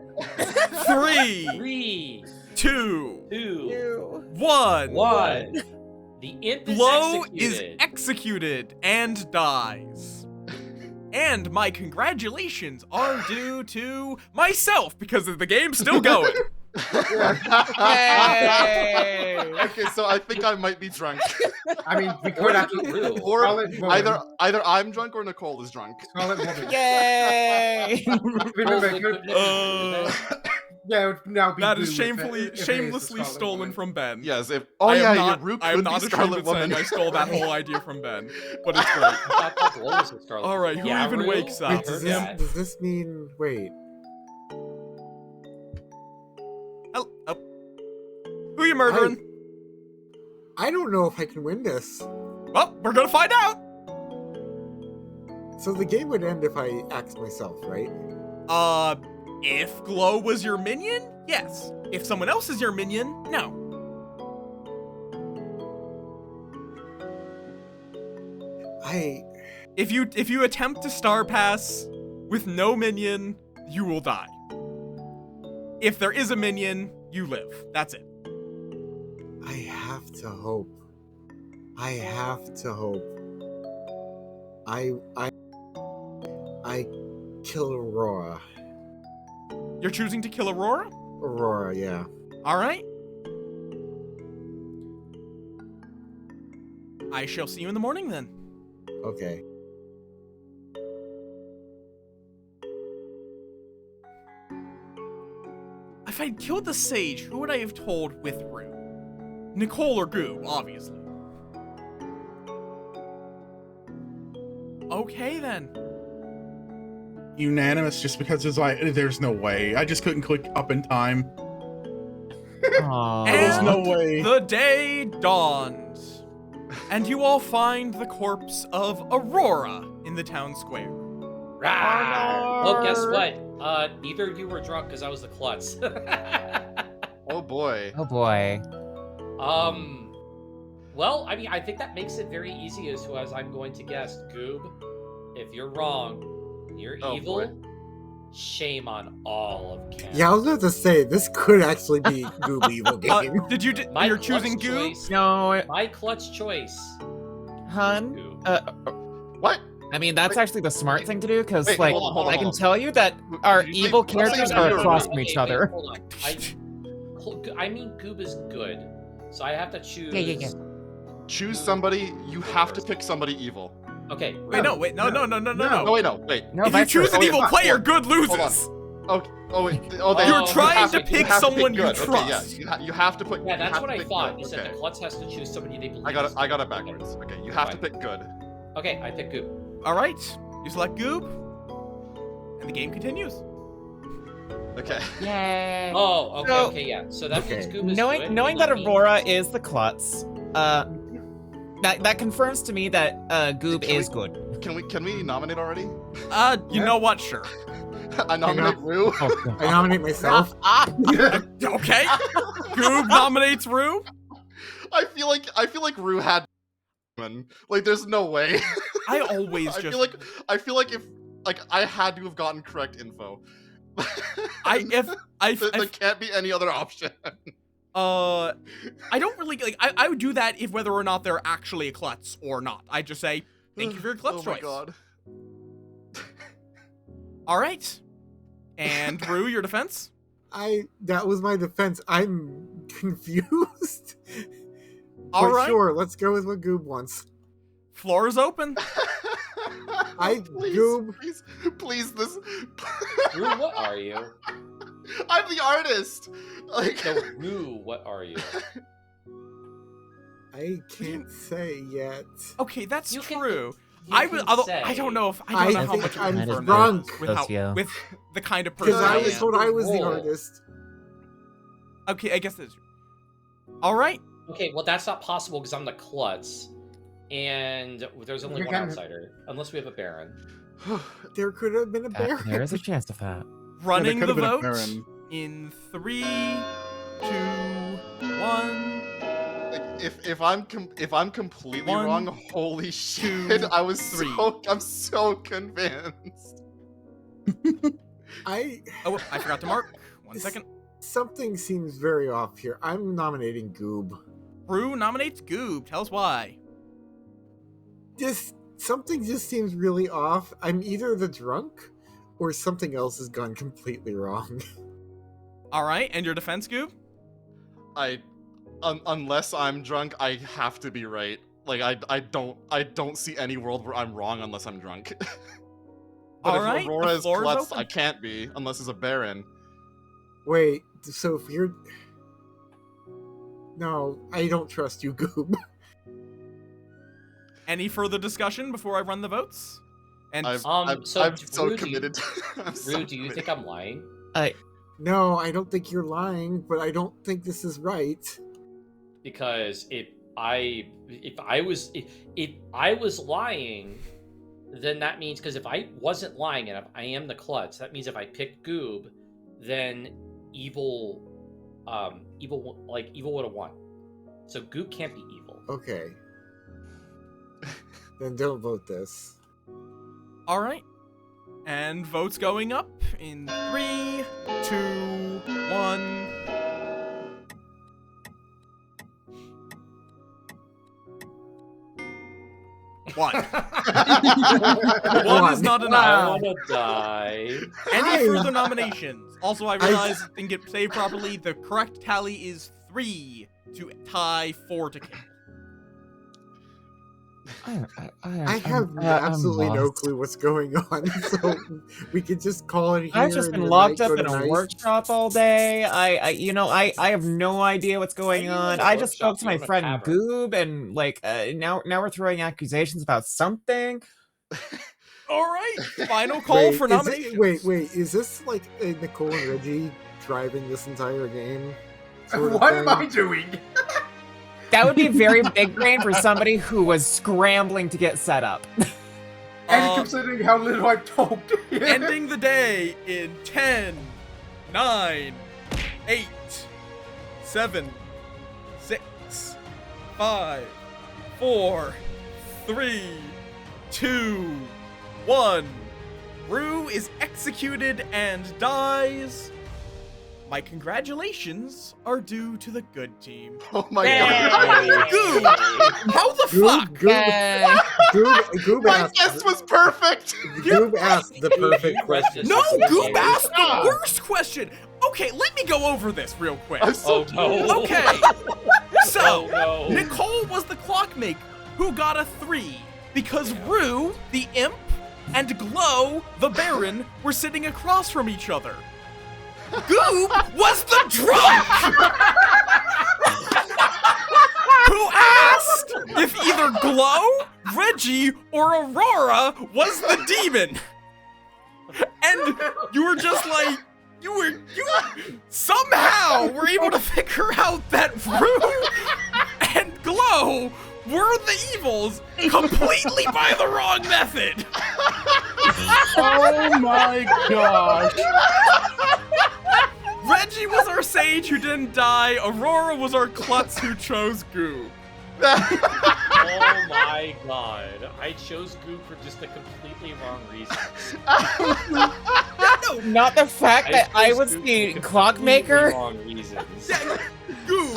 3, 3, 2, 2, 1. 1. The imp is Glow executed. is executed and dies. And my congratulations are due to myself because the game's still going. Yay! Okay, so I think I might be drunk. I mean, we could actually. Rue. Or Scarlet Woman. either I'm drunk or Nicole is drunk. Scarlet Woman. Yay! Remember, it could, yeah, it would now be That Blue is if shamelessly it is the shamelessly Scarlet stolen Woman. from Ben. Yes, if I am yeah, not, Rue I am could not be ashamed Scarlet of saying Woman. I stole that whole idea from Ben, but it's great. I thought Glow was the Scarlet. All right, who Yeah, even Rue, wakes I up? heard Wait, that. does this mean? Wait. Oh, who you murdering? I don't know if I can win this. Well, we're gonna find out. So the game would end if I axed myself, right? If Glow was your minion, yes. If someone else is your minion, no. If you attempt to star pass with no minion, you will die. If there is a minion, you live. That's it. I have to hope. I have to hope. I kill Aurora. You're choosing to kill Aurora? Aurora, yeah. All right. I shall see you in the morning then. Okay. If I'd killed the sage, who would I have told with Rue? Nicole or Goob, obviously. Okay then. Unanimous, just because it's like there's no way. I just couldn't click up in time. Aw. There's And no way. the day dawns, and you all find the corpse of Aurora in the town square. Rah! Well, guess what? Neither of you were drunk because I was the klutz. Oh boy. Oh boy. Well, I mean, I think that makes it very easy as to as I'm going to guess. Goob, if you're wrong, you're Oh, evil. boy. Shame on all of Ken. Yeah, I was about to say this could actually be Goob Evil game. You're choosing Goob? choice. No, My clutch choice. hun. Goob. What? I mean, that's actually the smart thing to do, because, Wait, like, hold on, I can hold on. tell you that our Did you say- evil did you say characters you are were across right? from each Wait, other. hold on. I mean, Goob is good, so I have to choose. Yeah. Choose somebody. You have to pick somebody evil. Okay. Wait, no. No, wait, no. No, If you vice choose an versa. evil player, good Hold loses. Okay. Oh, wait. Oh, You're you trying have to to- pick you have to someone you good. Okay, yeah, trust. you have to put. Yeah, you that's have what to I pick thought. good. You said the klutz has to choose somebody they believe. I got is it backwards. Okay, you have to pick good. Okay, I pick Goob. All right. You select Goob, and the game continues. Okay. Yay. Oh, okay, So- okay, yeah. So that means Goob is Knowing good. knowing and that means- Aurora is the klutz, that confirms to me that Goob Can we- is good. Can we nominate already? You know what? Sure. I nominate Rue. Oh, I nominate myself. Okay. Goob nominates Rue. I feel like Rue had like there's no way. I always I just. feel like if I had to have gotten correct info. There can't be any other option. I don't really like. I would do that if whether or not they're actually a klutz or not. I just say thank you for your klutz Oh my choice. god. All right. And Rue, your defense. That was my defense. I'm confused. All but right. sure, let's go with what Goob wants. Floor is open. Please, this. Rue, what are you? I'm the artist. Like. No, Rue, what are you? I can't say yet. Okay, that's You can- true. You I can would. Although say- I don't know if I how think much I'm of an drunk. with the kind of person Because I I was am. told I was the Roll. artist. Okay, I guess that's. All right. Okay, well that's not possible because I'm the klutz, and there's only You one can- outsider, unless we have a baron. There could have been a bear. there is a chance of that. Running could the have been a vote Baron. in 3, 2, 1. If I'm completely One, wrong, holy shit! three. I'm so convinced. Oh, I forgot to mark. 1 second. Something seems very off here. I'm nominating Goob. Rue nominates Goob. Tell us why. Something just seems really off. I'm either the drunk or something else has gone completely wrong. All right, and your defense, Goob? Unless I'm drunk, I have to be right. Like I don't see any world where I'm wrong unless I'm drunk. But All if right, Aurora the is floor is klutz, open. I can't be unless it's a baron. Wait, so if you're... No, I don't trust you, Goob. Any further discussion before I run the votes? And I'm So, so Rue, committed. I'm so Rue, do you committed. think I'm lying? No, I don't think you're lying, but I don't think this is right. Because if I was lying, then that means because if I wasn't lying and if I am the klutz, that means if I picked Goob, then evil would have won. So Goob can't be evil. Okay. Then don't vote this. all right. And votes going up in 3, 2, 1. One. One is not I enough. wanna die. Any further nominations? Also, I realized didn't get saved properly. The correct tally is 3 to tie 4 to kill. I have absolutely no clue what's going on, so we could just call it here. I've just and been your locked night up go in a nice. workshop all day. I have no idea what's going Why are you on. in a I just workshop? spoke to You're my in a friend tavern. Goob, and now we're throwing accusations about something. All right. Final call for is it- nomination. wait, is this like Nicole and Reggie driving this entire game? sort of What am thing? I doing? That would be very big brain for somebody who was scrambling to get set up. And considering how little I've talked. Ending the day in 10, 9, 8, 7, 6, 5, 4, 3, 2, 1. Rue is executed and dies. My congratulations are due to the good team. Oh my Yay! god. Goob! How the fuck? Goob My asked, guess was perfect. Goob asked the perfect question. No, That's Goob okay. asked the worst question. Okay, let me go over this real quick. I'm so Oh no. Okay, so Oh, no. Nicole was the clockmaker who got a 3 because Rue, the imp, and Glow, the Baron, were sitting across from each other. Goob was the drunk who asked if either Glow, Reggie, or Aurora was the demon. And you were just like, you somehow were able to figure out that Rue and Glow were the evils completely by the wrong method. Oh my gosh. Reggie was our sage who didn't die. Aurora was our klutz who chose Goo. Oh my god. I chose Goop for just a completely wrong reason. Not the fact that I chose was Goop the for clockmaker. completely wrong reasons. Yeah, Goo,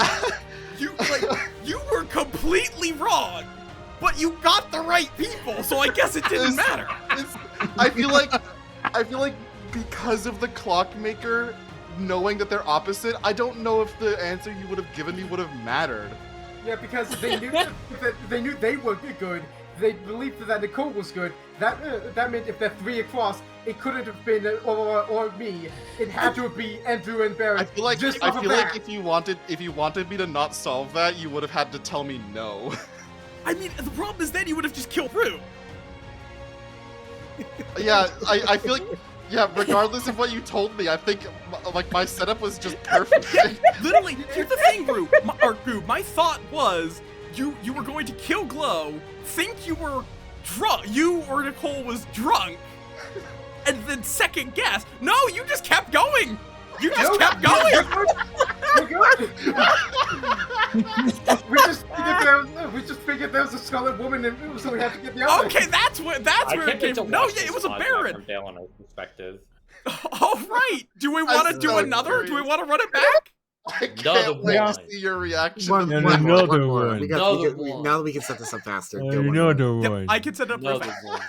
you were completely wrong, but you got the right people, so I guess it didn't matter. I feel like because of the clockmaker knowing that they're opposite, I don't know if the answer you would have given me would have mattered. Yeah, because they knew that they knew they were good. They believed that Nicole was good. That meant if they're 3 across, it couldn't have been or me. It had to be Andrew and Barry. I feel like just off of that. if you wanted me to not solve that, you would have had to tell me no. I mean, the problem is then you would have just killed Rue. Yeah, I feel like, yeah, regardless of what you told me, I think like my setup was just perfect. Literally, here's the thing, Rue, my thought was you were going to kill Glow, think you were drunk, you or Nicole was drunk, and then second guess. No, you just kept going. You just kept going. We're good. we just figured there was a Scarlet Woman, and so we had to get the other. Okay, that's where it came from. No, yeah, it was a Baron. From Dalenor's perspective. All right. Do we want to I'm do so another? Do we curious. want to run it back? I Another can't wait one. to see your reaction. One, to one that. more, Another one more. one. Another one. Now that we can set this up faster. Go one more. Another Yep, one. I can set up real Another fast. one.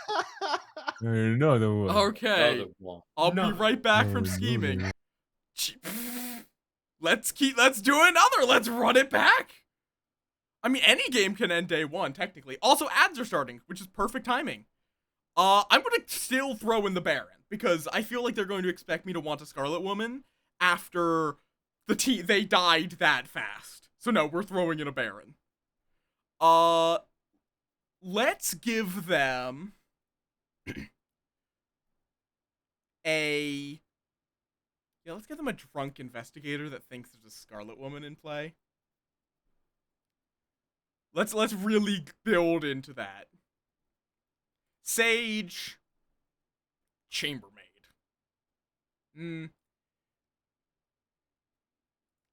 Another one. Okay. Another one. I'll be right back from scheming. Let's do another. Let's run it back. I mean, any game can end day 1, technically. Also, ads are starting, which is perfect timing. I'm gonna still throw in the Baron, because I feel like they're going to expect me to want a Scarlet Woman after they died that fast. So no, we're throwing in a Baron. Let's give them let's give them a drunk investigator that thinks there's a Scarlet Woman in play. Let's really build into that. Sage, chambermaid.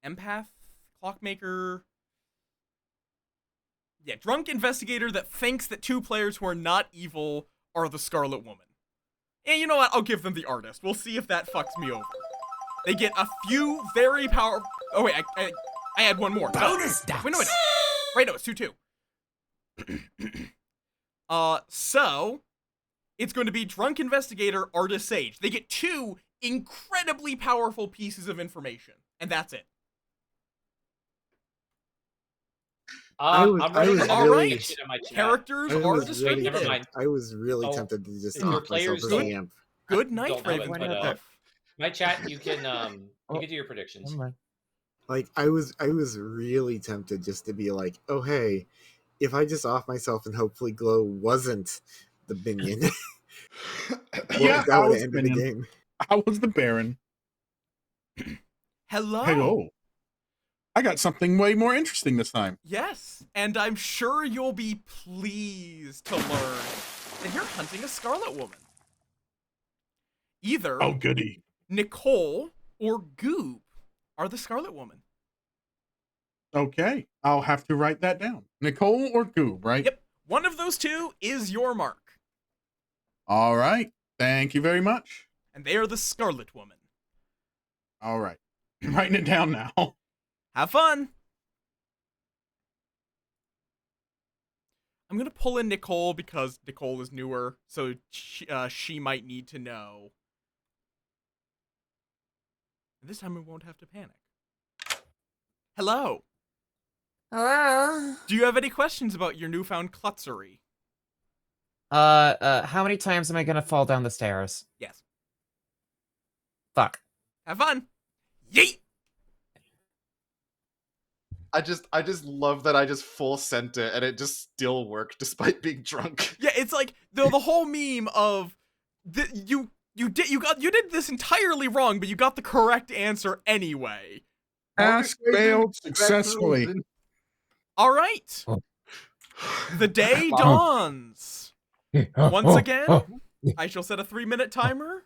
Empath, clockmaker. Yeah, drunk investigator that thinks that 2 players who are not evil are the Scarlet Woman. And you know what? I'll give them the artist. We'll see if that fucks me over. They get a few very powerful. Oh wait, I had one more. Bonus dice. Wait, no, wait. Right, no, it's 2-2. So it's going to be drunk investigator, artist, sage. They get 2 incredibly powerful pieces of information, and that's it. I'm ready was to All really- right. in my chat. Characters I are was distributed. Never mind. I was really Oh, tempted to just if your off myself players as don't- the amp. Good night, Don't know it, Raven. but, my chat, you can do your predictions. Never mind. Like I was really tempted just to be like, oh hey, if I just off myself and hopefully Glow wasn't the minion, Yeah, that I would was have ended the minion. game. I was the Baron. Hello. Hello. I got something way more interesting this time. Yes, and I'm sure you'll be pleased to learn that you're hunting a Scarlet Woman. Either Oh, goody. Nicole or Goob are the Scarlet Woman. Okay, I'll have to write that down. Nicole or Goob, right? Yep, one of those 2 is your mark. All right. Thank you very much. And they are the Scarlet Woman. All right. I'm writing it down now. Have fun! I'm gonna pull in Nicole because Nicole is newer, so she might need to know. And this time we won't have to panic. Hello! Hello. Do you have any questions about your newfound klutzery? How many times am I gonna fall down the stairs? Yes. Fuck. Have fun! Yeet! I just love that I just full sent it and it just still worked despite being drunk. Yeah, it's like the whole meme of you did this entirely wrong, but you got the correct answer anyway. Task failed successfully. All right. Oh. The day dawns. Once again, I shall set a 3-minute timer.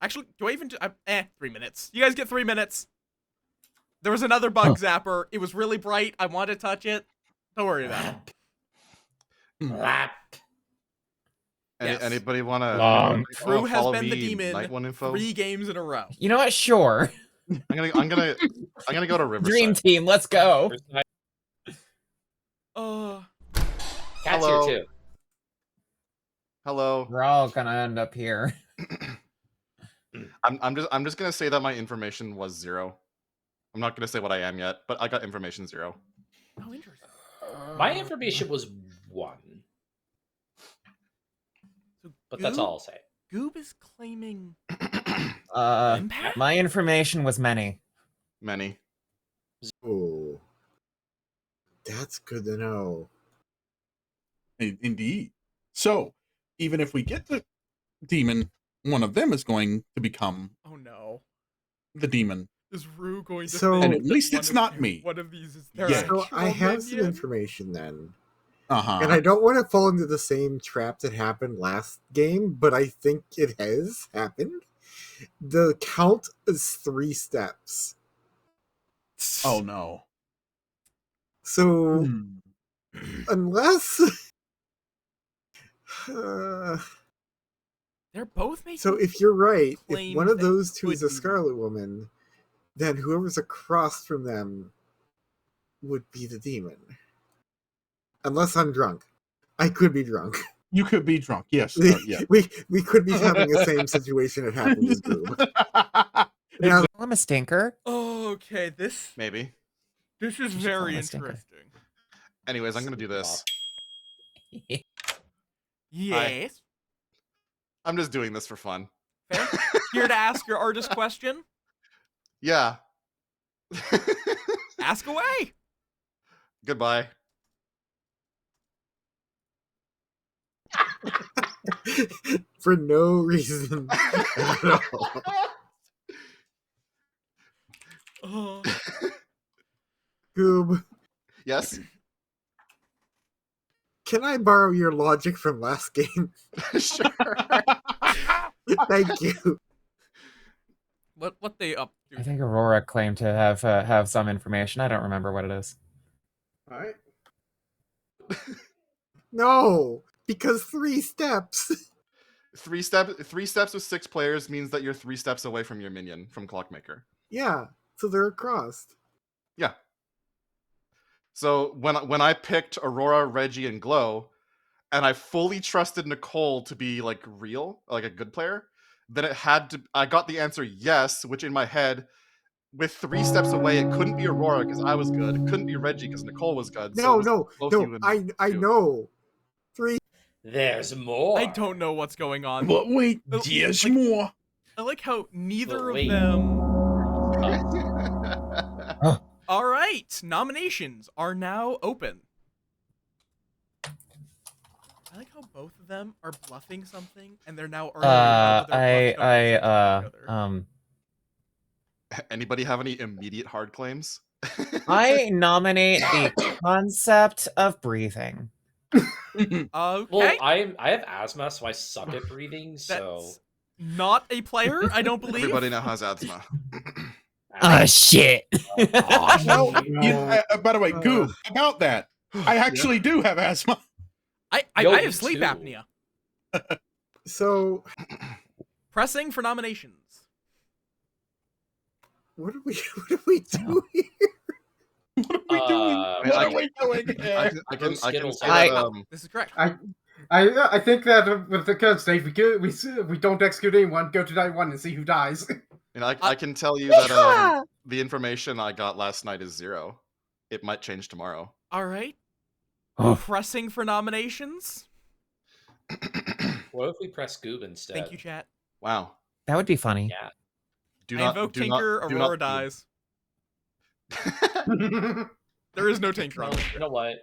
Actually, do I even 3 minutes. You guys get 3 minutes. There was another bug zapper. It was really bright. I wanted to touch it. Don't worry about it. Lap. Yes. Anybody want to? Drew has been the demon Night one info. 3 games in a row. You know what? Sure. I'm gonna go to Riverside. Dream team, let's go. Cat's Hello. here too. Hello. We're all gonna end up here. I'm just gonna say that my information was 0. I'm not gonna say what I am yet, but I got information 0. Oh, interesting. My information was 1. So But that's all I'll say. Goob is claiming impact? My information was many. Many. Oh, that's good to know. Indeed. So, even if we get the demon, one of them is going to become Oh no. the demon. Is Rue going to So- think And at that least one it's of not you- me. One of these is their Yeah. So actual I have some minion? information then. Uh-huh. And I don't want to fall into the same trap that happened last game, but I think it has happened. The count is 3 steps. Oh no. So Hmm. unless uh, They're both making so if you're right, if claims one of that those two could is a be- Scarlet Woman, then whoever's across from them would be the demon. Unless I'm drunk. I could be drunk. You could be drunk. Yes. Yeah. we could be having the same situation that happened with Goob. Now, I'm a stinker. Okay, this Maybe. is should very call him a stinker. interesting. Anyways, I'm gonna do this. Yes. I'm just doing this for fun. Fair. Here to ask your artist question. Yeah. Ask away. Goodbye. for no reason at all. Oh. Goob, Yes. can I borrow your logic from last game? Sure. Thank you. What they up to? I think Aurora claimed to have some information. I don't remember what it is. All right. No, because 3 steps. 3 steps with 6 players means that you're 3 steps away from your minion from Clockmaker. Yeah, so they're across. Yeah. So when I picked Aurora, Reggie, and Glow, and I fully trusted Nicole to be like real, like a good player, then I got the answer yes, which in my head, with 3 steps away, it couldn't be Aurora because I was good. It couldn't be Reggie because Nicole was good. No, it was both you and I you. know. 3. There's more. I don't know what's going on. But wait, But, there's like- more. I like how neither But of wait. them. All right, nominations are now open. I like how both of them are bluffing something, and they're now arguing about whether bluffs don't make sense to each other. Anybody have any immediate hard claims? I nominate the concept of breathing. Okay, Well, I have asthma, so I suck at breathing. So that's not a player, I don't believe. Everybody now has asthma. Shit. No, by the way, Goob, about that, I actually do have asthma. I Yo, have me sleep too. apnea. So Pressing for nominations. What are we doing here? What are we doing? I mean, What I are we doing here? I can Skittles say are- that This is correct. I think that with the current state, we don't execute anyone. Go to night 1 and see who dies. I can tell you that the information I got last night is 0. It might change tomorrow. All right. Oh. Pressing for nominations. What if we press Goob instead? Thank you, chat. Wow. That would be funny. Yeah. Do I not invoke do not- Tinker. do Aurora not- dies. There is no Tinker No, on this you ship. know what?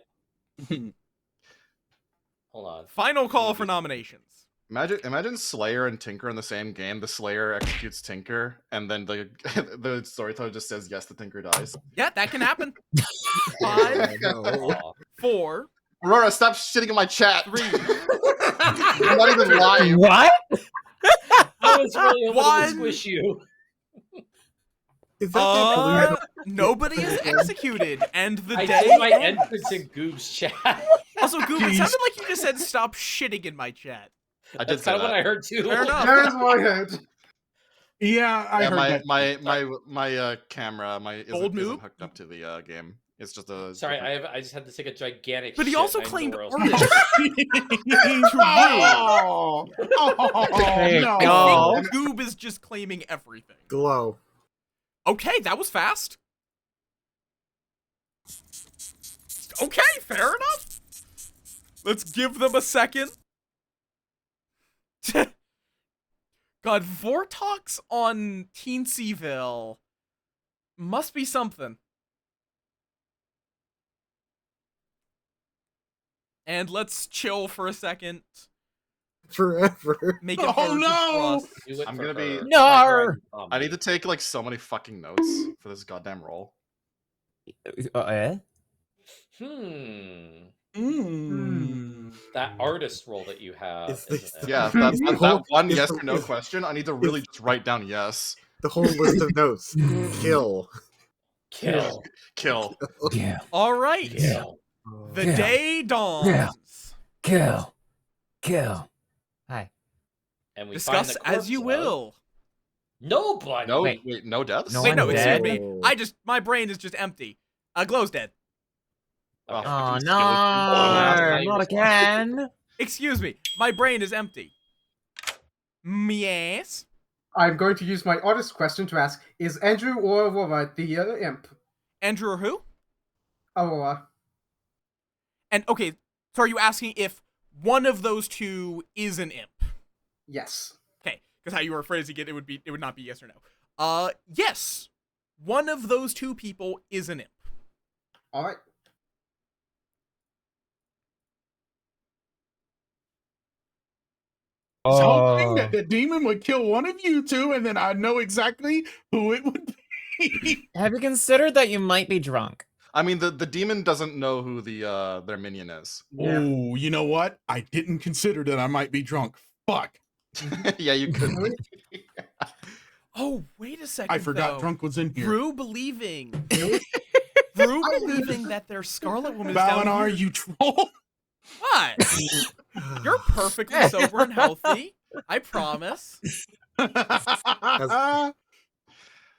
Hold on. Final call for nominations. Imagine Slayer and Tinker in the same game. The Slayer executes Tinker, and then the the storyteller just says yes, the Tinker dies. Yeah, that can happen. 5, No. Aw. 4, Aurora, stop shitting in my chat. 3, I'm not even lying. What? I was really hoping to One. squish you. Is that nobody is executed, and the I day did my entrance in Goob's chat. Also, Goop, it sounded like you just said stop shitting in my chat. I did That's say kind of what that. I heard too. Fair enough. There's what I heard. Yeah, I Yeah, heard my that. my camera Old isn't move? hooked up to the game. It's just a Sorry, different- I just had to take a gigantic. But he shit, also and I know claimed where else- artist. Oh, Hey, no. I y'all. think Goob is just claiming everything. Glow. Okay, that was fast. Okay, fair enough. Let's give them a second. God, Vortox on Teensyville must be something. And let's chill for a second. Forever. Make it Oh, hard no! to trust. Do it I'm for gonna be- her. No! I need to take like so many fucking notes for this goddamn roll. Eh? That artist role that you have. Is this isn't it? Yeah, Is that the whole- one is yes the- or no is- question. I need to really just write down yes. The whole list of notes. Kill. Kill. Kill. Kill. All right. Kill. The Yeah. day dawns. Kill. Kill. Hi. And we find Discuss the as you corpse of will. Nobody. No, Wait. wait, no deaths. No Wait, one no, excuse dead? me. My brain is just empty. Glow's dead. Oh, Okay. Oh fucking no! skeleton. Not again. Excuse me. My brain is empty. Yes. I'm going to use my oddest question to ask: is Andrew or Aurora the imp? Andrew or who? Aurora. And okay, so are you asking if one of those two is an imp? Yes. Okay, because how you were phrasing it, it would not be yes or no. Yes. One of those two people is an imp. All right. I was hoping that the demon would kill one of you two, and then I know exactly who it would be. Have you considered that you might be drunk? I mean, the demon doesn't know who their minion is. Yeah. Oh, you know what? I didn't consider that I might be drunk. Fuck. Yeah, you could. Oh, wait a second. I forgot though. drunk was in here. Brew believing. Brew believing that their Scarlet Woman is down Balinar, here. you troll. What? You're perfectly sober and healthy. I promise.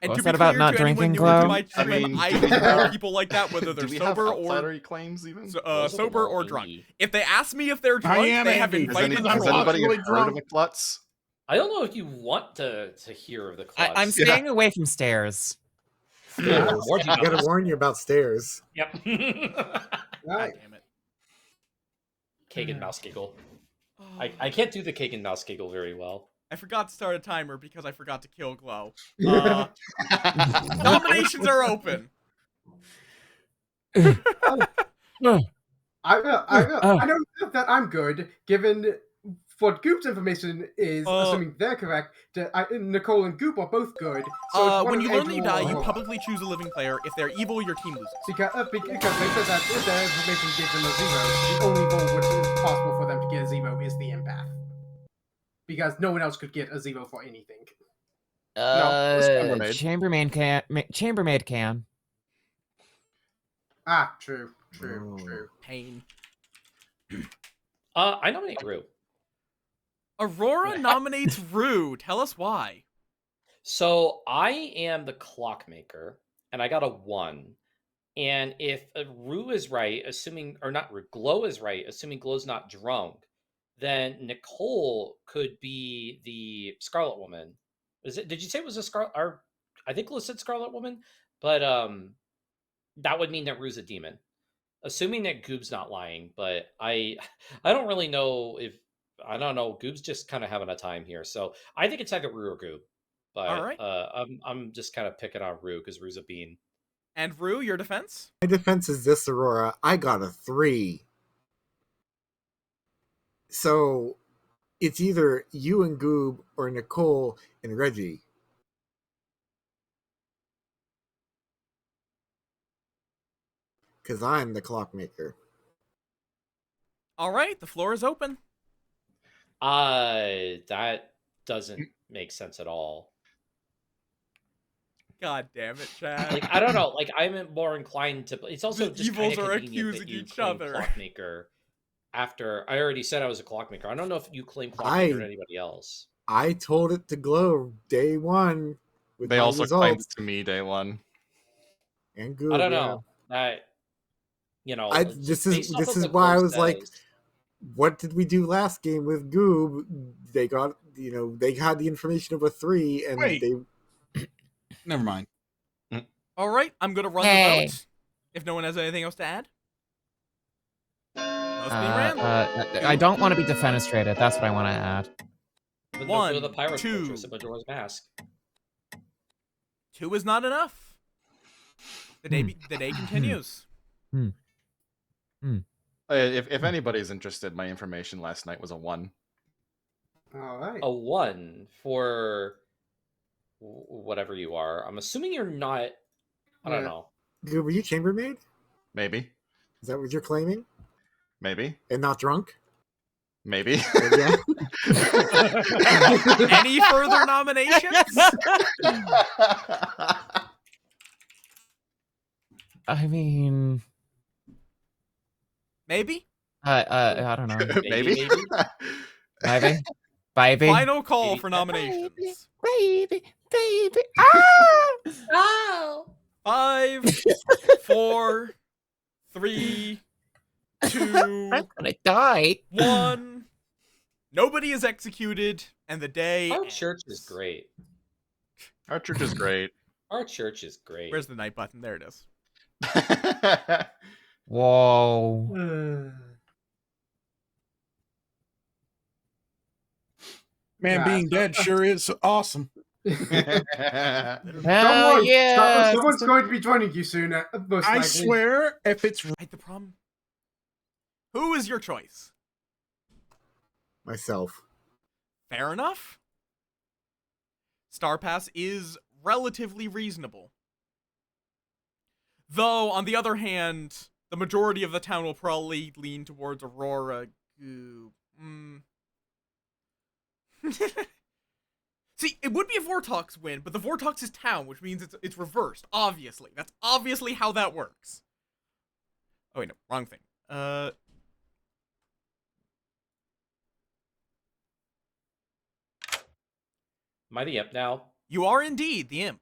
And What's to be that about clear not to anyone drinking, new into Glow? my I stream, mean, I do we ignore have- people like that, whether they're Do we have sober or outsider claims even? Those are sober or all drunk. indie. If they ask me if they're drunk, am they have angry. Has, invited I'm has trolls. anybody really heard drunk. of a klutz? I don't know if you want to hear of the class. I'm staying away from stairs. Yeah, more I gotta warn you about stairs. Yep. God Right. damn it. Cake and mouse giggle. Oh, I can't do the cake and mouse giggle very well. I forgot to start a timer because I forgot to kill Glow. Nominations are open. I know that I'm good, given what Goop's information is, assuming they're correct. Nicole and Goop are both good. So it's one When of you learn that you Andrew or die, you Aurora. publicly choose a living player. If they're evil, your team loses. Because they said that if their information gives them a zero, the only role which is possible for them to get a zero is the empath. Because no one else could get a zero for anything. Chambermaid. Chambermaid can. Ah, true. Oh. True. Pain. I nominate Rue. Aurora nominates Rue. Tell us why. So I am the clockmaker, and I got a 1. And if Rue is right, assuming, or not Rue, Glow is right, assuming Glow's not drunk, then Nicole could be the Scarlet Woman. Is it? Did you say it was a Scarlet? Or I think Glow said Scarlet Woman, but that would mean that Rue's a demon. Assuming that Goob's not lying, but I don't really know if I don't know. Goob's just kind of having a time here, so I think it's either Rue or Goob. All But right. I'm just kind of picking on Rue because Rue's a bean. And Rue, your defense? My defense is this, Aurora. I got a 3. So it's either you and Goob or Nicole and Reggie. Because I'm the clockmaker. All right, the floor is open. That doesn't make sense at all. God damn it, Chad. Like I don't know. Like I'm more inclined to. It's also The just evils kind of are convenient that accusing you each claim other. clockmaker. After I already said I was a clockmaker. I don't know if you claim clockmaker to anybody else. I told it to Glow day 1 with They my also claimed results. it to me day 1. And Goob, I don't yeah. know. That This based off is of the why I Glow was like, says- what did we do last game with Goob? They got, they had the information of a 3, and Wait. they. Never mind. All right, I'm going to run Hey. the vote. If no one has anything else to add. Vote's being ran. I don't want to be defenestrated. That's what I want to add. Then One, don't go to the Pirates two. Fortress at Majora's Mask. 2 is not enough. The day continues. If anybody's interested, my information last night was a 1. All right. A 1 for whatever you are. I'm assuming you're not. I don't Yeah. know. Goob, were you chambermaid? Maybe. Is that what you're claiming? Maybe. And not drunk? Maybe. Yeah. Any further nominations? I mean, Maybe? I don't know. Maybe. Maybe. Baby. Final call Maybe. for nominations. Baby. Oh! 5, 4, 3, 2, I'm gonna die. 1. Nobody is executed, and the day Our ends. church is great. Our church is great. Our church is great. Where's the night button? There it is. Whoa. Man, Nah, being so- dead sure is awesome. Don't Hell worry, yeah. someone's going to be joining you soon. Most I likely. swear, if it's Right, the problem. Who is your choice? Myself. Fair enough. Star Pass is relatively reasonable. Though, on the other hand, the majority of the town will probably lean towards Aurora. See, it would be a Vortox win, but the Vortox is town, which means it's reversed, obviously. That's obviously how that works. Oh, wait, no, wrong thing. Am I the imp now? You are indeed the imp.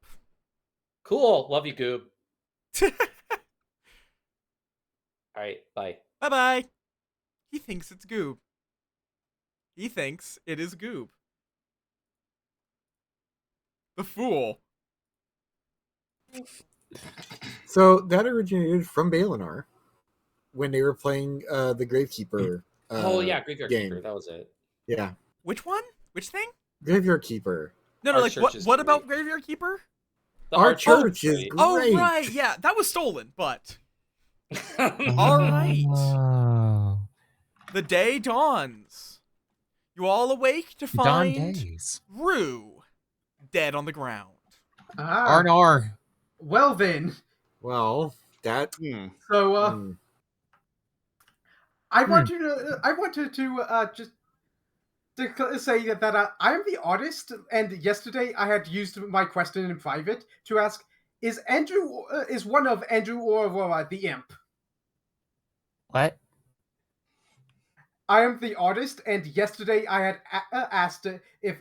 Cool. Love you, Goob. All right. Bye. Bye-bye. He thinks it's Goob. He thinks it is Goob. The fool. So that originated from Balinar when they were playing the Gravekeeper. Oh yeah, Graveyard game. Keeper. That was it. Yeah, Which one? Which thing? Graveyard Keeper. No, Our like, church what is What about great. Graveyard Keeper? The Our Arch church is great. Oh, Great. right, yeah, that was stolen, but... All right. Oh. The day dawns. You all awake to Dawn find days. Rue dead on the ground. Ah, R&R. well then. Well, that. So, hmm. I want you to. I wanted to just to say that I am the artist, and yesterday I had used my question in private to ask: Is one of Andrew or Aurora the imp? What? I am the artist, and yesterday I had asked if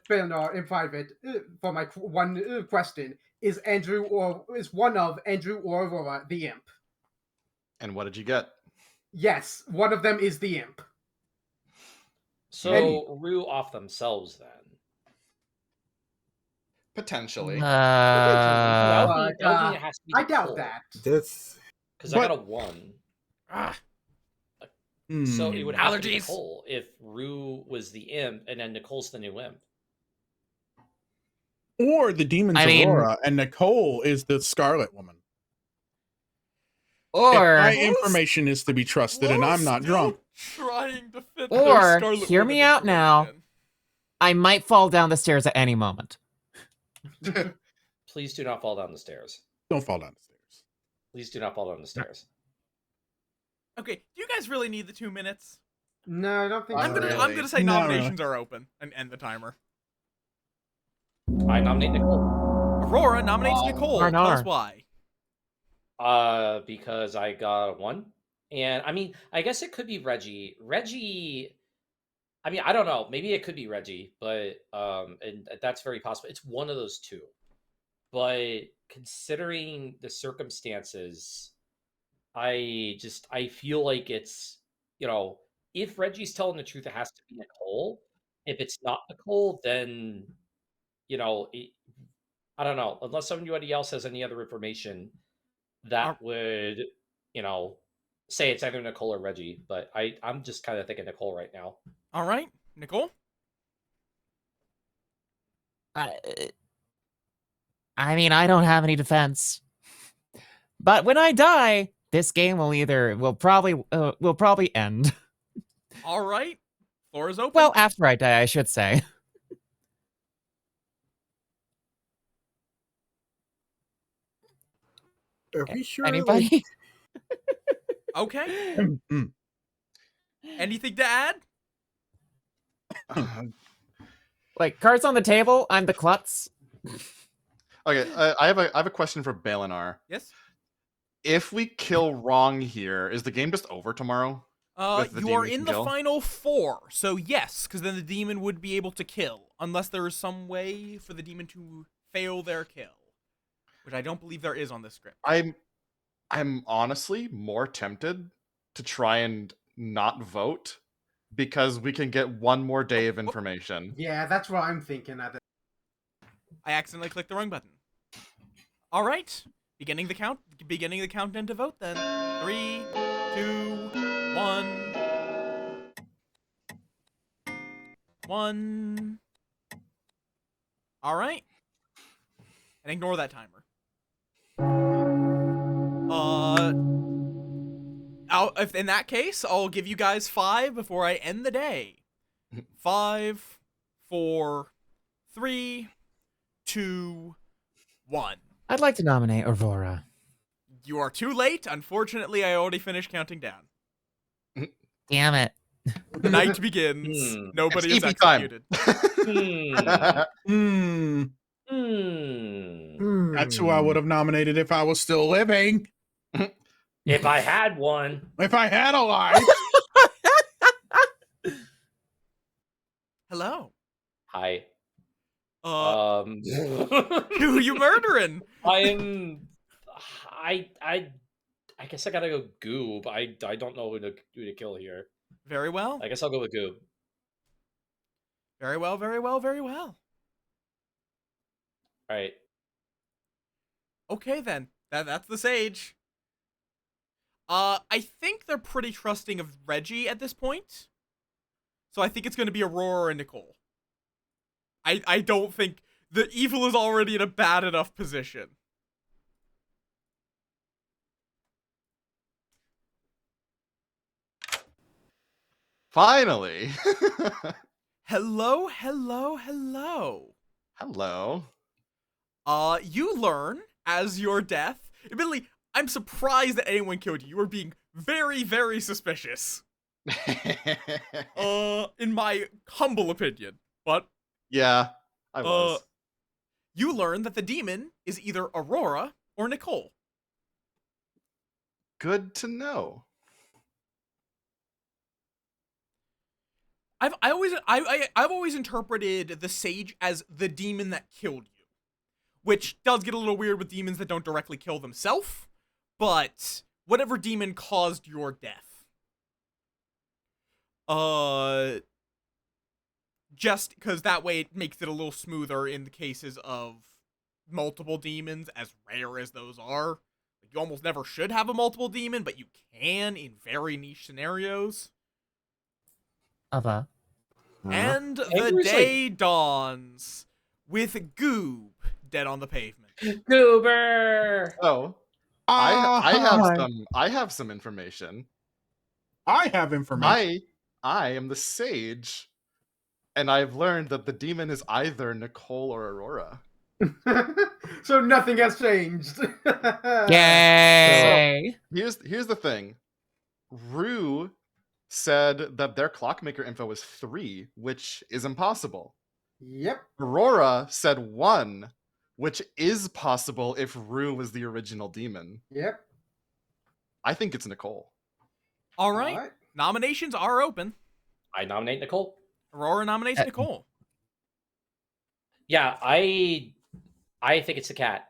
Bernard in private for my one question: is one of Andrew or Aurora the imp? And what did you get? Yes, one of them is the imp. So Rue off themselves then. Potentially. That would mean But it has to be I Nicole, doubt that. That's because I got a 1. Ah, So it would have to be Allergies. Nicole if Rue was the imp and then Nicole's the new imp. Or the demon's I mean- Aurora, and Nicole is the Scarlet Woman. If Or my information is to be trusted, and I'm not drunk. Trying to fit Or, their Scarlet hear Woman me out now. information. I might fall down the stairs at any moment. Please do not fall down the stairs. Don't fall down the stairs. Please do not fall down the stairs. Okay, do you guys really need the 2 minutes? No, I don't think I'm so. gonna really. say No, nominations are open and end the timer. I nominate Nicole. Aurora nominates Nicole. Tell us Arnar. why. Because I got a 1. And I mean, I guess it could be Reggie. Reggie, I mean, I don't know. Maybe it could be Reggie, but and that's very possible. It's one of those two. But considering the circumstances, I feel like it's, if Reggie's telling the truth, it has to be Nicole. If it's not Nicole, then I don't know. Unless somebody else has any other information that would, say it's either Nicole or Reggie. But I'm just kind of thinking Nicole right now. All right, Nicole. I mean, I don't have any defense. But when I die, this game will probably end. All right, floor is open. Well, after I die, I should say. Are we sure? Anybody? Okay. Mm. Anything to add? Like, cards on the table, I'm the klutz. Okay, I have a question for Balinar. Yes. If we kill wrong here, is the game just over tomorrow? With the You are demon in can the kill? final 4, so yes, because then the demon would be able to kill, unless there is some way for the demon to fail their kill, which I don't believe there is on this script. I'm honestly more tempted to try and not vote because we can get one more day of information. Yeah, that's what I'm thinking. I accidentally clicked the wrong button. All right, beginning the countdown to vote. Then 3, 2, 1. 1. All right, and ignore that timer. If in that case, I'll give you guys 5 before I end the day. 5, 4, 3, 2, 1. I'd like to nominate Aurora. You are too late. Unfortunately, I already finished counting down. Damn it. The night begins. Nobody is It's EP time. executed. That's who I would have nominated if I was still living. If I had one. If I had a life. Hello. Hi. Who you murdering? I guess I gotta go Goob. I don't know who to kill here. Very well. I guess I'll go with Goob. Very well, very well, very well. All right. Okay then. That's the sage. I think they're pretty trusting of Reggie at this point. So I think it's going to be Aurora and Nicole. I don't think the evil is already in a bad enough position. Finally. Hello, hello, hello. Hello. You learn as your death. Admittedly, I'm surprised that anyone killed you. You were being very, very suspicious. In my humble opinion. But Yeah, I was. you learn that the demon is either Aurora or Nicole. Good to know. I've always interpreted the sage as the demon that killed you, which does get a little weird with demons that don't directly kill themselves, but whatever demon caused your death. Just because that way it makes it a little smoother in the cases of multiple demons, as rare as those are. You almost never should have a multiple demon, but you can in very niche scenarios. And the Kangaroo's day dawns with Goob dead on the pavement. Goober. Oh, I have some information. I have information. I am the sage, and I've learned that the demon is either Nicole or Aurora. So nothing has changed. Yay! Here's the thing. Rue said that their clockmaker info is 3, which is impossible. Yep. Aurora said 1, which is possible if Rue was the original demon. Yep. I think it's Nicole. All right. Nominations are open. I nominate Nicole. Aurora nominates Nicole. Yeah, I think it's the cat.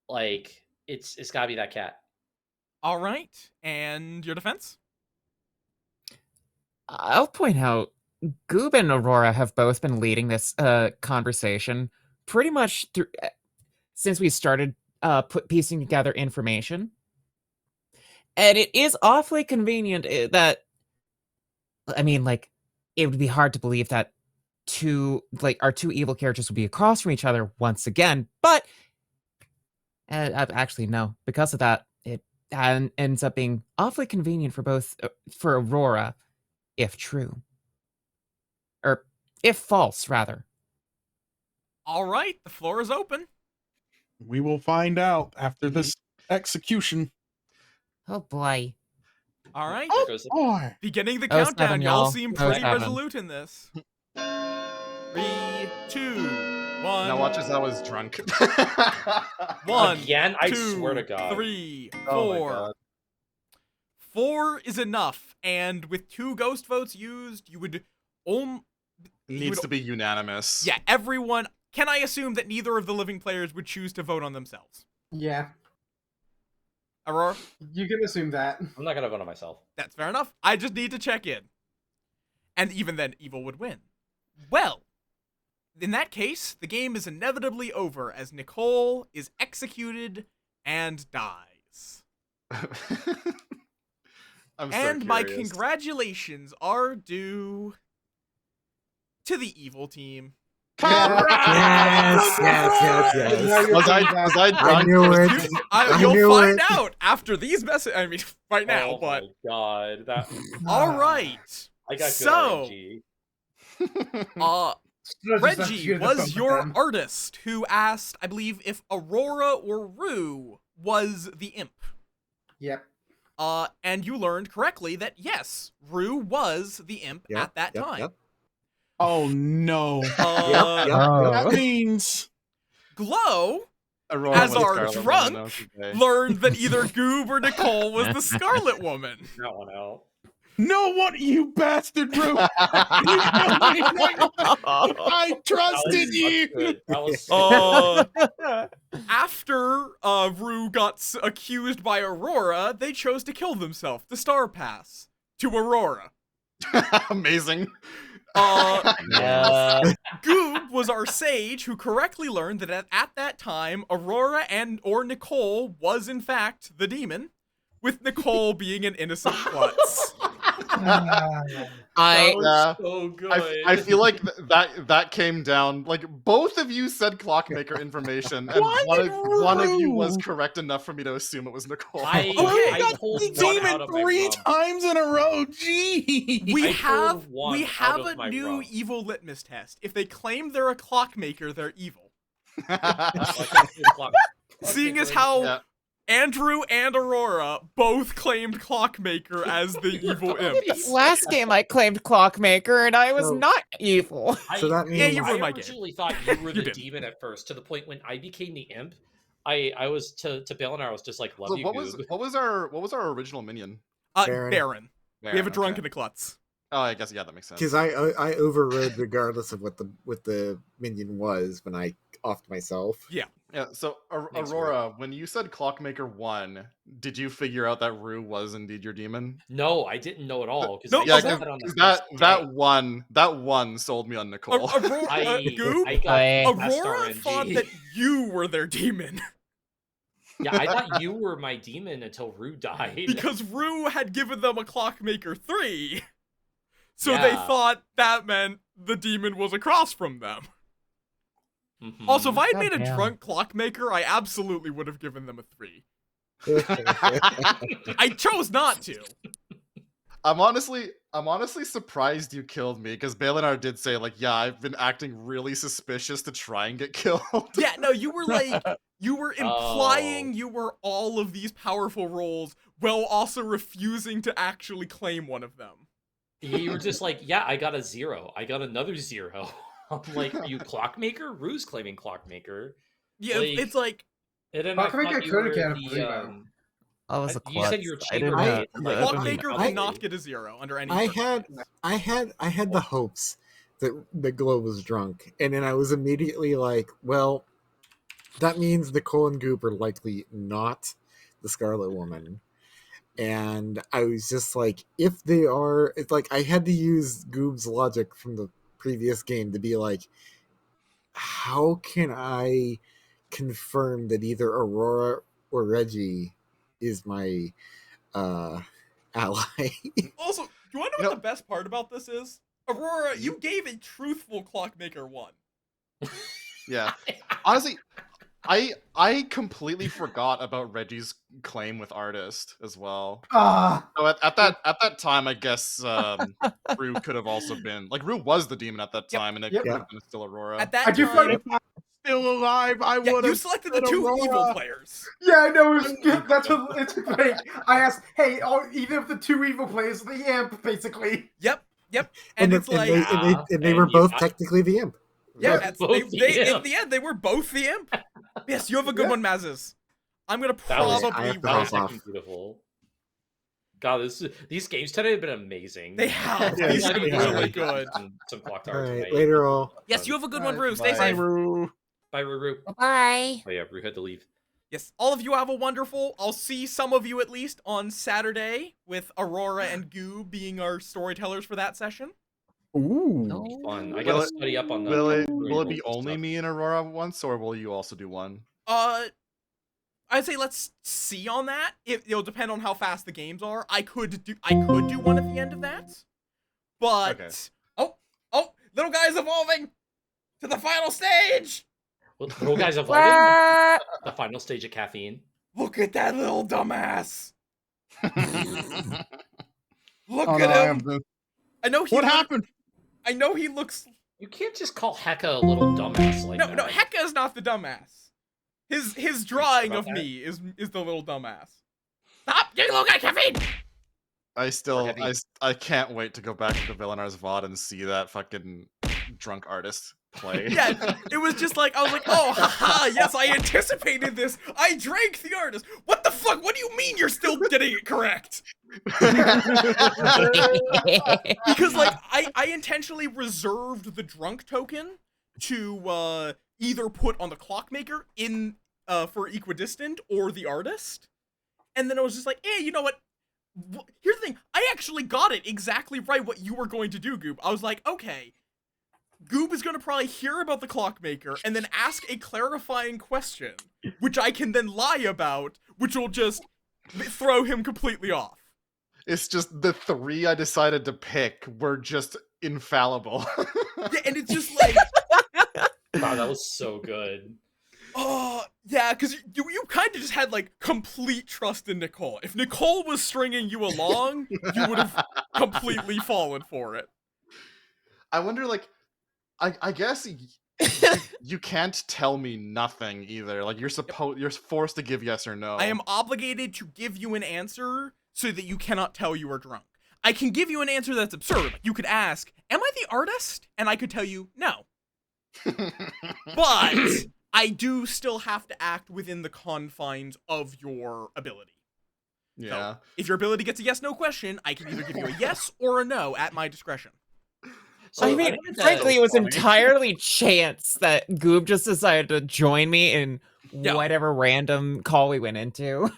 Like, it's gotta be that cat. All right. And your defense? I'll point out, Goob and Aurora have both been leading this conversation pretty much through since we started piecing together information. And it is awfully convenient that, I mean, like, it would be hard to believe that our two evil characters would be across from each other once again, but actually, no. Because of that, it ends up being awfully convenient for both, for Aurora, if true. Or, if false, rather. All right. The floor is open. We will find out after this execution. Oh, boy. All right. Oh, boy. Beginning the Oh, countdown. seven, Y'all y'all. seem Oh, pretty seven. resolute in this. 3, 2, 1. Now watch as I was drunk. 1. Again? I 2, swear to God. 3, 4. Oh my God. 4 is enough, and with 2 ghost votes used, you would Needs to be unanimous. Yeah, everyone. Can I assume that neither of the living players would choose to vote on themselves? Yeah. Aurora? You can assume that. I'm not gonna vote on myself. That's fair enough. I just need to check in. And even then, evil would win. Well, in that case, the game is inevitably over as Nicole is executed and dies. I'm And so my curious. congratulations are due to the evil team. Yes, yes, yes. Was I drunk? knew it. I You'll knew find it. out after these messages. I mean, right now, Oh but my God, that all right. I got good So, RNG. Reggie was your artist who asked, I believe, if Aurora or Rue was the imp. Yep. And you learned correctly that yes, Rue was the imp at that time. Yep. Oh, no. Uh, That means... Glow, Aurora as was our Scarlet Woman, drunk, that was okay. learned that either Goob or Nicole was the Scarlet Woman. That one out. No, what, you bastard, Rue! I trusted you! That was After Rue got accused by Aurora, they chose to kill themselves to Star Pass to Aurora. Amazing. Goob was our sage who correctly learned that at that time, Aurora or Nicole was in fact the demon, with Nicole being an innocent klutz. so good. I feel like that came down, like, both of you said clockmaker information, and one of you was correct enough for me to assume it was Nicole. I got pulled the one out demon of my 3 rum. times in a row, gee! We I have pulled one out of a my new rum. evil litmus test. If they claim they're a clockmaker, they're evil. Seeing as how Yeah. Andrew and Aurora both claimed clockmaker as the evil imps. Last game I claimed Clockmaker and I was So- not evil. So that Yeah, means you I ruined my game. originally thought you were You the did. demon at first, to the point when I became the imp. I was to Balenar, I was just like, love So you, what Goob. was our original minion? Baron. Baron. We have a Baron, drunk okay. and a klutz. Oh, I guess yeah, that makes sense. Because I overrode regardless of what the minion was when I offed myself. Yeah. Yeah. So Thanks, Aurora, when you said Clockmaker 1, did you figure out that Rue was indeed your demon? No, I didn't know at all because No, I Yeah, saw Aurora- that on the that first that day. one sold me on Nicole. Aurora, I got best Aurora thought RNG. that you were their demon Yeah, I thought you were my demon until Rue died. because Rue had given them a Clockmaker 3. So they Yeah. thought that meant the demon was across from them. Mhm. Also, if I had made a Goddamn. drunk Clockmaker, I absolutely would have given them a 3. I chose not to. I'm honestly surprised you killed me because Balinar did say like, yeah, I've been acting really suspicious to try and get killed. Yeah, no, you were like, you were implying Oh. you were all of these powerful roles while also refusing to actually claim one of them. You were just like, yeah, I got a 0. I got another 0. I'm like, are you Clockmaker? Rue's claiming Clockmaker. Yeah, Like, it's like, And then I Clockmaker thought you could were get a the, 3 though. I was a you said klutz. you were I didn't chambermaid. have- Like, Clockmaker I- did not get a 0 under any I circumstance. I had the hopes that the glow was drunk, and then I was immediately like, well, that means Nicole and Goop are likely not the Scarlet Woman. And I was just like, if they are, it's like I had to use Goob's logic from the previous game to be like, how can I confirm that either Aurora or Reggie is my ally? Also, do you want to know what the best part about this is? Aurora, you gave a truthful Clockmaker 1. Yeah. Honestly, I completely forgot about Reggie's claim with artist as well. Ah, So at that time, I guess Rue could have also been like Rue was the demon at that Yep. time, and it Yep. could have been still Aurora. At that I do time, find Still alive, I yeah, would you have. selected the 2 evil players. yeah, I know. That's what it's great. I asked, hey, either of the 2 evil players, the imp, basically. Yep, and it's like, they were and you both got- technically the imp. yeah, They're that's, both they, the they in imp. the end, they were both the imp. Yes, you have a good Yeah. one, Mazes. I'm gonna That was- probably I have to That was hop off. fucking beautiful. God, these games today have been amazing. They have. Yeah, These have been yeah. really good. Some clock All tower right, tonight. later all. Yes, you have a good one, Alright, Rue. Stay bye. safe. Rue. Bye, Ruru. Bye. Oh yeah, Rue had to leave. Yes, all of you have a wonderful. I'll see some of you at least on Saturday with Aurora and Goo being our storytellers for that session. Ooh. Fun. I Will gotta it- study up on the. will it rules be and only stuff. me and Aurora once, or will you also do one? I'd say let's see on that. It'll depend on how fast the games are. I could do one at the end of that, but Okay. oh, little guy's evolving to the final stage. Well, little guys evolving. What? The final stage of caffeine. Look at that little dumbass. Look Oh no, at I him. have the. I know he. What happened? I know he looks. You can't just call Hecka a little dumbass like that. No, Hecka is not the dumbass. His drawing about of that? me is the little dumbass. Stop giving little guy caffeine. I can't wait to go back to Villanar's VOD and see that fucking drunk artist play. Yeah, it was just like, I was like, oh, haha, yes, I anticipated this. I drank the artist. What the fuck? What do you mean you're still getting it correct? Because, like, I intentionally reserved the drunk token to either put on the Clockmaker in for Equidistant or the artist. And then I was just like, you know what? Here's the thing. I actually got it exactly right what you were going to do, Goob. I was like, okay. Goob is going to probably hear about the Clockmaker and then ask a clarifying question, which I can then lie about, which will just throw him completely off. It's just the 3 I decided to pick were just infallible. Yeah, and it's just like, Wow, that was so good. oh, yeah, because you kind of just had, like, complete trust in Nicole. If Nicole was stringing you along, you would have completely fallen for it. I wonder, like, I guess you can't tell me nothing either. Like, you're forced to give yes or no. I am obligated to give you an answer so that you cannot tell you are drunk. I can give you an answer that's absurd. Like, you could ask, am I the artist? And I could tell you no. But I do still have to act within the confines of your ability. Yeah. If your ability gets a yes/no question, I can either give you a yes or a no at my discretion. So I mean, wanted to- frankly, it was funny. entirely chance that Goob just decided to join me in Yeah. whatever random call we went into.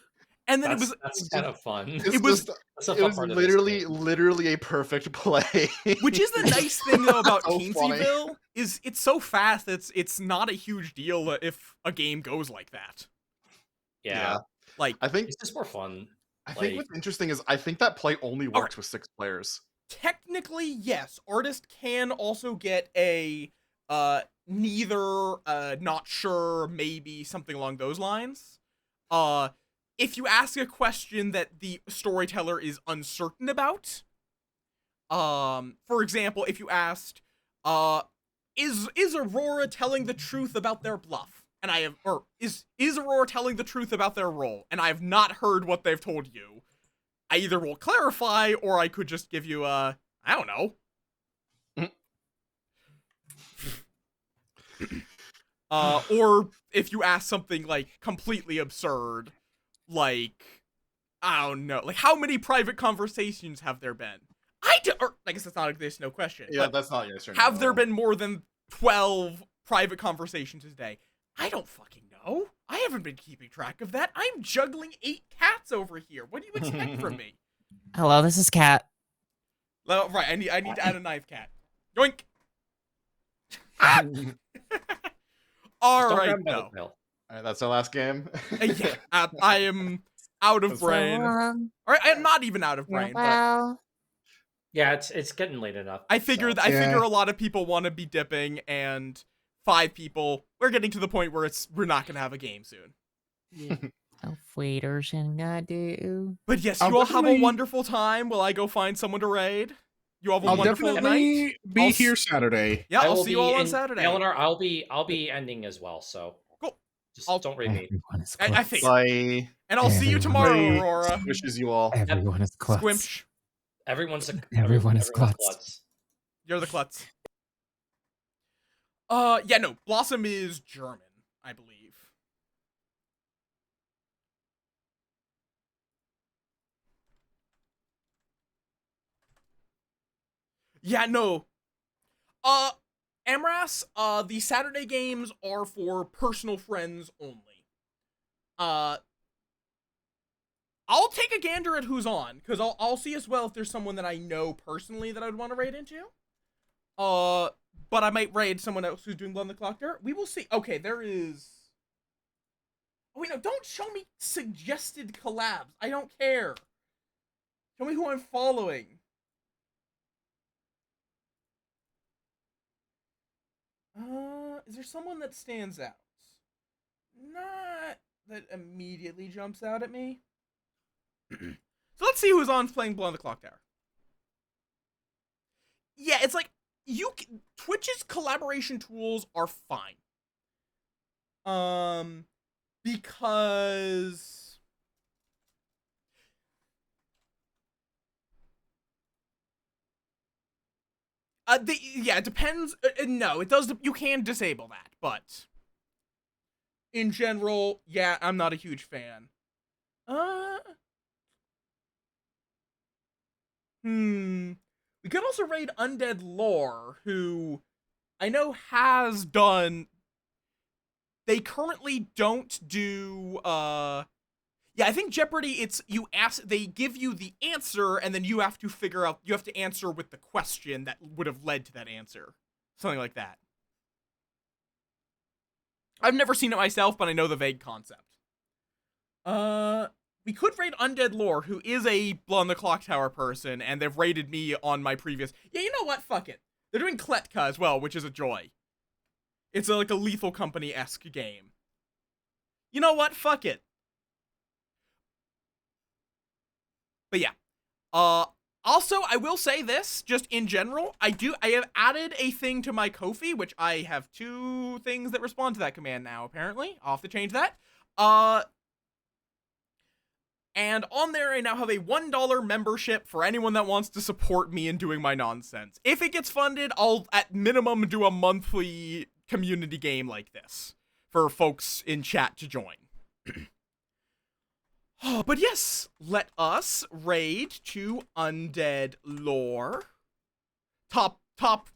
And then that's kind of fun. It was- That's a it fun was part of this game. literally a perfect play. which is the nice thing though about So funny. Teensyville is it's so fast. It's not a huge deal if a game goes like that. Yeah. Like I think It's just more fun. think like- what's interesting is I think that play only All works right. with 6 players. technically, yes, artist can also get a neither, not sure, maybe, something along those lines. If you ask a question that the storyteller is uncertain about, for example, if you asked, is Aurora telling the truth about their bluff? And I have, or is Aurora telling the truth about their role? And I have not heard what they've told you. I either will clarify, or I could just give you a, I don't know. Or if you ask something, like, completely absurd, like, I don't know, like, how many private conversations have there been? Or, I guess that's not a yes, no question. Yeah, but that's not yes or no. have there been more than 12 private conversations today? I don't fucking know. I haven't been keeping track of that. I'm juggling 8 cats over here. What do you expect from me? Hello, this is Kat. Well, right, I need to add a knife cat. Yoink. All Don't right, grab another no. pill. Alright, that's our last game. Yeah, I am out of That's brain. Or I'm not even out of brain, but Yeah, it's getting late enough. I figure so- that I Yeah. figure a lot of people want to be dipping, and 5 people, we're getting to the point where we're not gonna have a game soon. Oh, waiters and do. But yes, I'll you all have a definitely- wonderful time while I go find someone to raid. You all have a I'll wonderful night. definitely be I'll here Saturday. Yeah, I I'll will see you be all on in- Saturday. Eleanor, I'll be ending as well. So Cool. Just I'll- don't read me. Everyone is I close. figured. Bye. And I'll see you tomorrow, Bye. Aurora. Wishes you all. Everyone is close. Squimsh. Everyone's Everyone is everyone's klutz. You're the klutz. Yeah, no. Blossom is German, I believe. Yeah, no. Amras, the Saturday games are for personal friends only. I'll take a gander at who's on, because I'll see as well if there's someone that I know personally that I'd want to raid into. But I might raid someone else who's doing Blood on the Clock there. We will see. Okay, there is... Oh, wait, no, don't show me suggested collabs. I don't care. Show me who I'm following. Is there someone that stands out? Not that immediately jumps out at me. So let's see who's on playing Blood on the Clock Tower. Yeah, it's like, Twitch's collaboration tools are fine. Because... yeah, it depends. No, it does. You can disable that, but in general, yeah, I'm not a huge fan. We could also raid Undead Lore, who I know has done. They currently don't do. Yeah, I think Jeopardy. It's you ask. They give you the answer, and then you have to figure out. You have to answer with the question that would have led to that answer, something like that. I've never seen it myself, but I know the vague concept. We could raid Undead Lore, who is a Blood on the Clock Tower person, and they've raided me on my previous... Yeah, you know what? Fuck it. They're doing Kletka as well, which is a joy. It's like a Lethal Company-esque game. You know what? Fuck it. But yeah. Also, I will say this, just in general, I have added a thing to my Ko-fi, which I have 2 things that respond to that command now, apparently. I'll have to change that. And on there, I now have a $1 membership for anyone that wants to support me in doing my nonsense. If it gets funded, I'll, at minimum, do a monthly community game like this for folks in chat to join. But yes, let us raid to Undead Lore. Top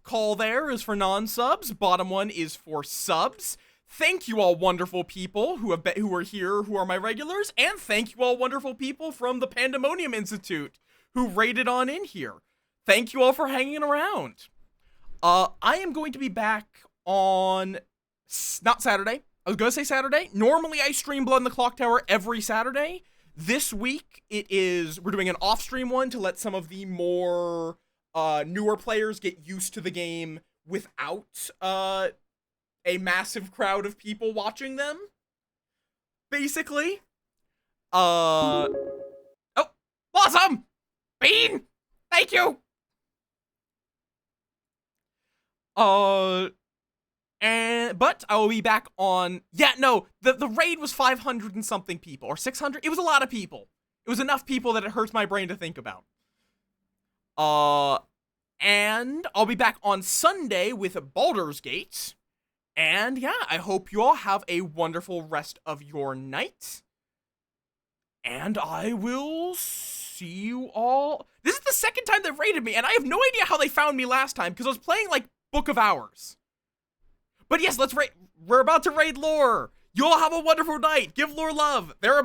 call there is for non-subs. Bottom one is for subs. Thank you all wonderful people who are here, who are my regulars, and thank you all wonderful people from the Pandemonium Institute who raided on in here. Thank you all for hanging around. I am going to be back on not Saturday. I was gonna say Saturday. Normally I stream Blood in the Clock Tower every Saturday. This week we're doing an off-stream one to let some of the more newer players get used to the game without a massive crowd of people watching them. Basically. Oh, Blossom! Bean! Thank you! But I will be back on... Yeah, no, the raid was 500 and something people, or 600. It was a lot of people. It was enough people that it hurts my brain to think about. And I'll be back on Sunday with Baldur's Gate. And yeah, I hope you all have a wonderful rest of your night. And I will see you all... This is the second time they've raided me, and I have no idea how they found me last time, because I was playing, like, Book of Hours. But yes, let's raid. We're about to raid Lore. You all have a wonderful night. Give Lore love. There are